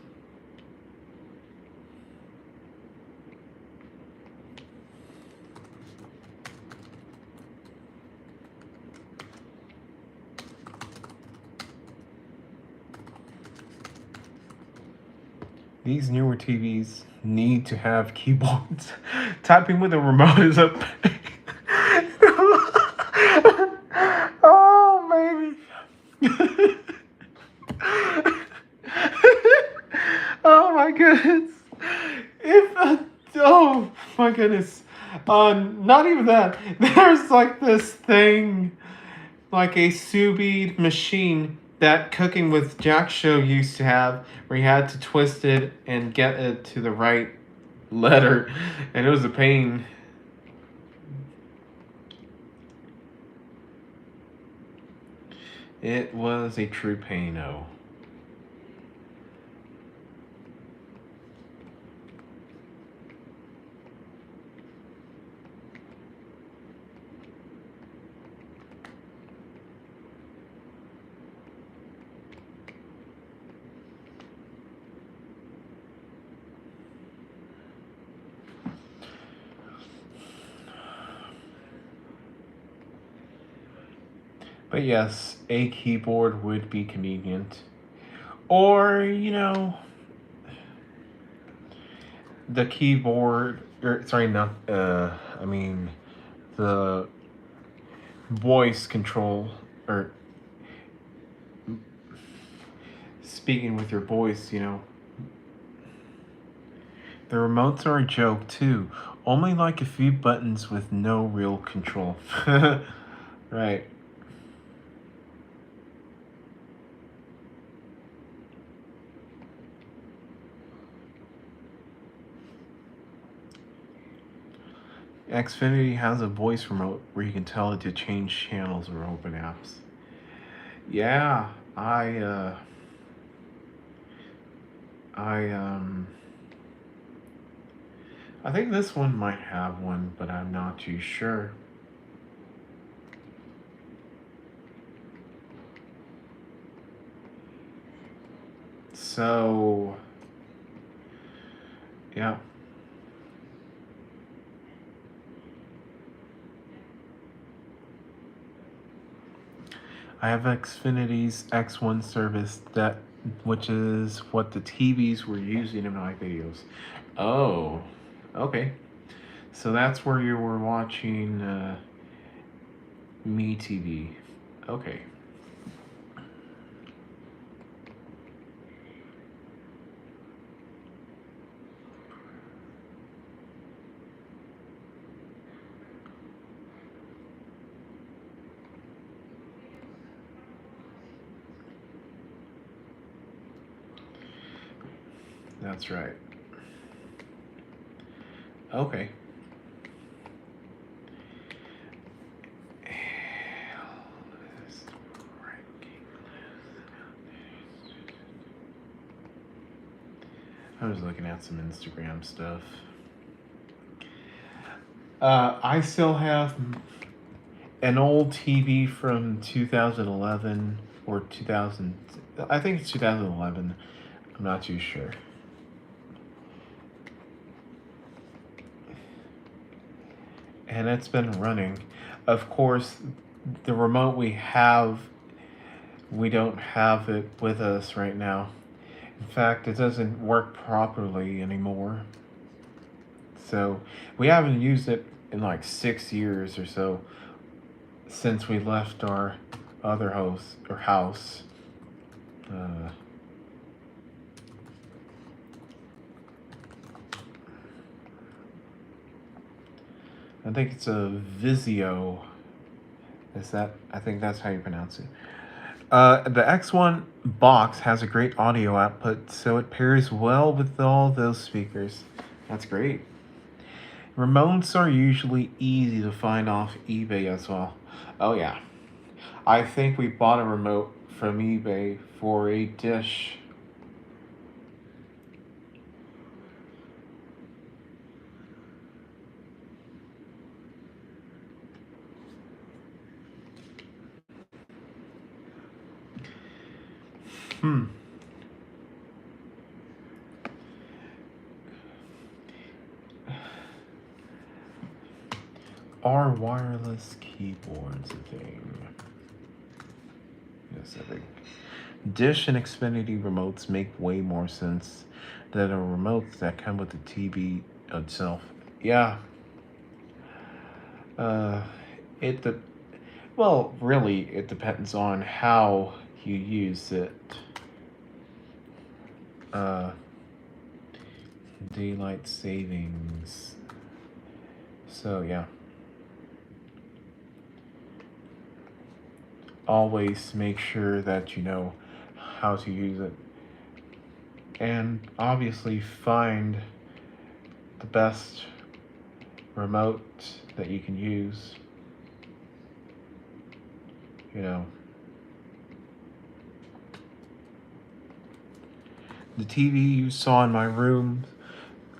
These newer TVs need to have keyboards. Typing with a remote is a pain. Oh, baby. Oh my goodness. If oh my goodness. Not even that. There's like this thing, like a sous vide machine that Cooking with Jack show used to have, where you had to twist it and get it to the right letter, and it was a pain. It was a true pain, oh. But yes, a keyboard would be convenient. Or, the keyboard, or sorry, not, I mean, the voice control, or speaking with your voice. The remotes are a joke too. Only like a few buttons with no real control. Right. Xfinity has a voice remote where you can tell it to change channels or open apps. Yeah, I I think this one might have one, but I'm not too sure. So, yeah. I have Xfinity's X1 service which is what the TVs were using in my videos. Oh, okay. So that's where you were watching Me TV. Okay. That's right. Okay. I was looking at some Instagram stuff. I still have an old TV from 2011 or 2000. I think it's 2011. I'm not too sure. And it's been running. Of course, the remote we don't have it with us right now. In fact, it doesn't work properly anymore. So we haven't used it in like 6 years or so since we left our other house. I think it's a Vizio. I think that's how you pronounce it. The X1 box has a great audio output, so it pairs well with all those speakers. That's great. Remotes are usually easy to find off eBay as well. Oh, yeah. I think we bought a remote from eBay for a dish. Are wireless keyboards a thing? Yes, I think. Dish and Xfinity remotes make way more sense. that are remotes that come with the TV itself. Yeah. It de- well, really, it depends on how you use it. Uh, daylight savings. So yeah. Always make sure that you know how to use it. And obviously find the best remote that you can use. You know, the TV you saw in my room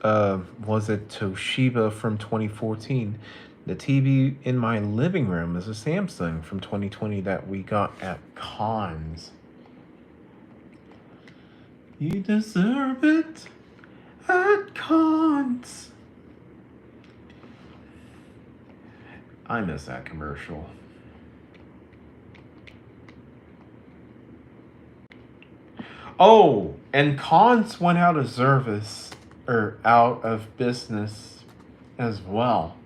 was a Toshiba from 2014. The TV in my living room is a Samsung from 2020 that we got at cons. You deserve it at cons. I miss that commercial. Oh, and cons went out of service or out of business as well.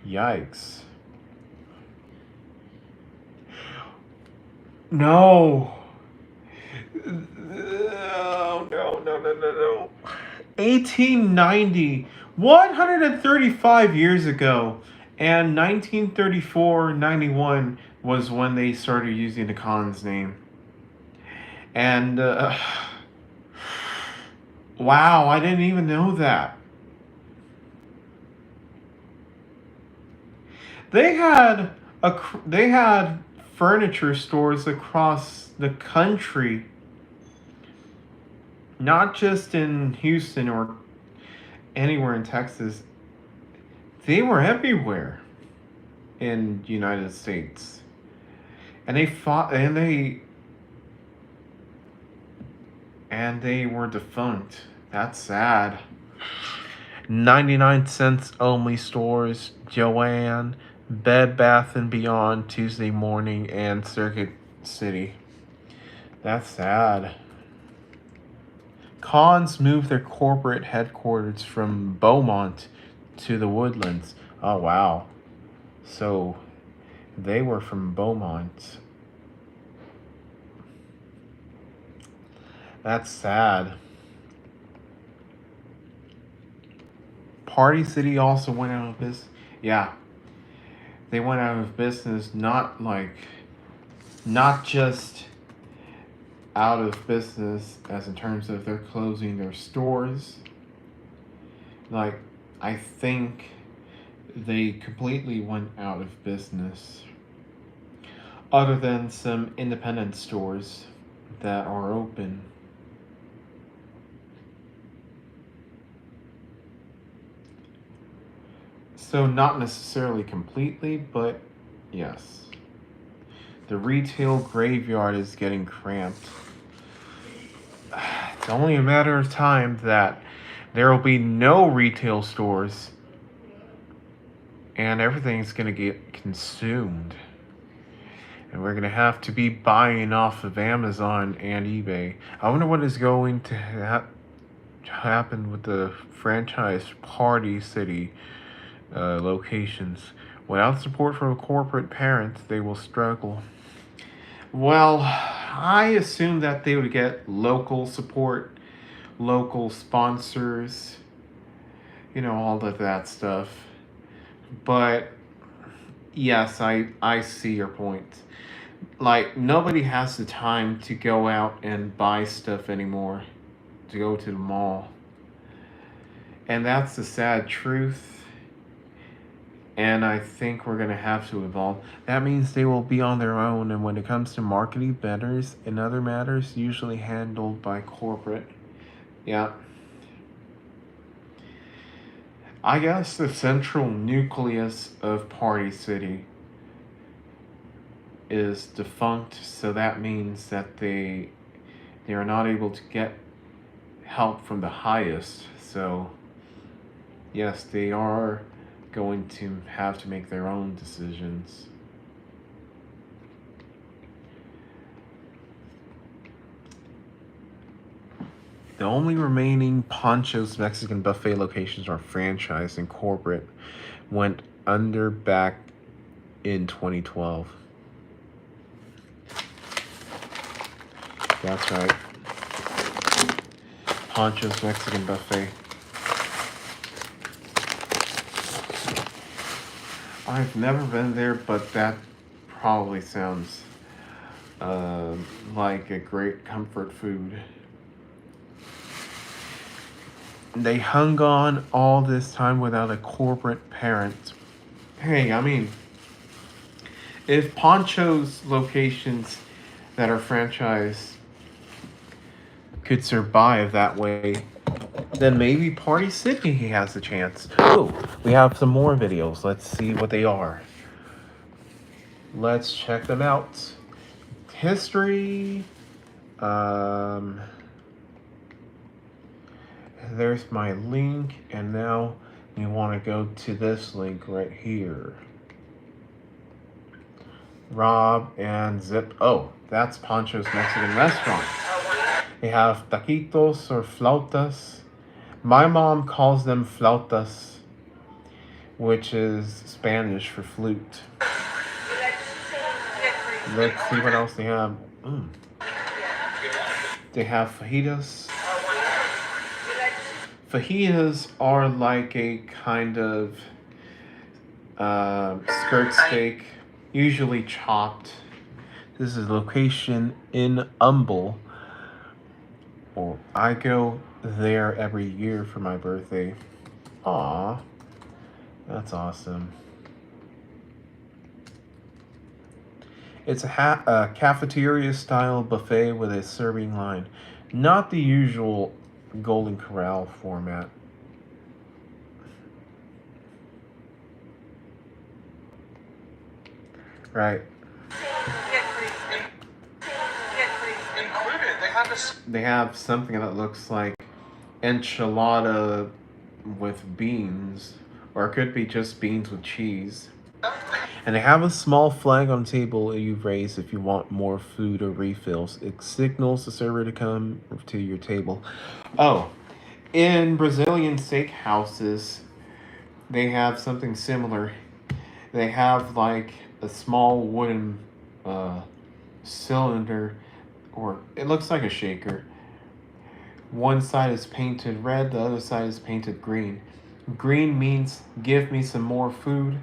Yikes. No. Oh, no. 1890, 135 years ago, and 1934-91 was when they started using the Khan's name. And, wow, I didn't even know that. They had they had furniture stores across the country, not just in Houston or anywhere in Texas. They were everywhere in the United States. And they fought and they were defunct. That's sad. 99 cents only stores, Joanne, Bed Bath and Beyond, Tuesday Morning, and Circuit City. That's sad. Cons moved their corporate headquarters from Beaumont to the Woodlands. Oh, wow. So they were from Beaumont. That's sad. Party City also went out of business. Yeah. They went out of business, not just out of business as in terms of they're closing their stores. Like, I think they completely went out of business. Other than some independent stores that are open. So, not necessarily completely, but yes. The retail graveyard is getting cramped. It's only a matter of time that there will be no retail stores and everything's going to get consumed. And we're going to have to be buying off of Amazon and eBay. I wonder what is going to happen with the franchise Party City locations. Without support from corporate parents, they will struggle. Well, I assume that they would get local support, local sponsors, all of that stuff. But yes, I see your point. Like, nobody has the time to go out and buy stuff anymore, to go to the mall. And that's the sad truth. And I think we're going to have to evolve. That means they will be on their own. And when it comes to marketing matters and other matters, usually handled by corporate. Yeah. I guess the central nucleus of Party City is defunct. So that means that they are not able to get help from the highest. So, yes, they are going to have to make their own decisions. The only remaining Pancho's Mexican Buffet locations are franchised and corporate. Went under back in 2012. That's right. Pancho's Mexican Buffet. I've never been there, but that probably sounds like a great comfort food. They hung on all this time without a corporate parent. Hey, I mean, if Poncho's locations that are franchised could survive that way, then maybe Party City has a chance. Oh, we have some more videos. Let's see what they are. Let's check them out. History. There's my link, and now we want to go to this link right here. Rob and Zip. Oh, that's Pancho's Mexican restaurant. They have taquitos or flautas. My mom calls them flautas, which is Spanish for flute. Let's see what else they have. They have fajitas. Fajitas are like a kind of skirt steak, usually chopped. This is a location in Humble. Well, I go there every year for my birthday. Aw, that's awesome. It's a cafeteria-style buffet with a serving line. Not the usual Golden Corral format. Right. They have something that looks like enchilada with beans, or it could be just beans with cheese. And they have a small flag on the table you've raised if you want more food or refills. It signals the server to come to your table. Oh, in Brazilian steakhouses, they have something similar. They have like a small wooden cylinder, or it looks like a shaker. One side is painted red, the other side is painted green. Green means give me some more food.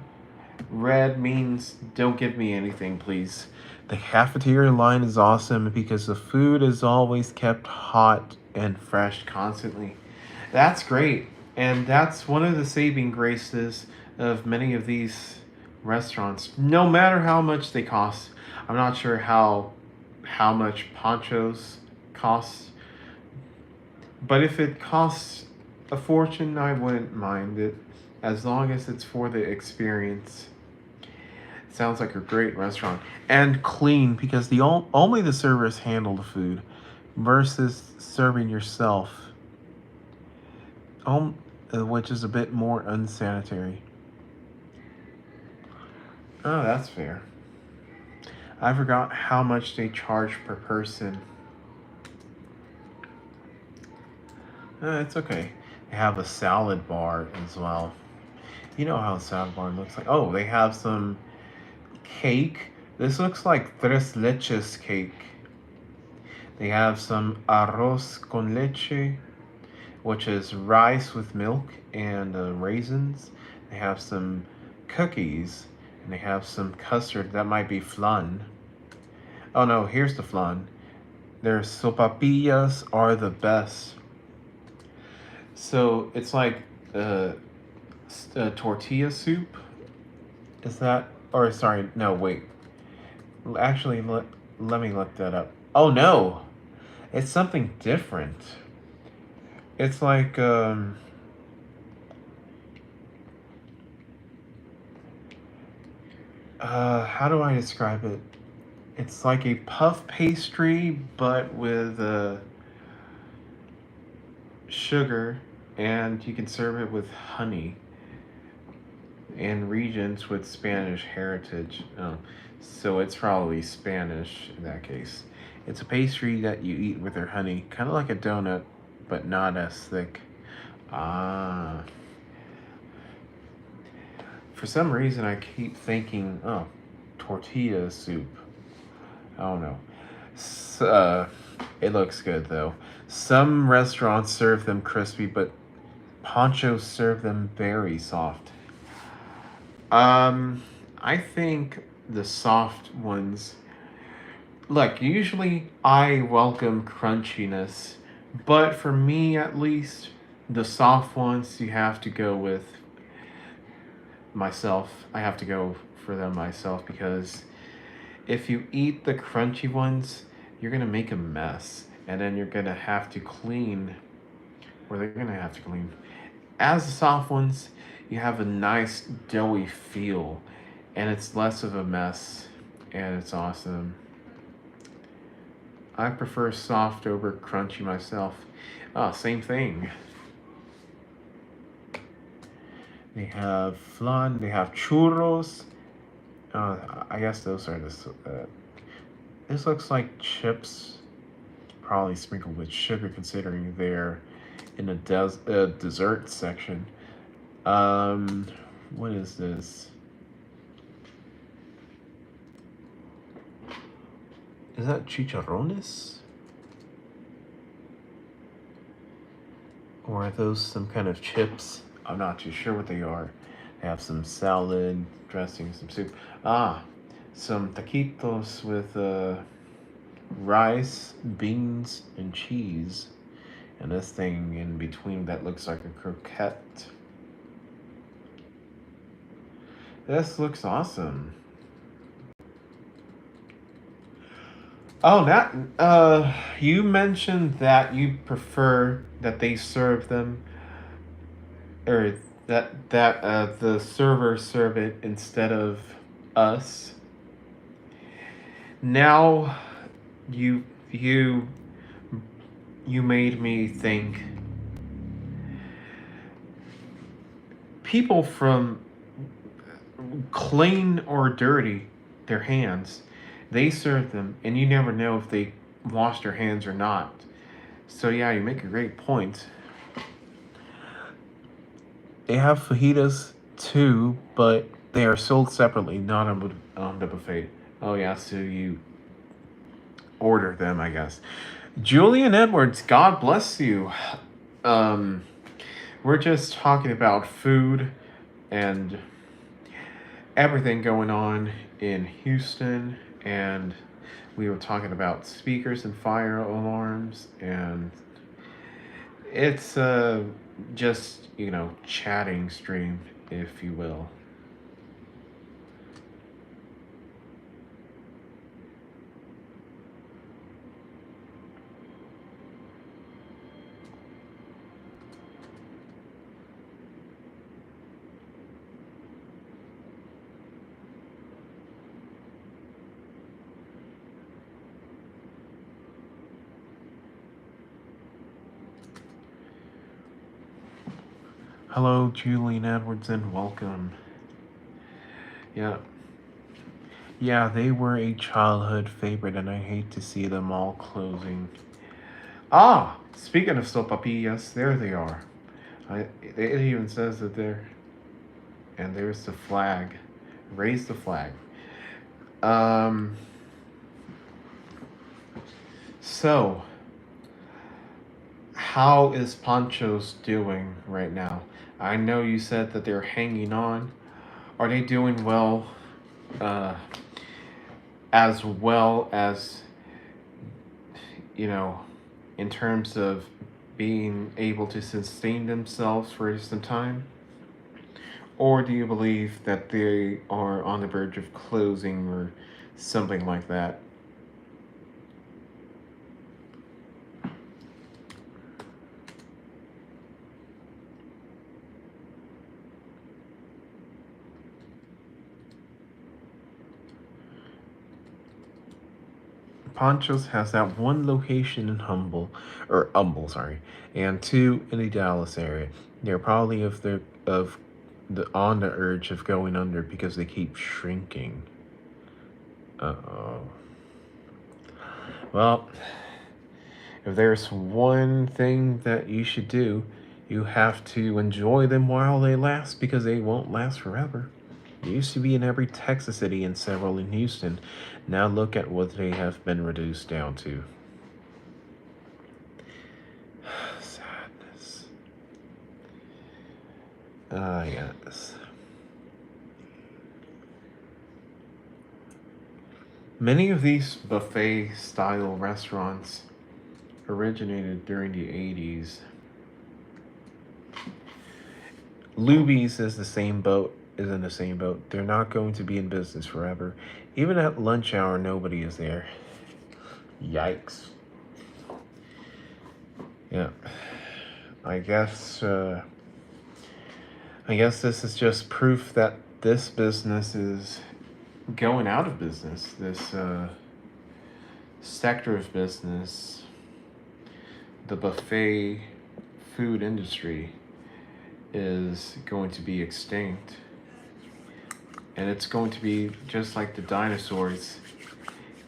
Red means don't give me anything, please. The cafeteria line is awesome because the food is always kept hot and fresh constantly. That's great. And that's one of the saving graces of many of these restaurants. No matter how much they cost. I'm not sure how much Pancho's costs. But if it costs a fortune, I wouldn't mind it, as long as it's for the experience. It sounds like a great restaurant. And clean, because only the servers handle the food versus serving yourself, which is a bit more unsanitary. Oh, that's fair. I forgot how much they charge per person. It's okay. They have a salad bar as well. You know how a salad bar looks like. Oh, they have some cake. This looks like tres leches cake. They have some arroz con leche, which is rice with milk and raisins. They have some cookies, and they have some custard. That might be flan. Oh no, here's the flan. Their sopapillas are the best. So it's like tortilla soup. Is that? Or sorry, no, wait. Actually, let me look that up. Oh no, it's something different. It's like how do I describe it? It's like a puff pastry, but with sugar, and you can serve it with honey. In regions with Spanish heritage, so it's probably Spanish in that case. It's a pastry that you eat with your honey, kind of like a donut, but not as thick. Ah. For some reason, I keep thinking, oh, tortilla soup. I don't know. It looks good though. Some restaurants serve them crispy, but Ponchos serve them very soft. I think the soft ones. Look, usually I welcome crunchiness, but for me at least, the soft ones you have to go with myself. I have to go for them myself because if you eat the crunchy ones, you're gonna make a mess, and then you're gonna have to clean, or they're gonna have to clean. As the soft ones, you have a nice doughy feel, and it's less of a mess, and it's awesome. I prefer soft over crunchy myself. Oh, same thing. They have flan, they have churros. I guess those are this looks like chips, probably sprinkled with sugar considering they're in the dessert section. What is this? Is that chicharrones? Or are those some kind of chips? I'm not too sure what they are. They have some salad, dressing, some soup. Ah, some taquitos with rice, beans, and cheese. And this thing in between that looks like a croquette. This looks awesome. Oh, that you mentioned that you prefer that they serve them, or that the server serve it instead of us. Now, you you you made me think. People from clean or dirty their hands, they serve them, and you never know if they washed their hands or not. So yeah, you make a great point. They have fajitas too, but they are sold separately, not on the buffet. Oh yeah, so you order them, I guess. Julian Edwards, God bless you. Um, we're just talking about food and everything going on in Houston, and we were talking about speakers and fire alarms, and it's just chatting stream, if you will. Hello, Julian Edwards, and welcome. Yeah. Yeah, they were a childhood favorite, and I hate to see them all closing. Ah, speaking of sopapillas, there they are. It even says that they're, and there's the flag. Raise the flag. Um. So, how is Pancho's doing right now? I know you said that they're hanging on. Are they doing well? Uh, as well as you know, in terms of being able to sustain themselves for some time? Or do you believe that they are on the verge of closing or something like that? Ponchos has that one location in Humble, sorry, and two in the Dallas area. They're probably of the on the urge of going under because they keep shrinking. Uh oh. Well, if there's one thing that you should do, you have to enjoy them while they last because they won't last forever. They used to be in every Texas city and several in Houston. Now look at what they have been reduced down to. Sadness. Ah, yes. Many of these buffet style restaurants originated during the 80s. Luby's is in the same boat. They're not going to be in business forever. Even at lunch hour, nobody is there. Yikes. Yeah. I guess this is just proof that this business is going out of business. This sector of business, the buffet food industry, is going to be extinct. And it's going to be just like the dinosaurs,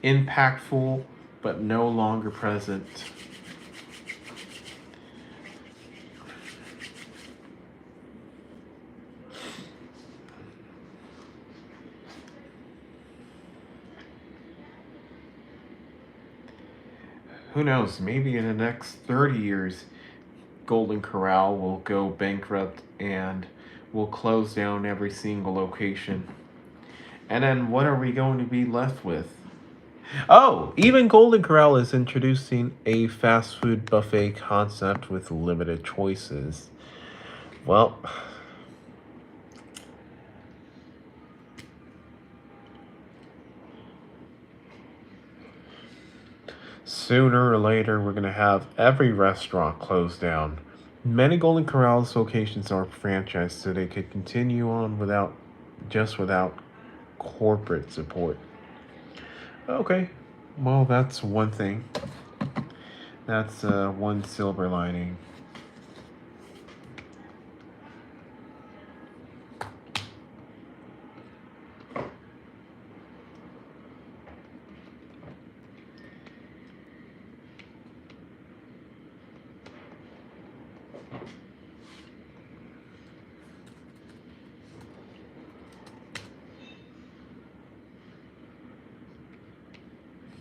impactful but no longer present. Who knows, maybe in the next 30 years, Golden Corral will go bankrupt and will close down every single location. And then what are we going to be left with? Oh, even Golden Corral is introducing a fast food buffet concept with limited choices. Well, sooner or later, we're going to have every restaurant closed down. Many Golden Corral's locations are franchised, so they could continue on without corporate support. Okay, well, that's one thing. That's one silver lining.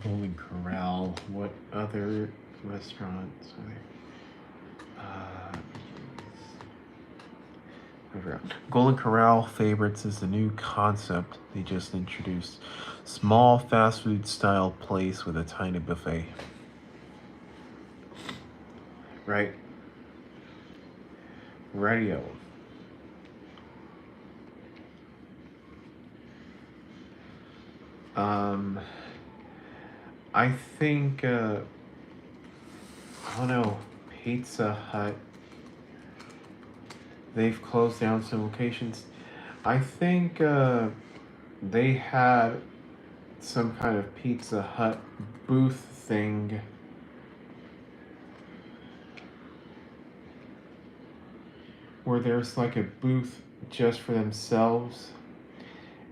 Golden Corral. What other restaurants are there? I forgot. Golden Corral Favorites is the new concept they just introduced. Small fast food style place with a tiny buffet. Right. Radio. I think I don't know, Pizza Hut. They've closed down some locations. I think they had some kind of Pizza Hut booth thing where there's like a booth just for themselves,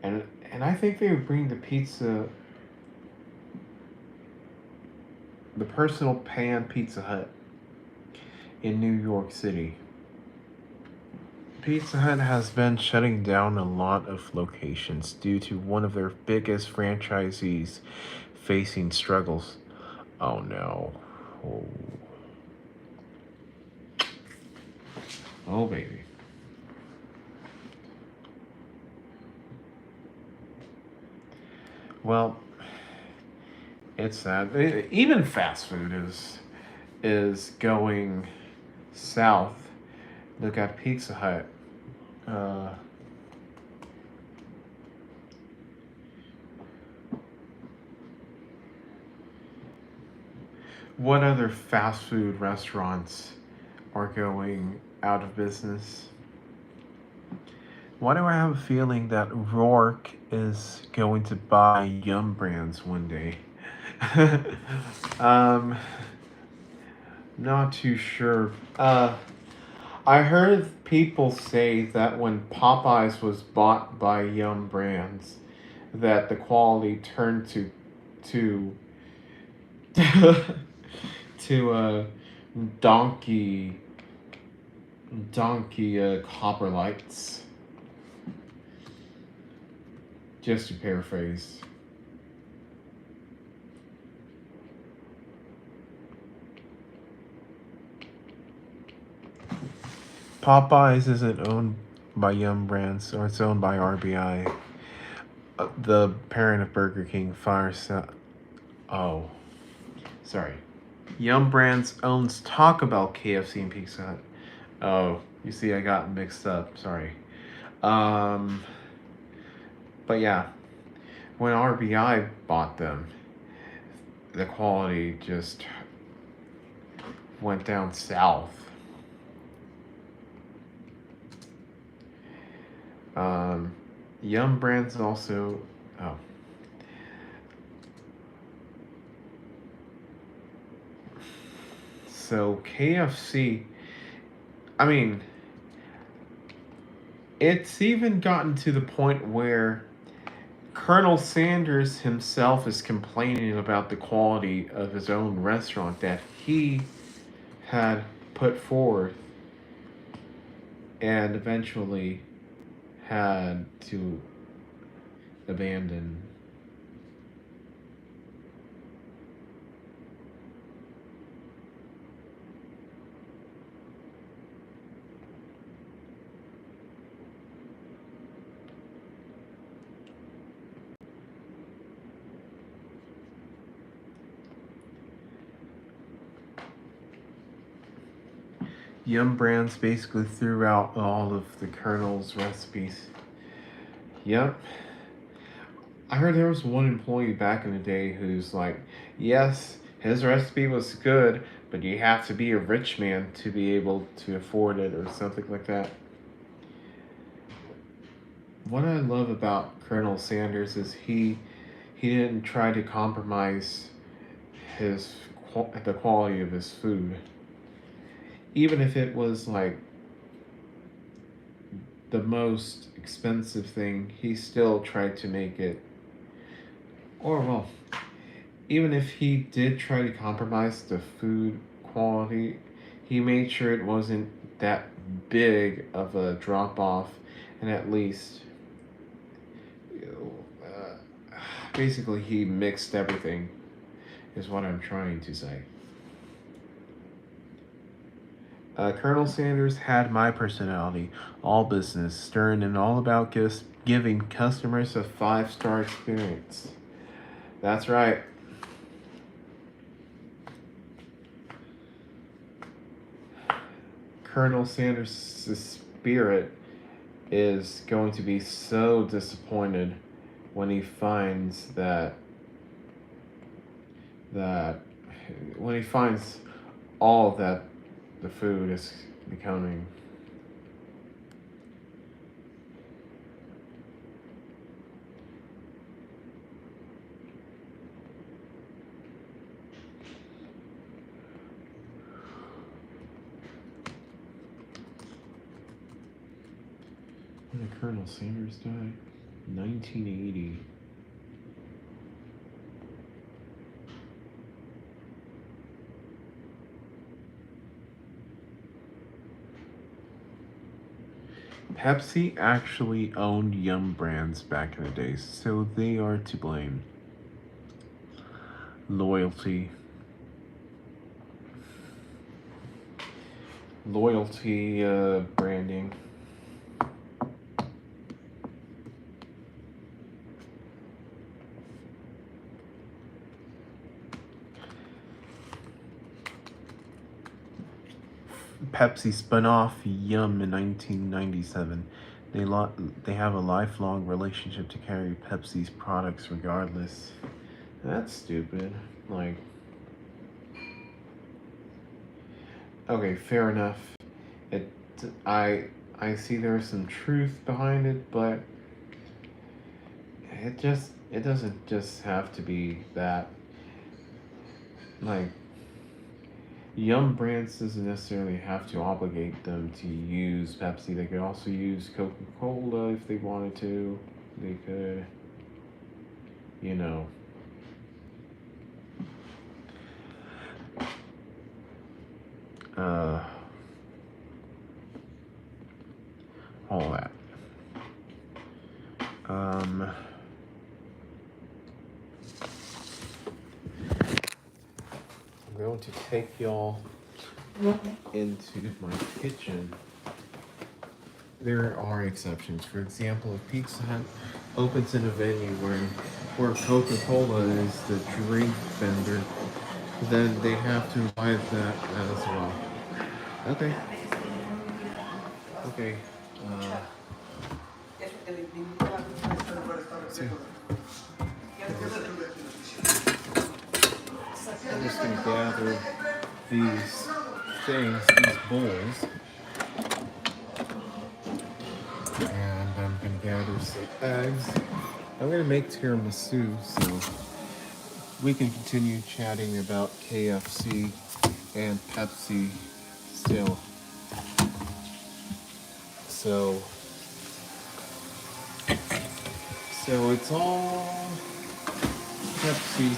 and I think they would bring the personal pan Pizza Hut in New York City. Pizza Hut has been shutting down a lot of locations due to one of their biggest franchisees facing struggles. Oh no. Oh, oh baby. Well, it's sad. Even fast food is going south. Look at Pizza Hut. What other fast food restaurants are going out of business? Why do I have a feeling that Rourke is going to buy Yum Brands one day? Not too sure. I heard people say that when Popeyes was bought by Yum Brands, that the quality turned to to donkey copper lights. Just to paraphrase. Popeyes isn't owned by Yum Brands, or it's owned by RBI. The parent of Burger King fires. Oh, sorry. Yum Brands owns Taco Bell, KFC, and Pizza Hut. Oh, you see, I got mixed up. Sorry. But yeah, when RBI bought them, the quality just went down south. Yum Brands also. Oh. So KFC. I mean, it's even gotten to the point where Colonel Sanders himself is complaining about the quality of his own restaurant that he had put forth and eventually had to abandon. Yum Brands basically threw out all of the Colonel's recipes. Yep. I heard there was one employee back in the day who's like, yes, his recipe was good, but you have to be a rich man to be able to afford it or something like that. What I love about Colonel Sanders is he didn't try to compromise the quality of his food. Even if it was like the most expensive thing, he still tried to make it. Or, well, even if he did try to compromise the food quality, he made sure it wasn't that big of a drop off, and at least, basically, he mixed everything, is what I'm trying to say. Colonel Sanders had my personality, all business, stern, and all about giving customers a 5-star experience. That's right. Colonel Sanders' spirit is going to be so disappointed when he finds when he finds all that the food is becoming. When did Colonel Sanders die? 1980. Pepsi actually owned Yum Brands back in the day, so they are to blame. Loyalty. Branding. Pepsi spun off Yum in 1997. They have a lifelong relationship to carry Pepsi's products regardless. That's stupid. Like, okay, fair enough. It I see there's some truth behind it, but it doesn't just have to be that. Like, Yum Brands doesn't necessarily have to obligate them to use Pepsi. They could also use Coca-Cola if they wanted to. They could, you know. all that. I'm going to take y'all into my kitchen. There are exceptions. For example, if Pizza Hut opens in a venue where Coca-Cola is the drink vendor, then they have to abide that as well. Okay. Okay. So I'm just gonna gather these things, these bowls, and I'm gonna gather some eggs. I'm gonna make tiramisu, so we can continue chatting about KFC and Pepsi still. So it's all Pepsi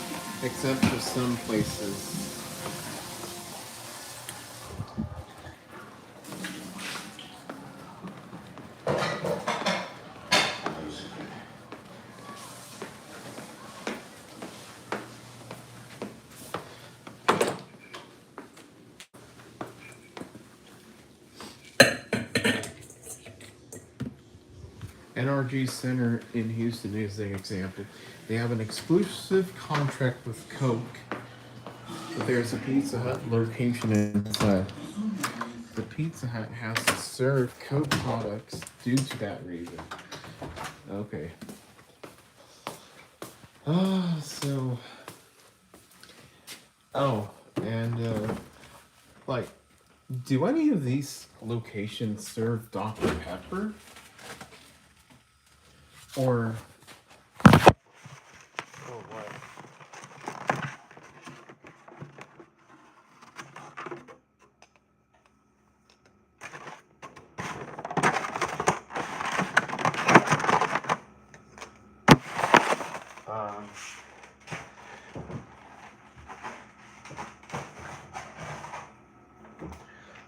except for some places. NRG Center in Houston is an example. They have an exclusive contract with Coke, but there's a Pizza Hut location inside. The Pizza Hut has to serve Coke products due to that reason. Okay. And like, do any of these locations serve Dr. Pepper? Or what?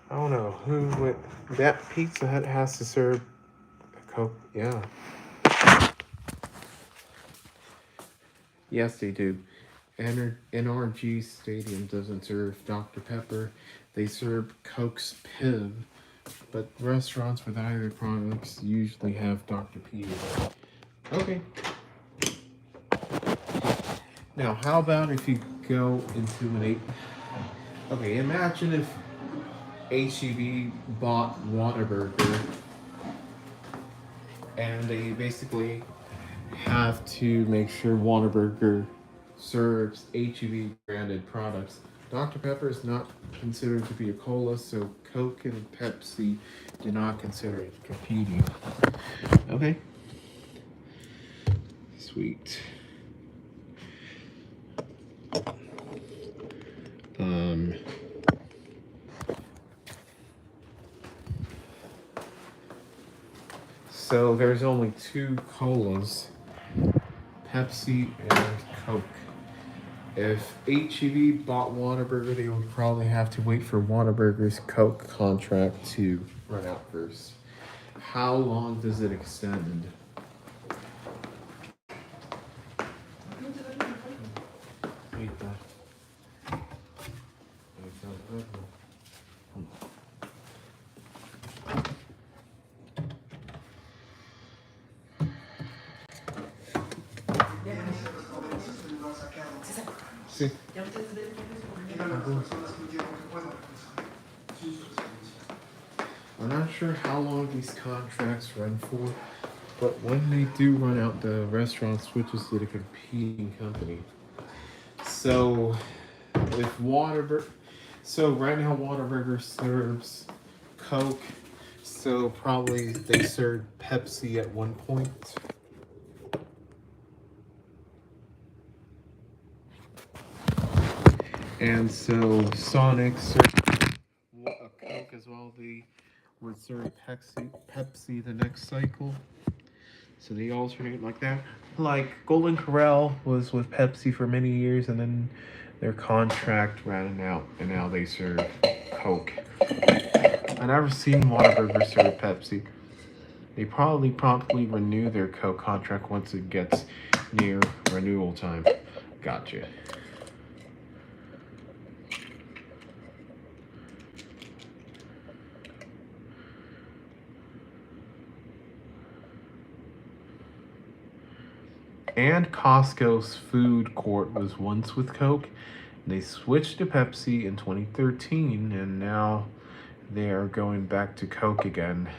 I don't know who would. That Pizza Hut has to serve a Coke. Yeah. Yes, they do. NRG Stadium doesn't serve Dr. Pepper. They serve Coke's Piv. But restaurants with either products usually have Dr. P. Okay. Now, how about if you go into an eight? Okay, imagine if HEB bought Whataburger and they basically have to make sure Whataburger serves HEB branded products. Dr. Pepper is not considered to be a cola, so Coke and Pepsi do not consider it competing. Okay. Sweet. So there's only two colas, Pepsi and Coke. If HEB bought Whataburger, they would probably have to wait for Whataburger's Coke contract to run out first. How long does it extend? Sí. I'm not sure how long these contracts run for, but when they do run out, the restaurant switches to the competing company. So, if right now Whataburger serves Coke, so probably they served Pepsi at one point. And so Sonic served a Coke as well. They would serve Pepsi the next cycle. So they alternate like that. Like Golden Corral was with Pepsi for many years, and then their contract ran out, and now they serve Coke. I never seen Whataburger serve Pepsi. They probably promptly renew their Coke contract once it gets near renewal time. Gotcha. And Costco's food court was once with Coke. They switched to Pepsi in 2013, and now they are going back to Coke again.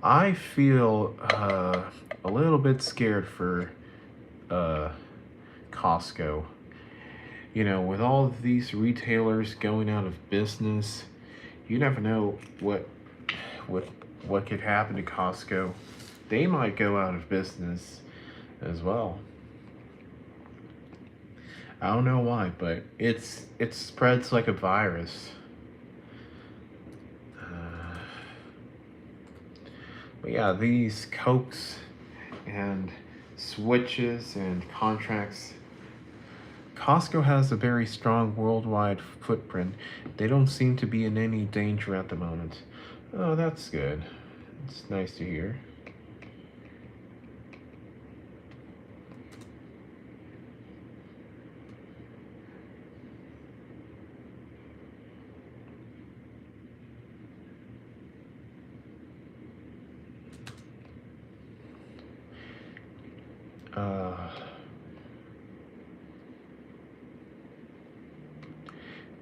I feel a little bit scared for Costco. You know, with all of these retailers going out of business, you never know what what could happen to Costco. They might go out of business as well. I don't know why, but it spreads like a virus. But yeah, these Cokes and switches and contracts. Costco has a very strong worldwide footprint. They don't seem to be in any danger at the moment. Oh, that's good. It's nice to hear.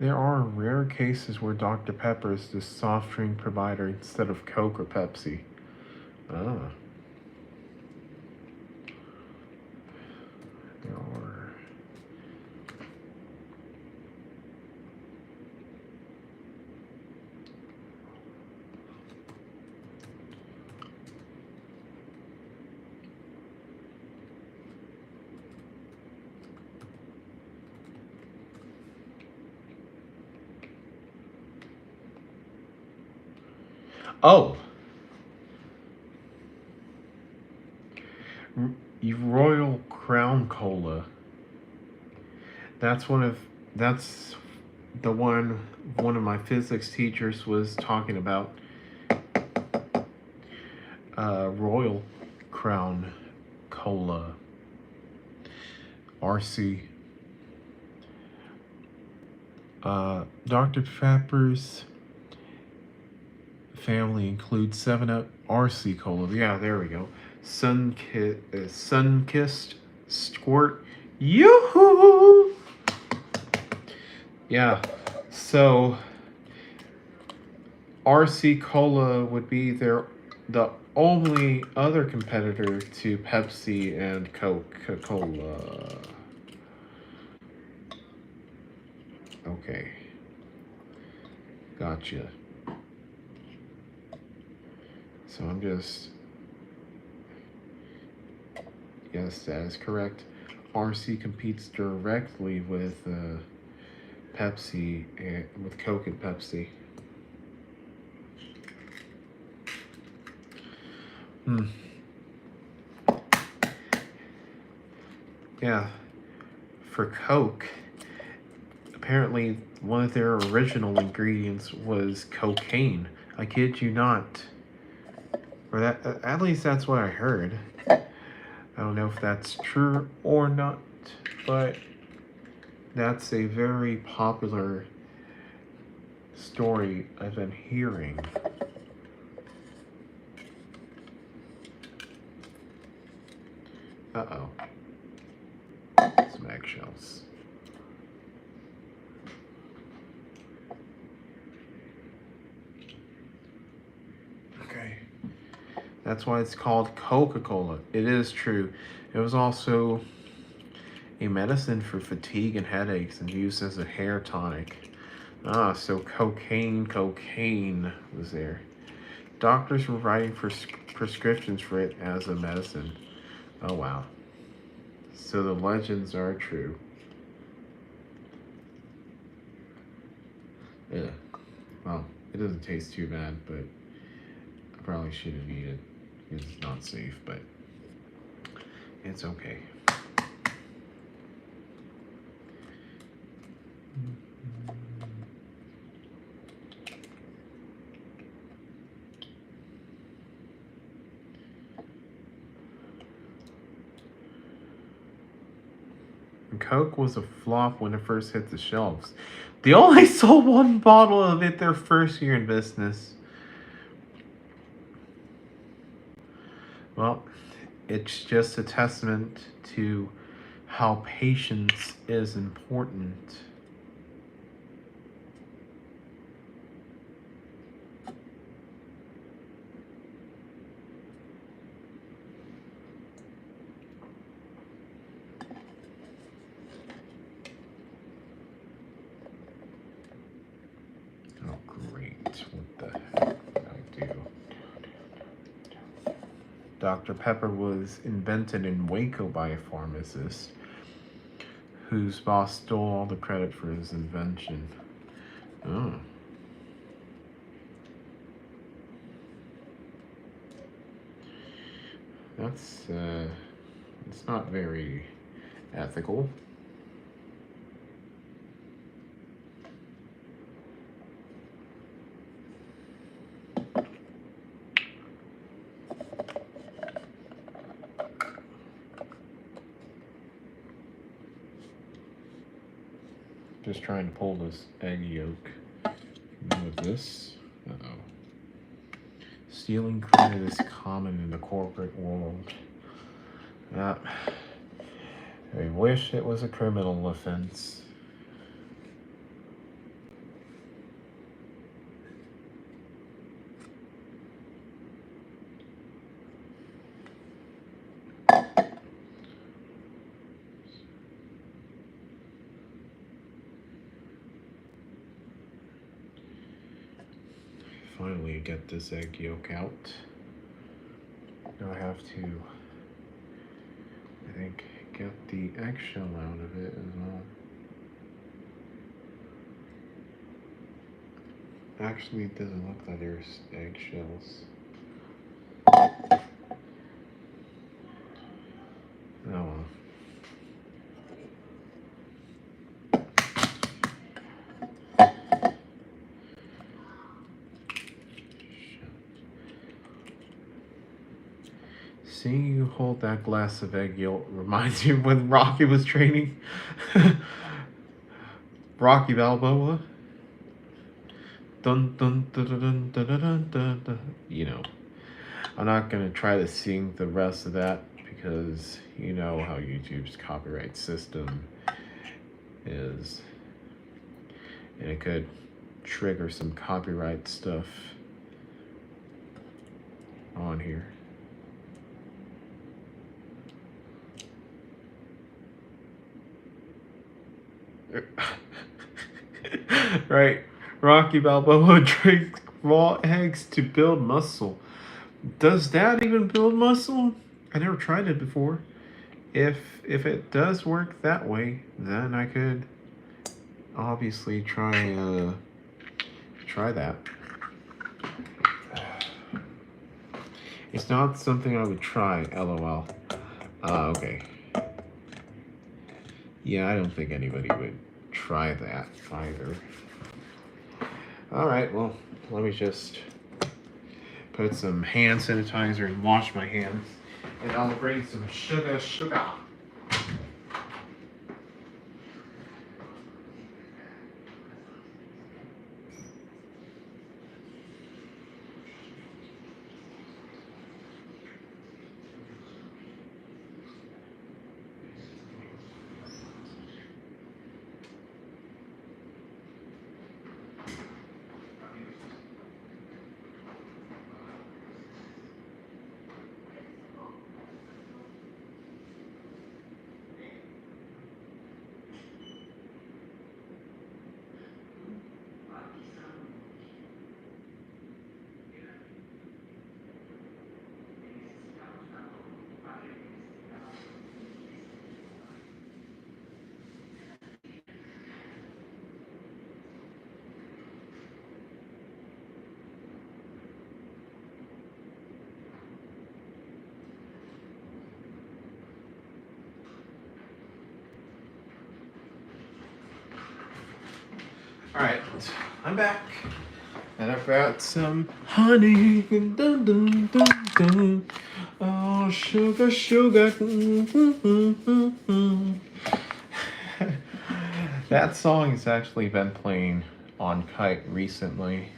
There are rare cases where Dr. Pepper is the soft drink provider instead of Coke or Pepsi. Ah. There are. Oh, Royal Crown Cola. That's that's the one of my physics teachers was talking about. Royal Crown Cola. RC. Dr. Pepper's family includes 7 Up, RC Cola. Yeah, there we go. Sunkissed Squirt. Yoo-hoo! Yeah, so RC Cola would be the only other competitor to Pepsi and Coca-Cola. Okay. Gotcha. So I'm just... Yes, that is correct. RC competes directly with Pepsi and with Coke and Pepsi. Yeah. For Coke, apparently one of their original ingredients was cocaine. I kid you not. Or that, at least that's what I heard. I don't know if that's true or not, but that's a very popular story I've been hearing. Uh-oh. Some eggshells. Okay. That's why it's called Coca-Cola. It is true. It was also a medicine for fatigue and headaches and used as a hair tonic. Ah, so cocaine was there. Doctors were writing prescriptions for it as a medicine. Oh, wow. So the legends are true. Yeah. Well, it doesn't taste too bad, but I probably shouldn't eat it because it's not safe, but it's okay. Coke was a flop when it first hit the shelves. They only sold one bottle of it their first year in business. Well, it's just a testament to how patience is important. Oh, great. What the heck did I do? Dr. Pepper was invented in Waco by a pharmacist whose boss stole all the credit for his invention. Oh. It's not very ethical. Just trying to pull this egg yolk with this. Uh-oh. Stealing credit is common in the corporate world. I wish it was a criminal offense. Finally get this egg yolk out. Now I have to, I think, get the eggshell out of it as well. Actually, it doesn't look like there's eggshells. Oh well. Seeing you hold that glass of egg yolk reminds me of when Rocky was training. Rocky Balboa. Dun dun dun dun dun dun dun dun dun. You know, I'm not gonna try to sing the rest of that because you know how YouTube's copyright system is, and it could trigger some copyright stuff on here. Right, Rocky Balboa drinks raw eggs to build muscle. Does that even build muscle? I never tried it before. If it does work that way, then I could obviously try that. It's not something I would try, LOL. Okay. Yeah, I don't think anybody would try that either. Alright, well, let me just put some hand sanitizer and wash my hands. And I'll bring some sugar. Alright, I'm back. And I brought some honey. Dun, dun, dun, dun. Oh, sugar. That song has actually been playing on Kite recently.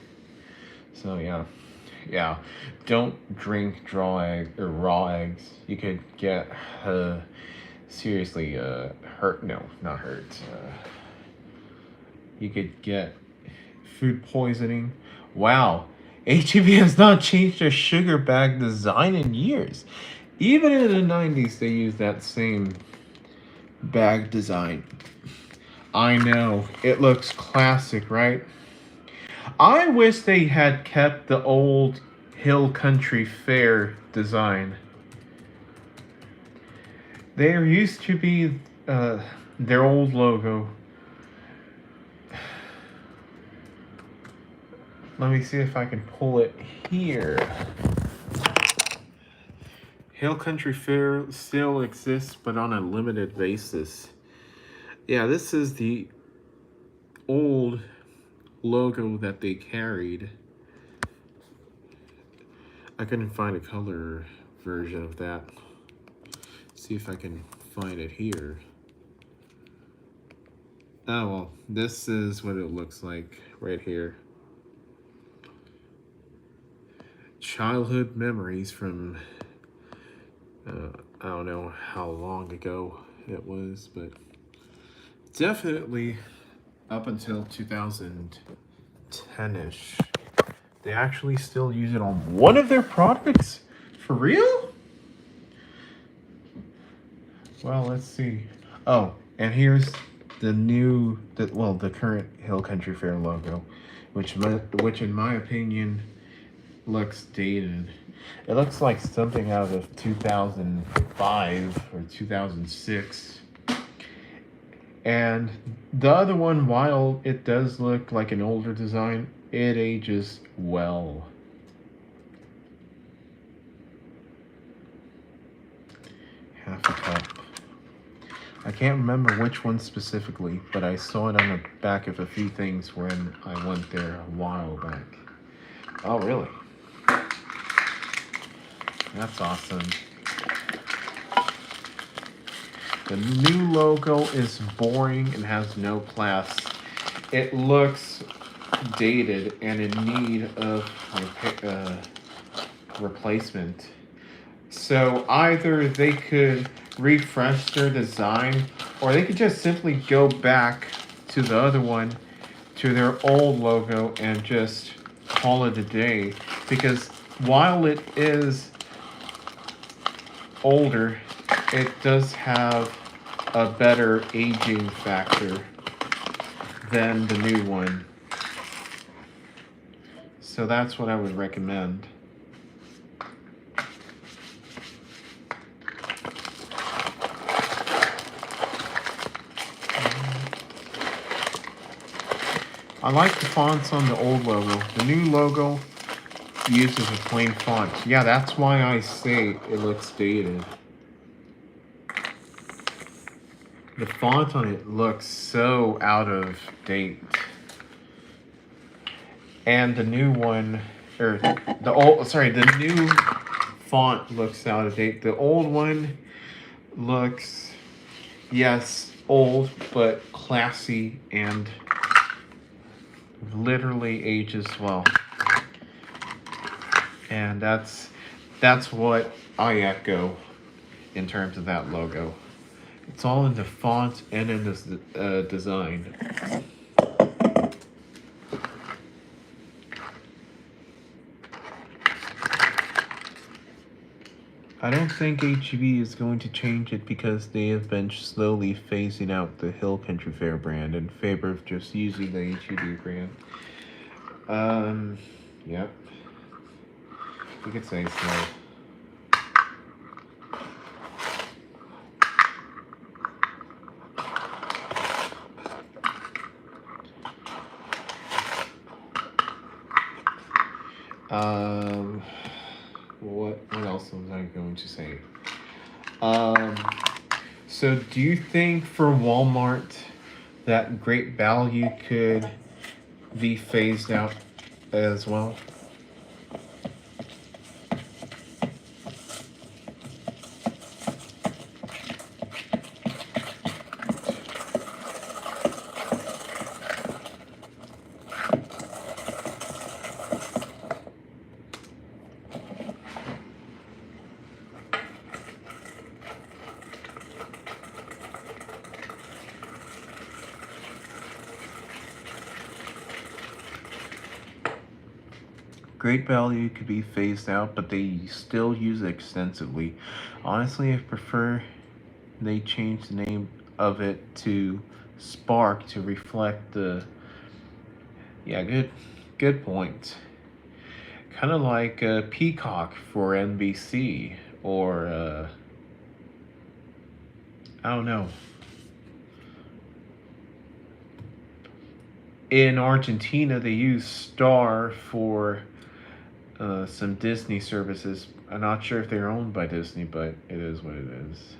So yeah. Don't drink raw eggs. You could get seriously hurt. No, not hurt. You could get food poisoning. Wow, HEB has not changed their sugar bag design in years. Even in the 90s, they used that same bag design. I know, it looks classic, right? I wish they had kept the old Hill Country Fair design. There used to be their old logo. Let me see if I can pull it here. Hill Country Fair still exists, but on a limited basis. Yeah, this is the old logo that they carried. I couldn't find a color version of that. See if I can find it here. Oh, well, this is what it looks like right here. Childhood memories from, I don't know how long ago it was, but definitely up until 2010-ish. They actually still use it on one of their products? For real? Well, let's see. Oh, and here's the current Hill Country Fair logo, which in my opinion looks dated. It looks like something out of 2005 or 2006. And the other one, while it does look like an older design, it ages well. Half a cup. I can't remember which one specifically, but I saw it on the back of a few things when I went there a while back. Oh, really? That's awesome. The new logo is boring and has no class. It looks dated and in need of replacement. So either they could refresh their design, or they could just simply go back to the other one, to their old logo, and just call it a day. Because while it is older, it does have a better aging factor than the new one. So that's what I would recommend. I like the fonts on the old logo. The new logo uses a plain font. Yeah, that's why I say it looks dated. The font on it looks so out of date. And the new one, the new font looks out of date. The old one looks, yes, old, but classy and literally ages well. And that's what I echo in terms of that logo. It's all in the font and in the design. I don't think HEB is going to change it because they have been slowly phasing out the Hill Country Fair brand in favor of just using the HEB brand. Yep. You could say so. What else was I going to say? So do you think for Walmart that Great Value could be phased out as well? great value could be phased out, but they still use it extensively. Honestly, I prefer they change the name of it to Spark to reflect the. Yeah, good point. Kind of like Peacock for NBC, or I don't know. In Argentina, they use Star for some Disney services. I'm not sure if they're owned by Disney, but it is what it is.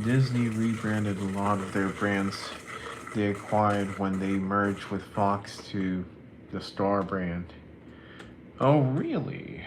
Disney rebranded a lot of their brands they acquired when they merged with Fox to the Star brand. Oh, really?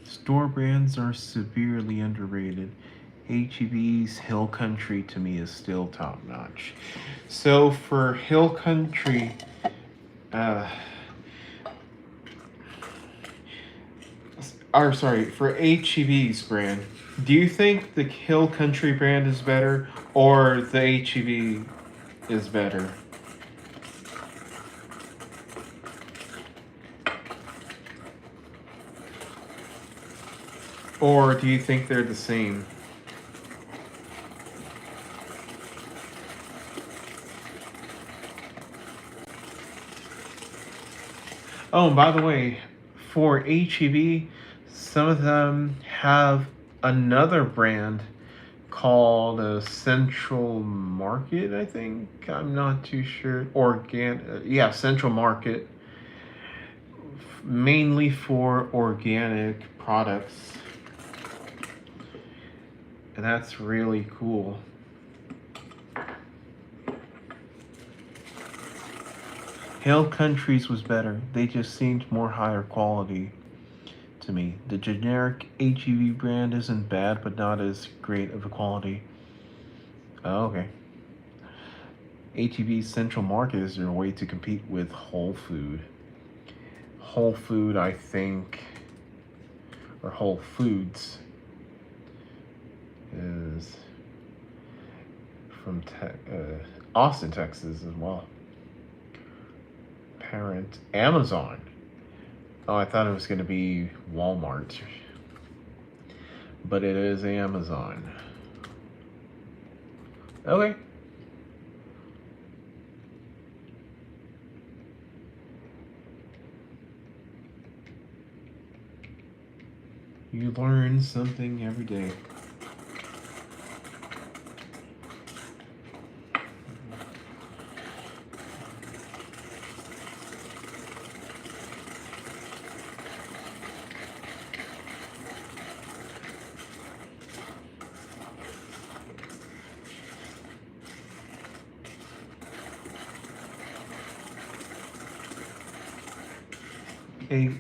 Store brands are severely underrated. HEB's Hill Country to me is still top notch. So for Hill Country, uh, or sorry, for HEB's brand, do you think the Hill Country brand is better or the HEB is better? Or do you think they're the same? Oh, and by the way, for HEB, some of them have another brand called Central Market, I think. I'm not too sure. Yeah, Central Market, mainly for organic products. And that's really cool. Hill Countries was better. They just seemed more higher quality to me. The generic HEB brand isn't bad, but not as great of a quality. Oh, okay. HEB's Central Market is their way to compete with Whole Food. Whole Food, I think, or Whole Foods, is from Austin, Texas as well. Parent Amazon. Oh, I thought it was going to be Walmart, but it is Amazon. Okay. You learn something every day. Hey,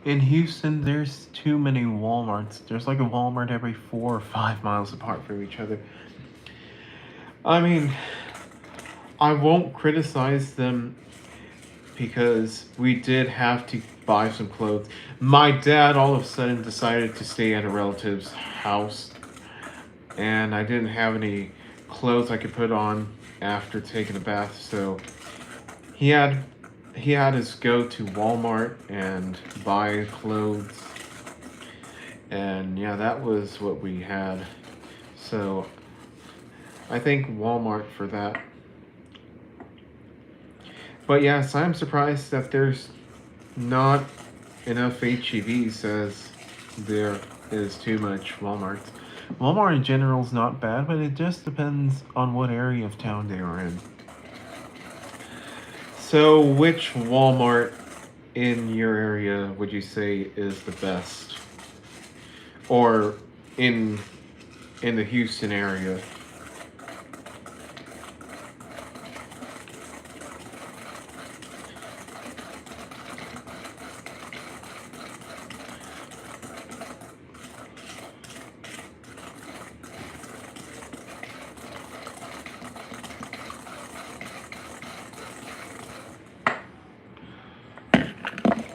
in Houston, there's too many Walmarts. There's like a Walmart every 4 or 5 miles apart from each other. I mean, I won't criticize them because we did have to buy some clothes. My dad all of a sudden decided to stay at a relative's house, and I didn't have any clothes I could put on after taking a bath, so he had he had us go to Walmart and buy clothes, and yeah, that was what we had. So I thank Walmart for that. But yes, I'm surprised that there's not enough HEVs as there is too much Walmart. Walmart in general is not bad, but it just depends on what area of town they are in. So, which Walmart in your area would you say is the best, or in the Houston area?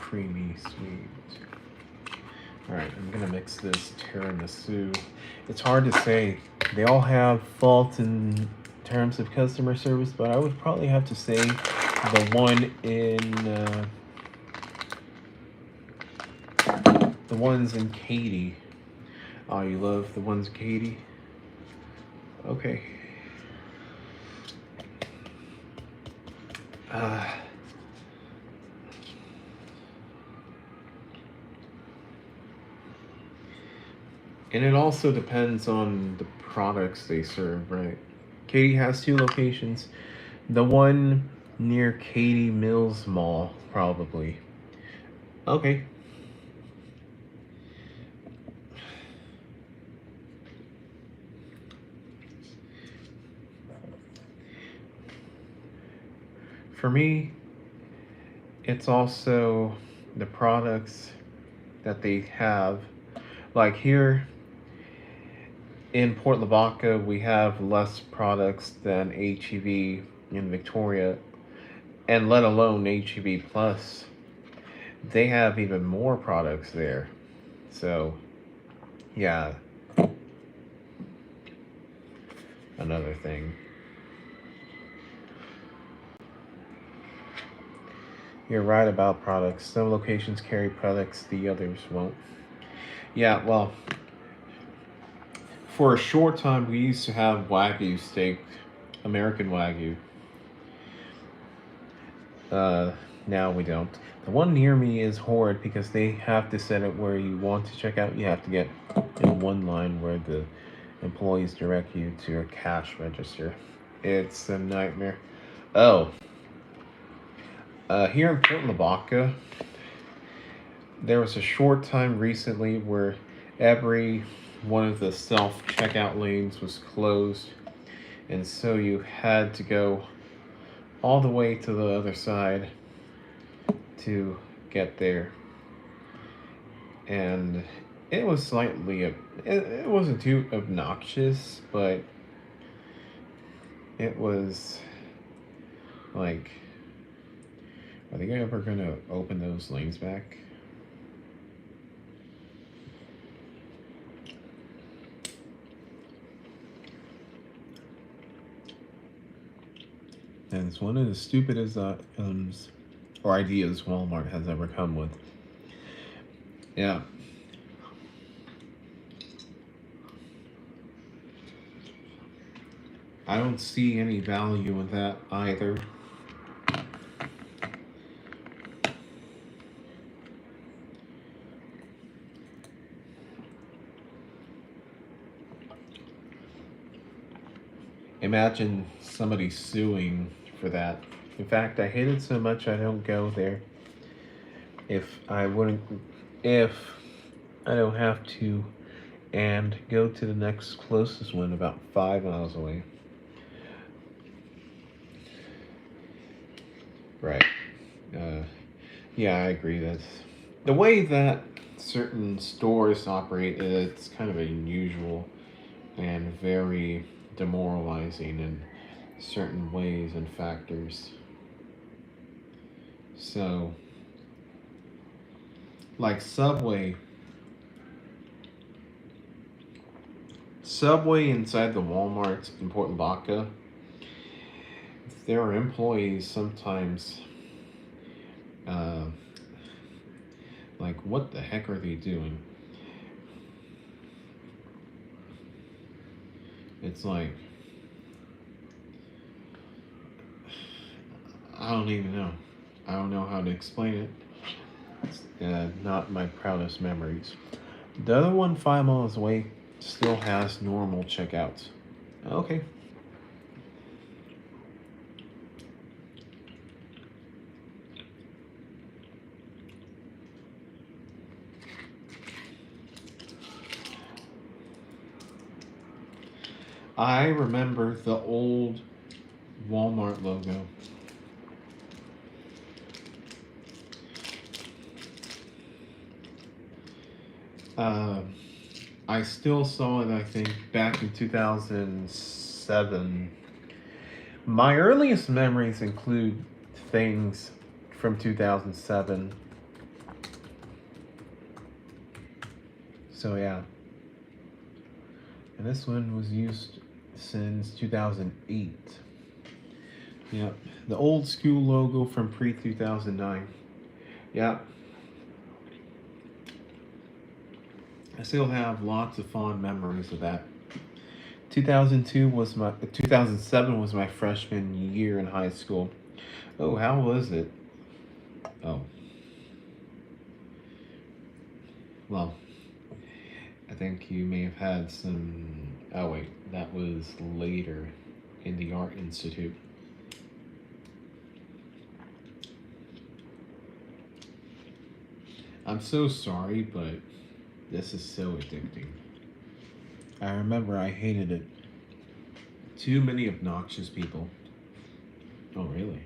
Creamy sweet. Alright, I'm gonna mix this tiramisu. It's hard to say. They all have faults in terms of customer service, but I would probably have to say the one in the ones in Katy. Oh, you love the ones in Katy? Okay. Uh, and it also depends on the products they serve, right? Katy has 2 locations. The one near Katy Mills Mall, probably. Okay. For me, it's also the products that they have. Like here in Port Lavaca, we have less products than HEV in Victoria, and let alone HEV Plus. They have even more products there. So, yeah, another thing. You're right about products. Some locations carry products the others won't. Yeah, well, for a short time we used to have Wagyu steak, American Wagyu. Uh, Now we don't. The one near me is horrid because they have to set it where you want to check out. You have to get in one line where the employees direct you to a cash register. It's a nightmare. Oh, here in Port Lavaca, there was a short time recently where every one of the self checkout lanes was closed, and so you had to go all the way to the other side to get there. And it was slightly, it wasn't too obnoxious, but it was like, are they ever gonna open those lanes back? And it's one of the stupidest or ideas Walmart has ever come with. Yeah. I don't see any value in that either. Imagine somebody suing for that. In fact, I hate it so much I don't go there. If I wouldn't, if I don't have to, and go to the next closest one about 5 miles away. Right. Uh, yeah, I agree. That's the way that certain stores operate. It's kind of unusual and very demoralizing in certain ways and factors. So, like Subway inside the Walmart in Port Lavaca, their employees sometimes, uh, like, what the heck are they doing? It's like, I don't even know. I don't know how to explain it. It's not my proudest memories. The other one, 5 miles away, still has normal checkouts. Okay. I remember the old Walmart logo. Uh, I still saw it, I think, back in 2007. My earliest memories include things from 2007. So, yeah. And this one was used since 2008. Yep. The old school logo from pre 2009. Yep. I still have lots of fond memories of that. 2007 was my freshman year in high school. Oh, how was it? Oh, well, I think you may have had some. Oh, wait, that was later in the Art Institute. I'm so sorry, but this is so addicting. I remember I hated it. Too many obnoxious people. Oh, really?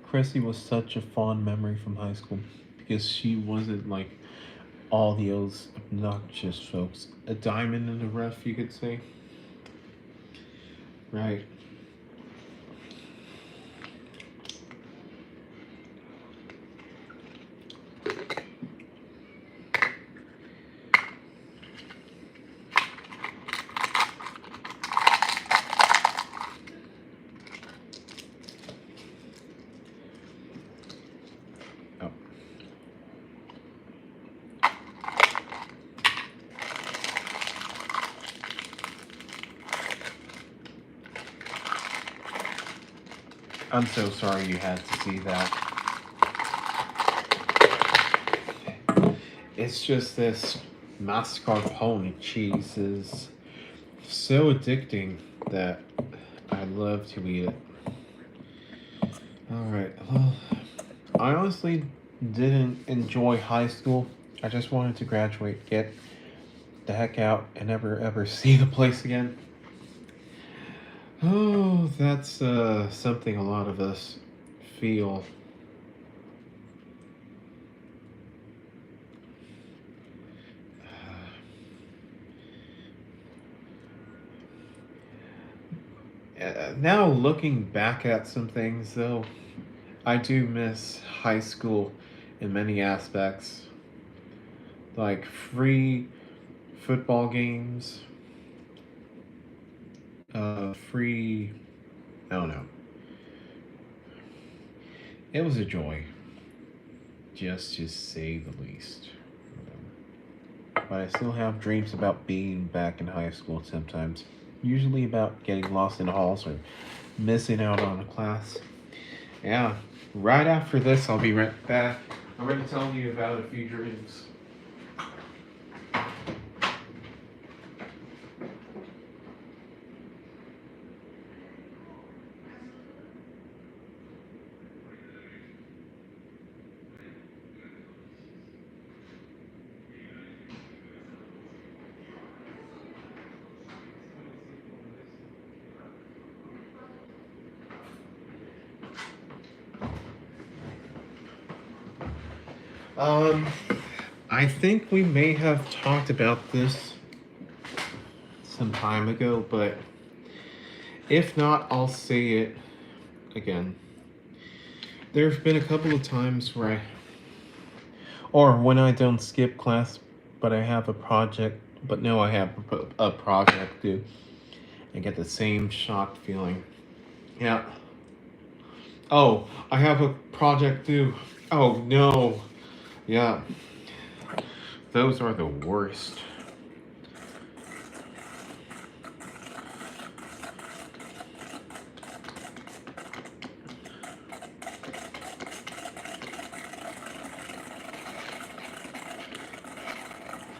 Chrissy was such a fond memory from high school because she wasn't like all the those obnoxious folks. A diamond in the rough, you could say. Right. Oh. I'm so sorry you had to see that. It's just this mascarpone cheese is so addicting that I love to eat it. Alright, well, I honestly didn't enjoy high school. I just wanted to graduate, get the heck out, and never ever see the place again. Oh, that's something a lot of us feel. Now looking back at some things, though, I do miss high school in many aspects, like free football games, free. I don't know. It was a joy, just to say the least. But I still have dreams about being back in high school sometimes. Usually about getting lost in halls or missing out on a class. Yeah, right after this, I'll be right back. I'm going to tell you about a few dreams. I think we may have talked about this some time ago, but if not, I'll say it again. There's been a couple of times where or when I don't skip class, but I have a project, but no, I have a project due, and get the same shocked feeling. Yeah. Oh, I have a project due. Oh no. Yeah. Those are the worst.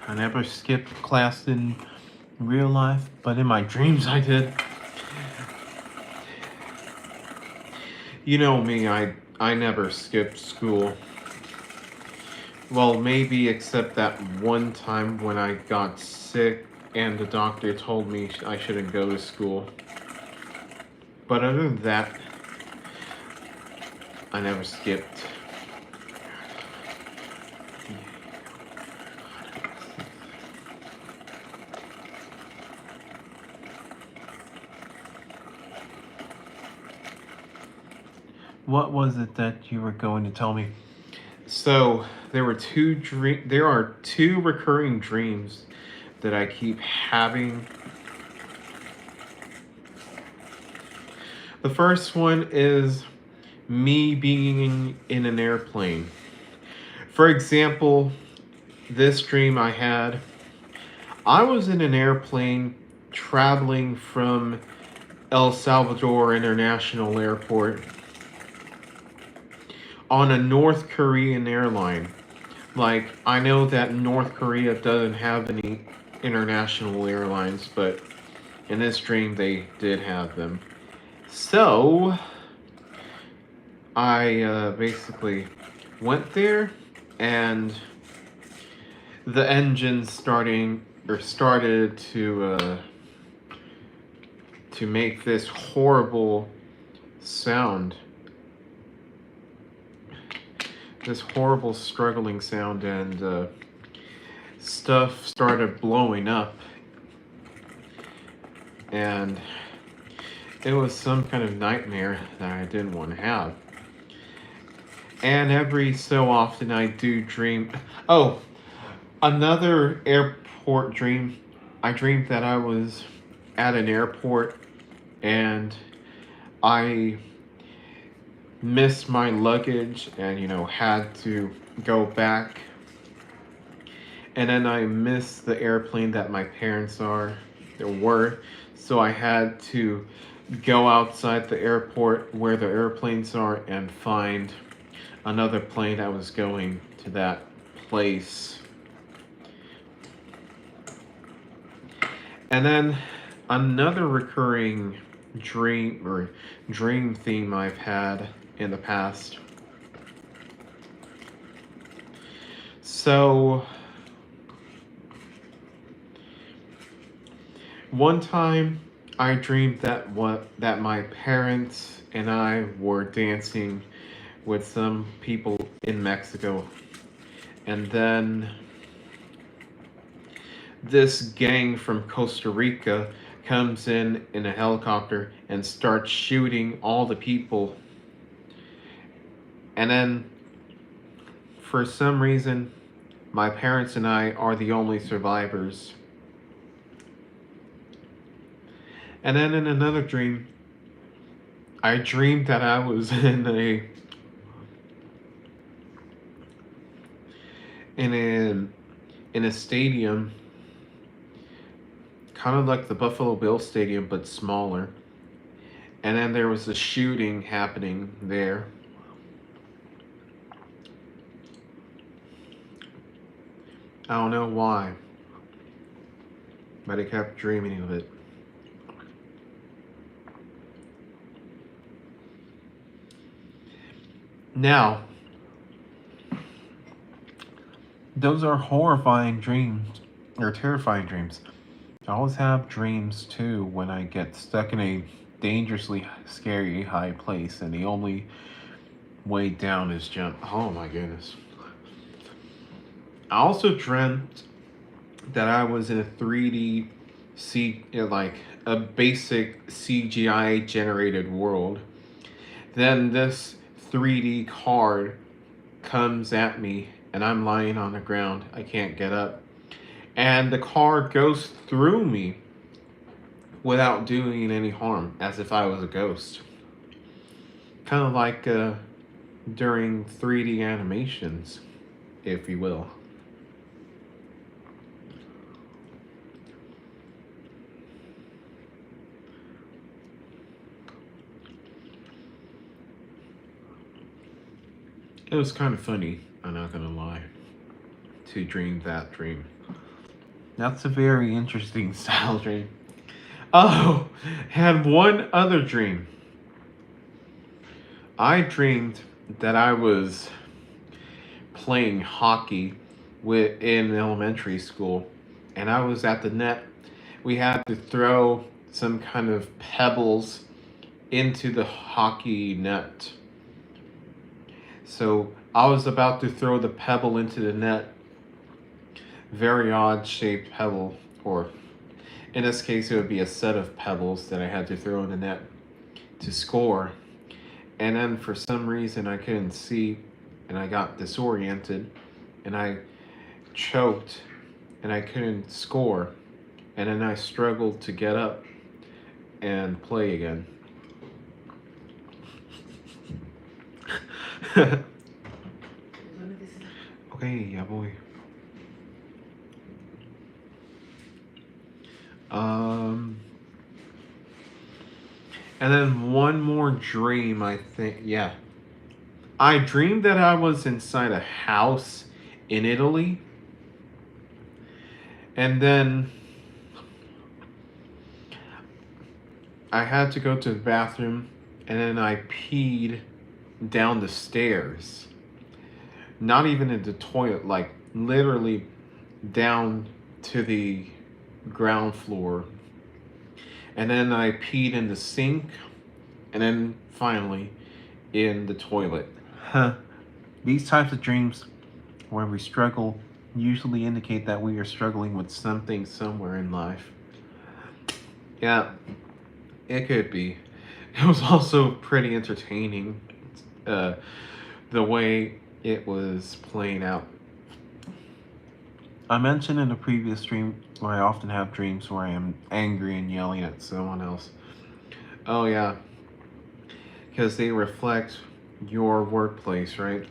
I never skipped class in real life, but in my dreams I did. You know me, I never skipped school. Well, maybe except that one time when I got sick and the doctor told me I shouldn't go to school. But other than that, I never skipped. What was it that you were going to tell me? So there are two recurring dreams that I keep having. The first one is me being in an airplane. For example, this dream I was in an airplane traveling from El Salvador International Airport on a North Korean airline. Like, I know that North Korea doesn't have any international airlines, but in this dream they did have them. So, I basically went there, and the engine started to make this horrible sound, this horrible struggling sound, and stuff started blowing up, and it was some kind of nightmare that I didn't want to have. And every so often I do dream. Oh, another airport dream. I dreamed that I was at an airport and I missed my luggage and, had to go back. And then I missed the airplane that my parents were. So I had to go outside the airport where the airplanes are and find another plane that was going to that place. And then another recurring dream theme I've had in the past. So one time I dreamed that my parents and I were dancing with some people in Mexico. And then this gang from Costa Rica comes in a helicopter and starts shooting all the people. And then, for some reason, my parents and I are the only survivors. And then in another dream, I dreamed that I was in a stadium, kind of like the Buffalo Bills stadium but smaller. And then there was a shooting happening there. I don't know why, but I kept dreaming of it. Now, those are horrifying dreams, or terrifying dreams. I always have dreams too when I get stuck in a dangerously scary high place and the only way down is jump. Oh my goodness. I also dreamt that I was in a 3D like a basic CGI generated world. Then this 3D card comes at me and I'm lying on the ground. I can't get up. And the car goes through me without doing any harm, as if I was a ghost. Kind of like during 3D animations, if you will. It was kind of funny, I'm not gonna lie, to dream that dream. That's a very interesting style dream. Oh, had one other dream. I dreamed that I was playing hockey in elementary school, and I was at the net. We had to throw some kind of pebbles into the hockey net. So I was about to throw the pebble into the net. Very odd shaped pebble, or in this case, it would be a set of pebbles that I had to throw in the net to score. And then for some reason, I couldn't see, and I got disoriented, and I choked, and I couldn't score. And then I struggled to get up and play again. Okay, yeah, boy. And then one more dream, I think. Yeah. I dreamed that I was inside a house in Italy. And then I had to go to the bathroom. And then I peed down the stairs. Not even in the toilet, like literally down to the ground floor. And then I peed in the sink. And then finally in the toilet. Huh. These types of dreams where we struggle usually indicate that we are struggling with something somewhere in life. Yeah, it could be. It was also pretty entertaining, the way it was playing out. I mentioned in a previous stream where I often have dreams where I am angry and yelling at someone else. Oh yeah, because they reflect your workplace, right?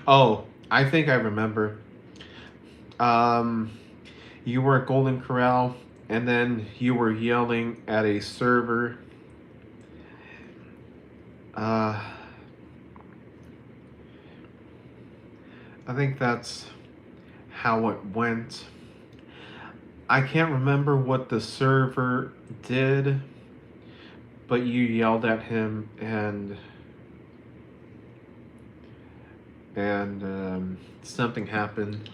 Oh, I think I remember. Um, you were at Golden Corral, and then you were yelling at a server. Uh, I think that's how it went. I can't remember what the server did, but you yelled at him and something happened.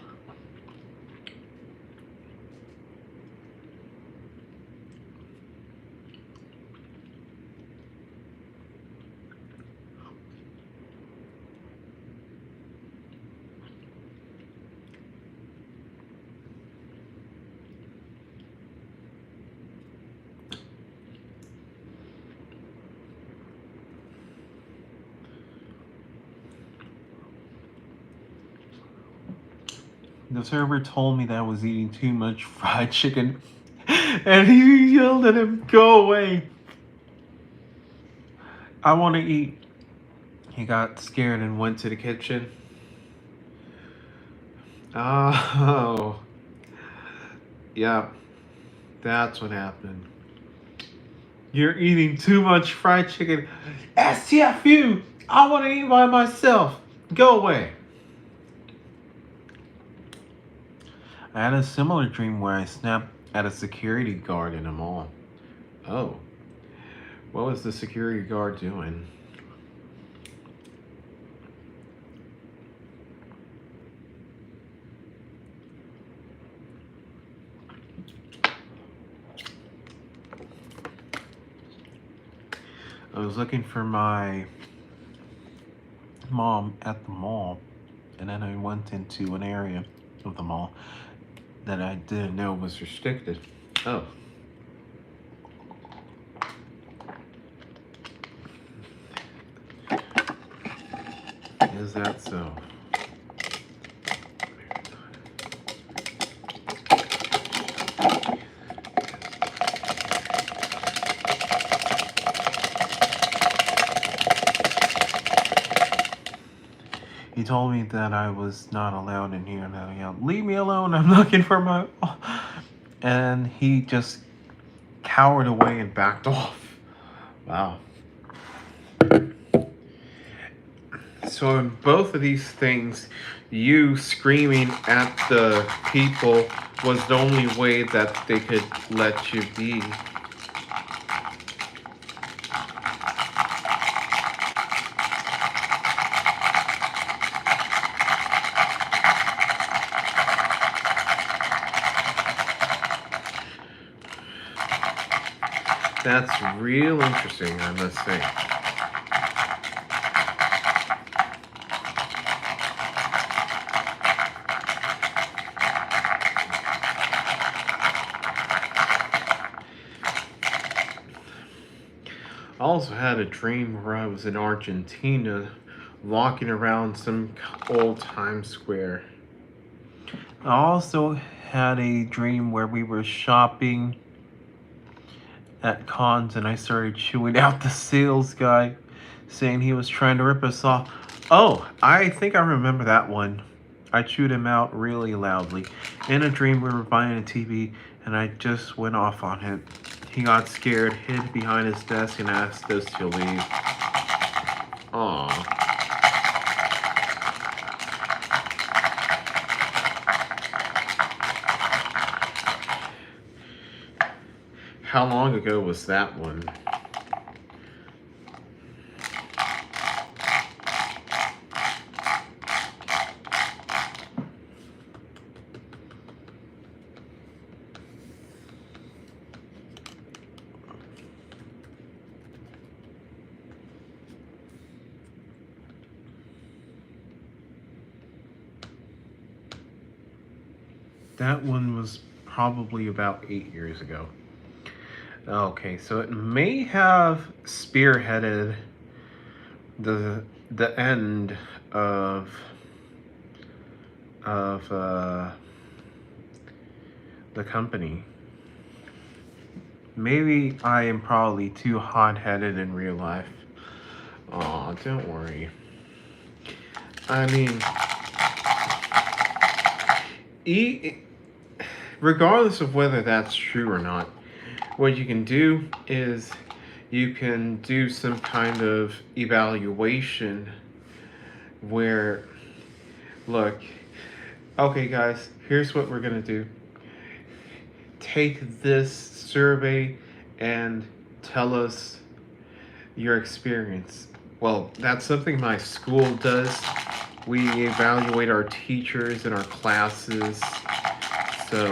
The server told me that I was eating too much fried chicken, and he yelled at him, "Go away! I want to eat." He got scared and went to the kitchen. Oh, yeah, that's what happened. You're eating too much fried chicken. STFU! I want to eat by myself. Go away. I had a similar dream where I snapped at a security guard in a mall. Oh, what was the security guard doing? I was looking for my mom at the mall, and then I went into an area of the mall that I didn't know was restricted. Oh. Is that so? He told me that I was not allowed in here, and I yelled, "Leave me alone, I'm looking for my..." And he just cowered away and backed off. Wow. So in both of these things, you screaming at the people was the only way that they could let you be. That's real interesting, I must say. I also had a dream where I was in Argentina, walking around some old Times Square. I also had a dream where we were shopping at cons and I started chewing out the sales guy, saying he was trying to rip us off. Oh, I think I remember that one. I chewed him out really loudly. In a dream, we were buying a TV and I just went off on him. He got scared, hid behind his desk, and asked us to leave. Aww. How long ago was that one? That one was probably about 8 years ago. Okay, so it may have spearheaded the end of the company. Maybe I am probably too hot-headed in real life. Aw, don't worry. I mean, regardless of whether that's true or not, what you can do is you can do some kind of evaluation where, look, okay guys, here's what we're gonna do. Take this survey and tell us your experience. Well, that's something my school does. We evaluate our teachers and our classes. So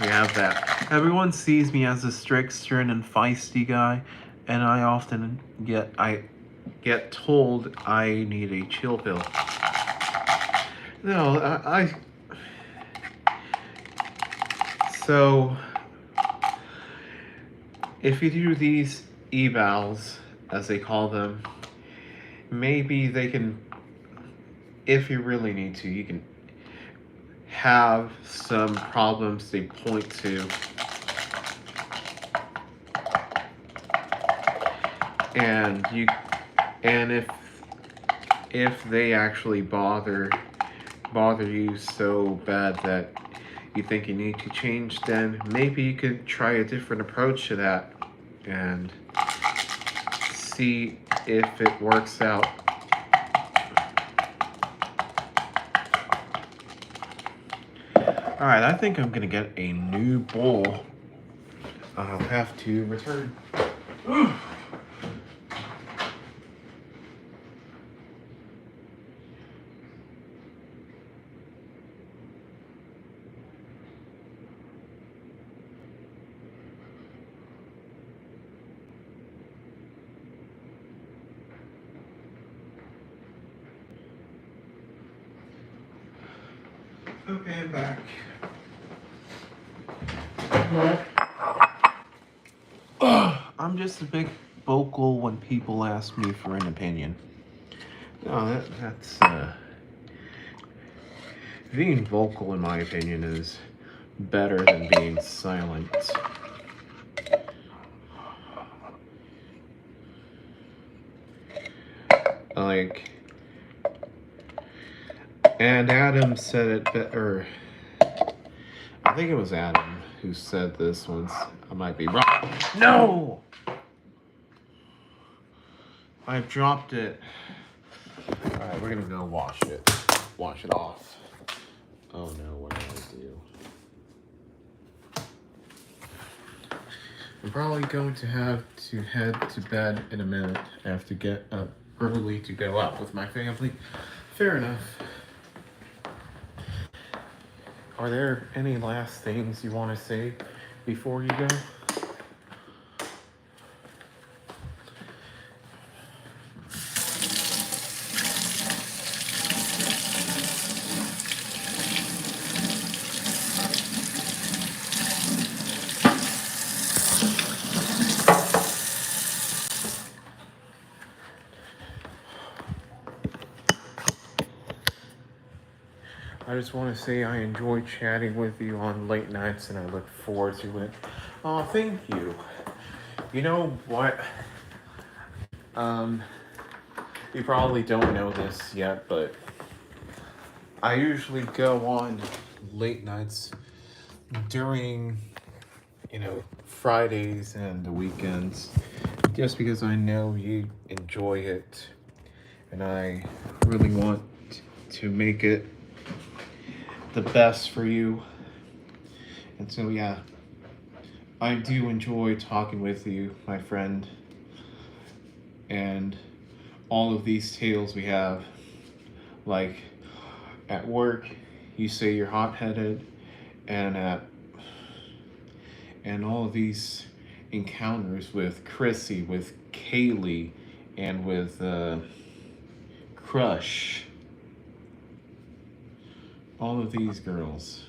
we have that. Everyone sees me as a strict, stern, and feisty guy, and I often get told I need a chill pill. No, so if you do these evals, as they call them, maybe they can, if you really need to, you can have some problems they point to, and if they actually bother you so bad that you think you need to change, then maybe you could try a different approach to that and see if it works out. Alright, I think I'm gonna get a new bowl. I'll have to return. Okay, I'm back. I'm just a bit vocal when people ask me for an opinion. No, that's being vocal, in my opinion, is better than being silent. Like, and Adam said it better. I think it was Adam who said this once. I might be wrong. No! I've dropped it. Alright, we're gonna go wash it. Wash it off. Oh no, what did I do? I'm probably going to have to head to bed in a minute. I have to get up early to go out with my family. Fair enough. Are there any last things you want to say before you go? I just want to say I enjoy chatting with you on late nights and I look forward to it. Oh, thank you. You know what? You probably don't know this yet, but I usually go on late nights during, Fridays and the weekends, just because I know you enjoy it and I really want to make it the best for you. And so, yeah, I do enjoy talking with you, my friend, and all of these tales we have. Like, at work, you say you're hot-headed, and all of these encounters with Chrissy, with Kaylee, and with Crush. All of these girls.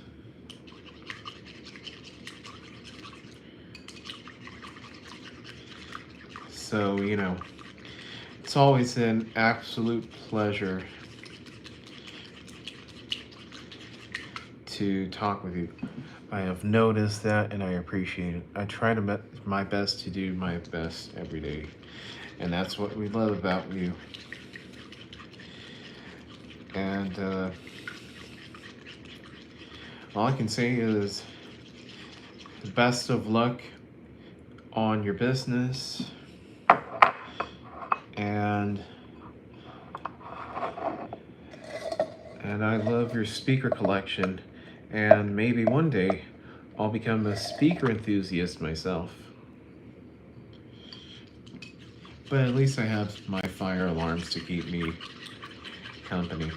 So, it's always an absolute pleasure to talk with you. I have noticed that and I appreciate it. I try to my best to do my best every day. And that's what we love about you. And all I can say is best of luck on your business. And I love your speaker collection. And maybe one day I'll become a speaker enthusiast myself. But at least I have my fire alarms to keep me company.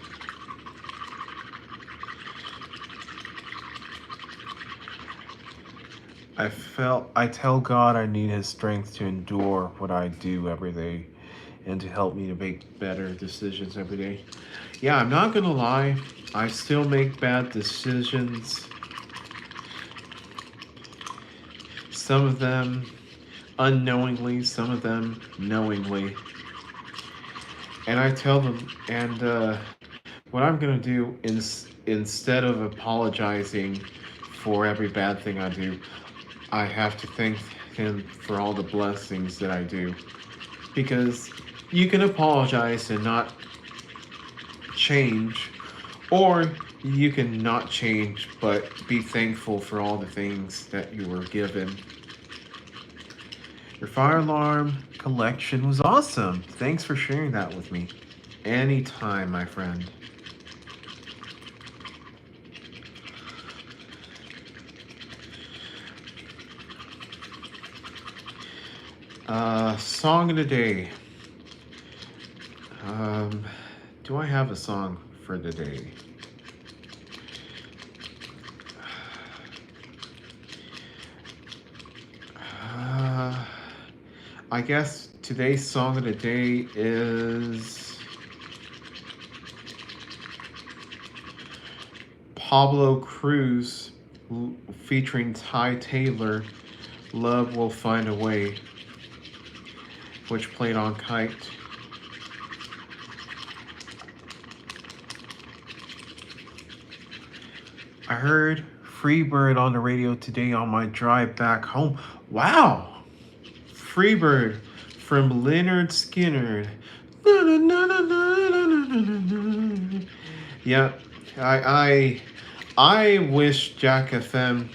I tell God I need his strength to endure what I do every day and to help me to make better decisions every day. Yeah, I'm not gonna lie, I still make bad decisions. Some of them unknowingly, some of them knowingly. And I tell them, and what I'm gonna do is instead of apologizing for every bad thing I do, I have to thank him for all the blessings that I do. Because you can apologize and not change, or you can not change but be thankful for all the things that you were given. Your fire alarm collection was awesome. Thanks for sharing that with me. Anytime, my friend. Song of the day. Do I have a song for the day? I guess today's song of the day is Pablo Cruz featuring Ty Taylor, Love Will Find a Way, which played on Kite. I heard Freebird on the radio today on my drive back home. Wow! Freebird from Leonard Skinner. Yeah, I wish Jack FM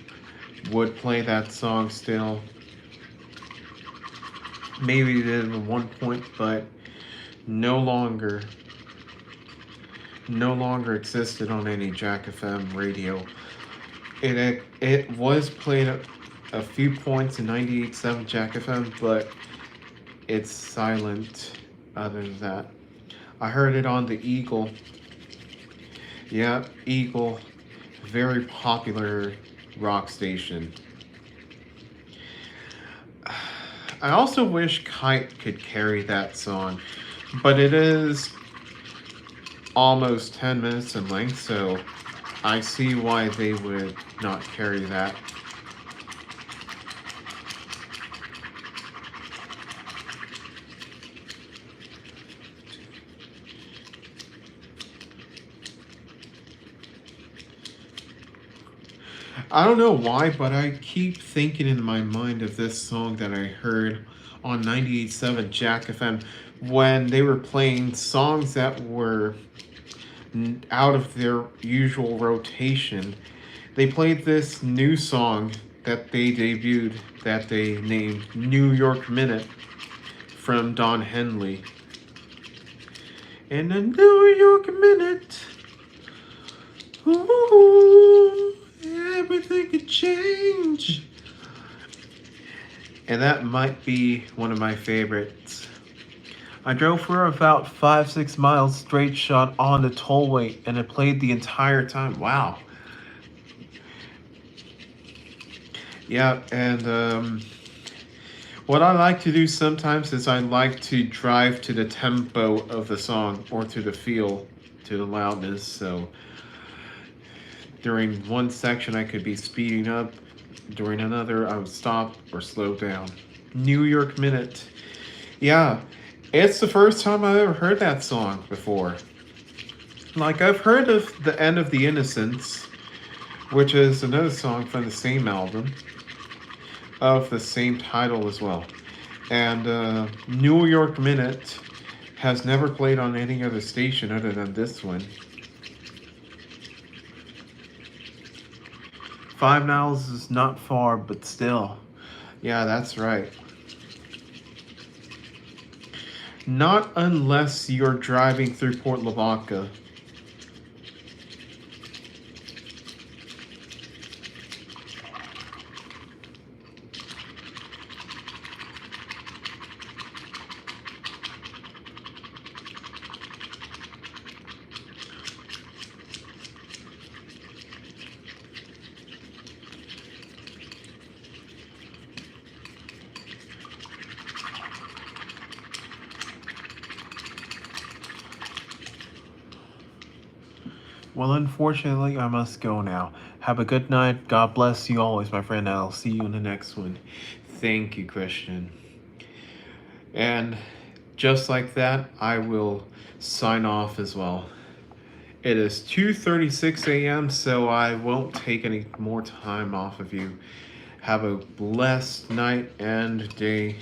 would play that song still. Maybe they did at one point, but no longer existed on any Jack FM radio. It was played a few points in 98.7 Jack FM, but it's silent other than that. I heard it on the Eagle. Yeah, Eagle, very popular rock station. I also wish Kite could carry that song, but it is almost 10 minutes in length, so I see why they would not carry that. I don't know why, but I keep thinking in my mind of this song that I heard on 98.7 Jack FM when they were playing songs that were out of their usual rotation. They played this new song that they debuted that they named New York Minute from Don Henley. In a New York Minute, ooh, everything could change. And that might be one of my favorites. I drove for about 5-6 miles straight shot on the tollway, and it played the entire time. Wow. Yeah, and what I like to do sometimes is I like to drive to the tempo of the song or to the feel, to the loudness. So during one section I could be speeding up, during another I would stop or slow down. New York Minute. Yeah, it's the first time I've ever heard that song before. Like, I've heard of The End of the Innocents, which is another song from the same album of the same title as well. And New York Minute has never played on any other station other than this one. 5 miles is not far, but still. Yeah, that's right. Not unless you're driving through Port Lavaca. Well, unfortunately, I must go now. Have a good night. God bless you always, my friend. I'll see you in the next one. Thank you, Christian. And just like that, I will sign off as well. It is 2:36 a.m., so I won't take any more time off of you. Have a blessed night and day.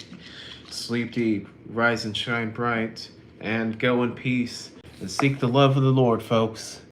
Sleep deep, rise and shine bright, and go in peace, and seek the love of the Lord, folks.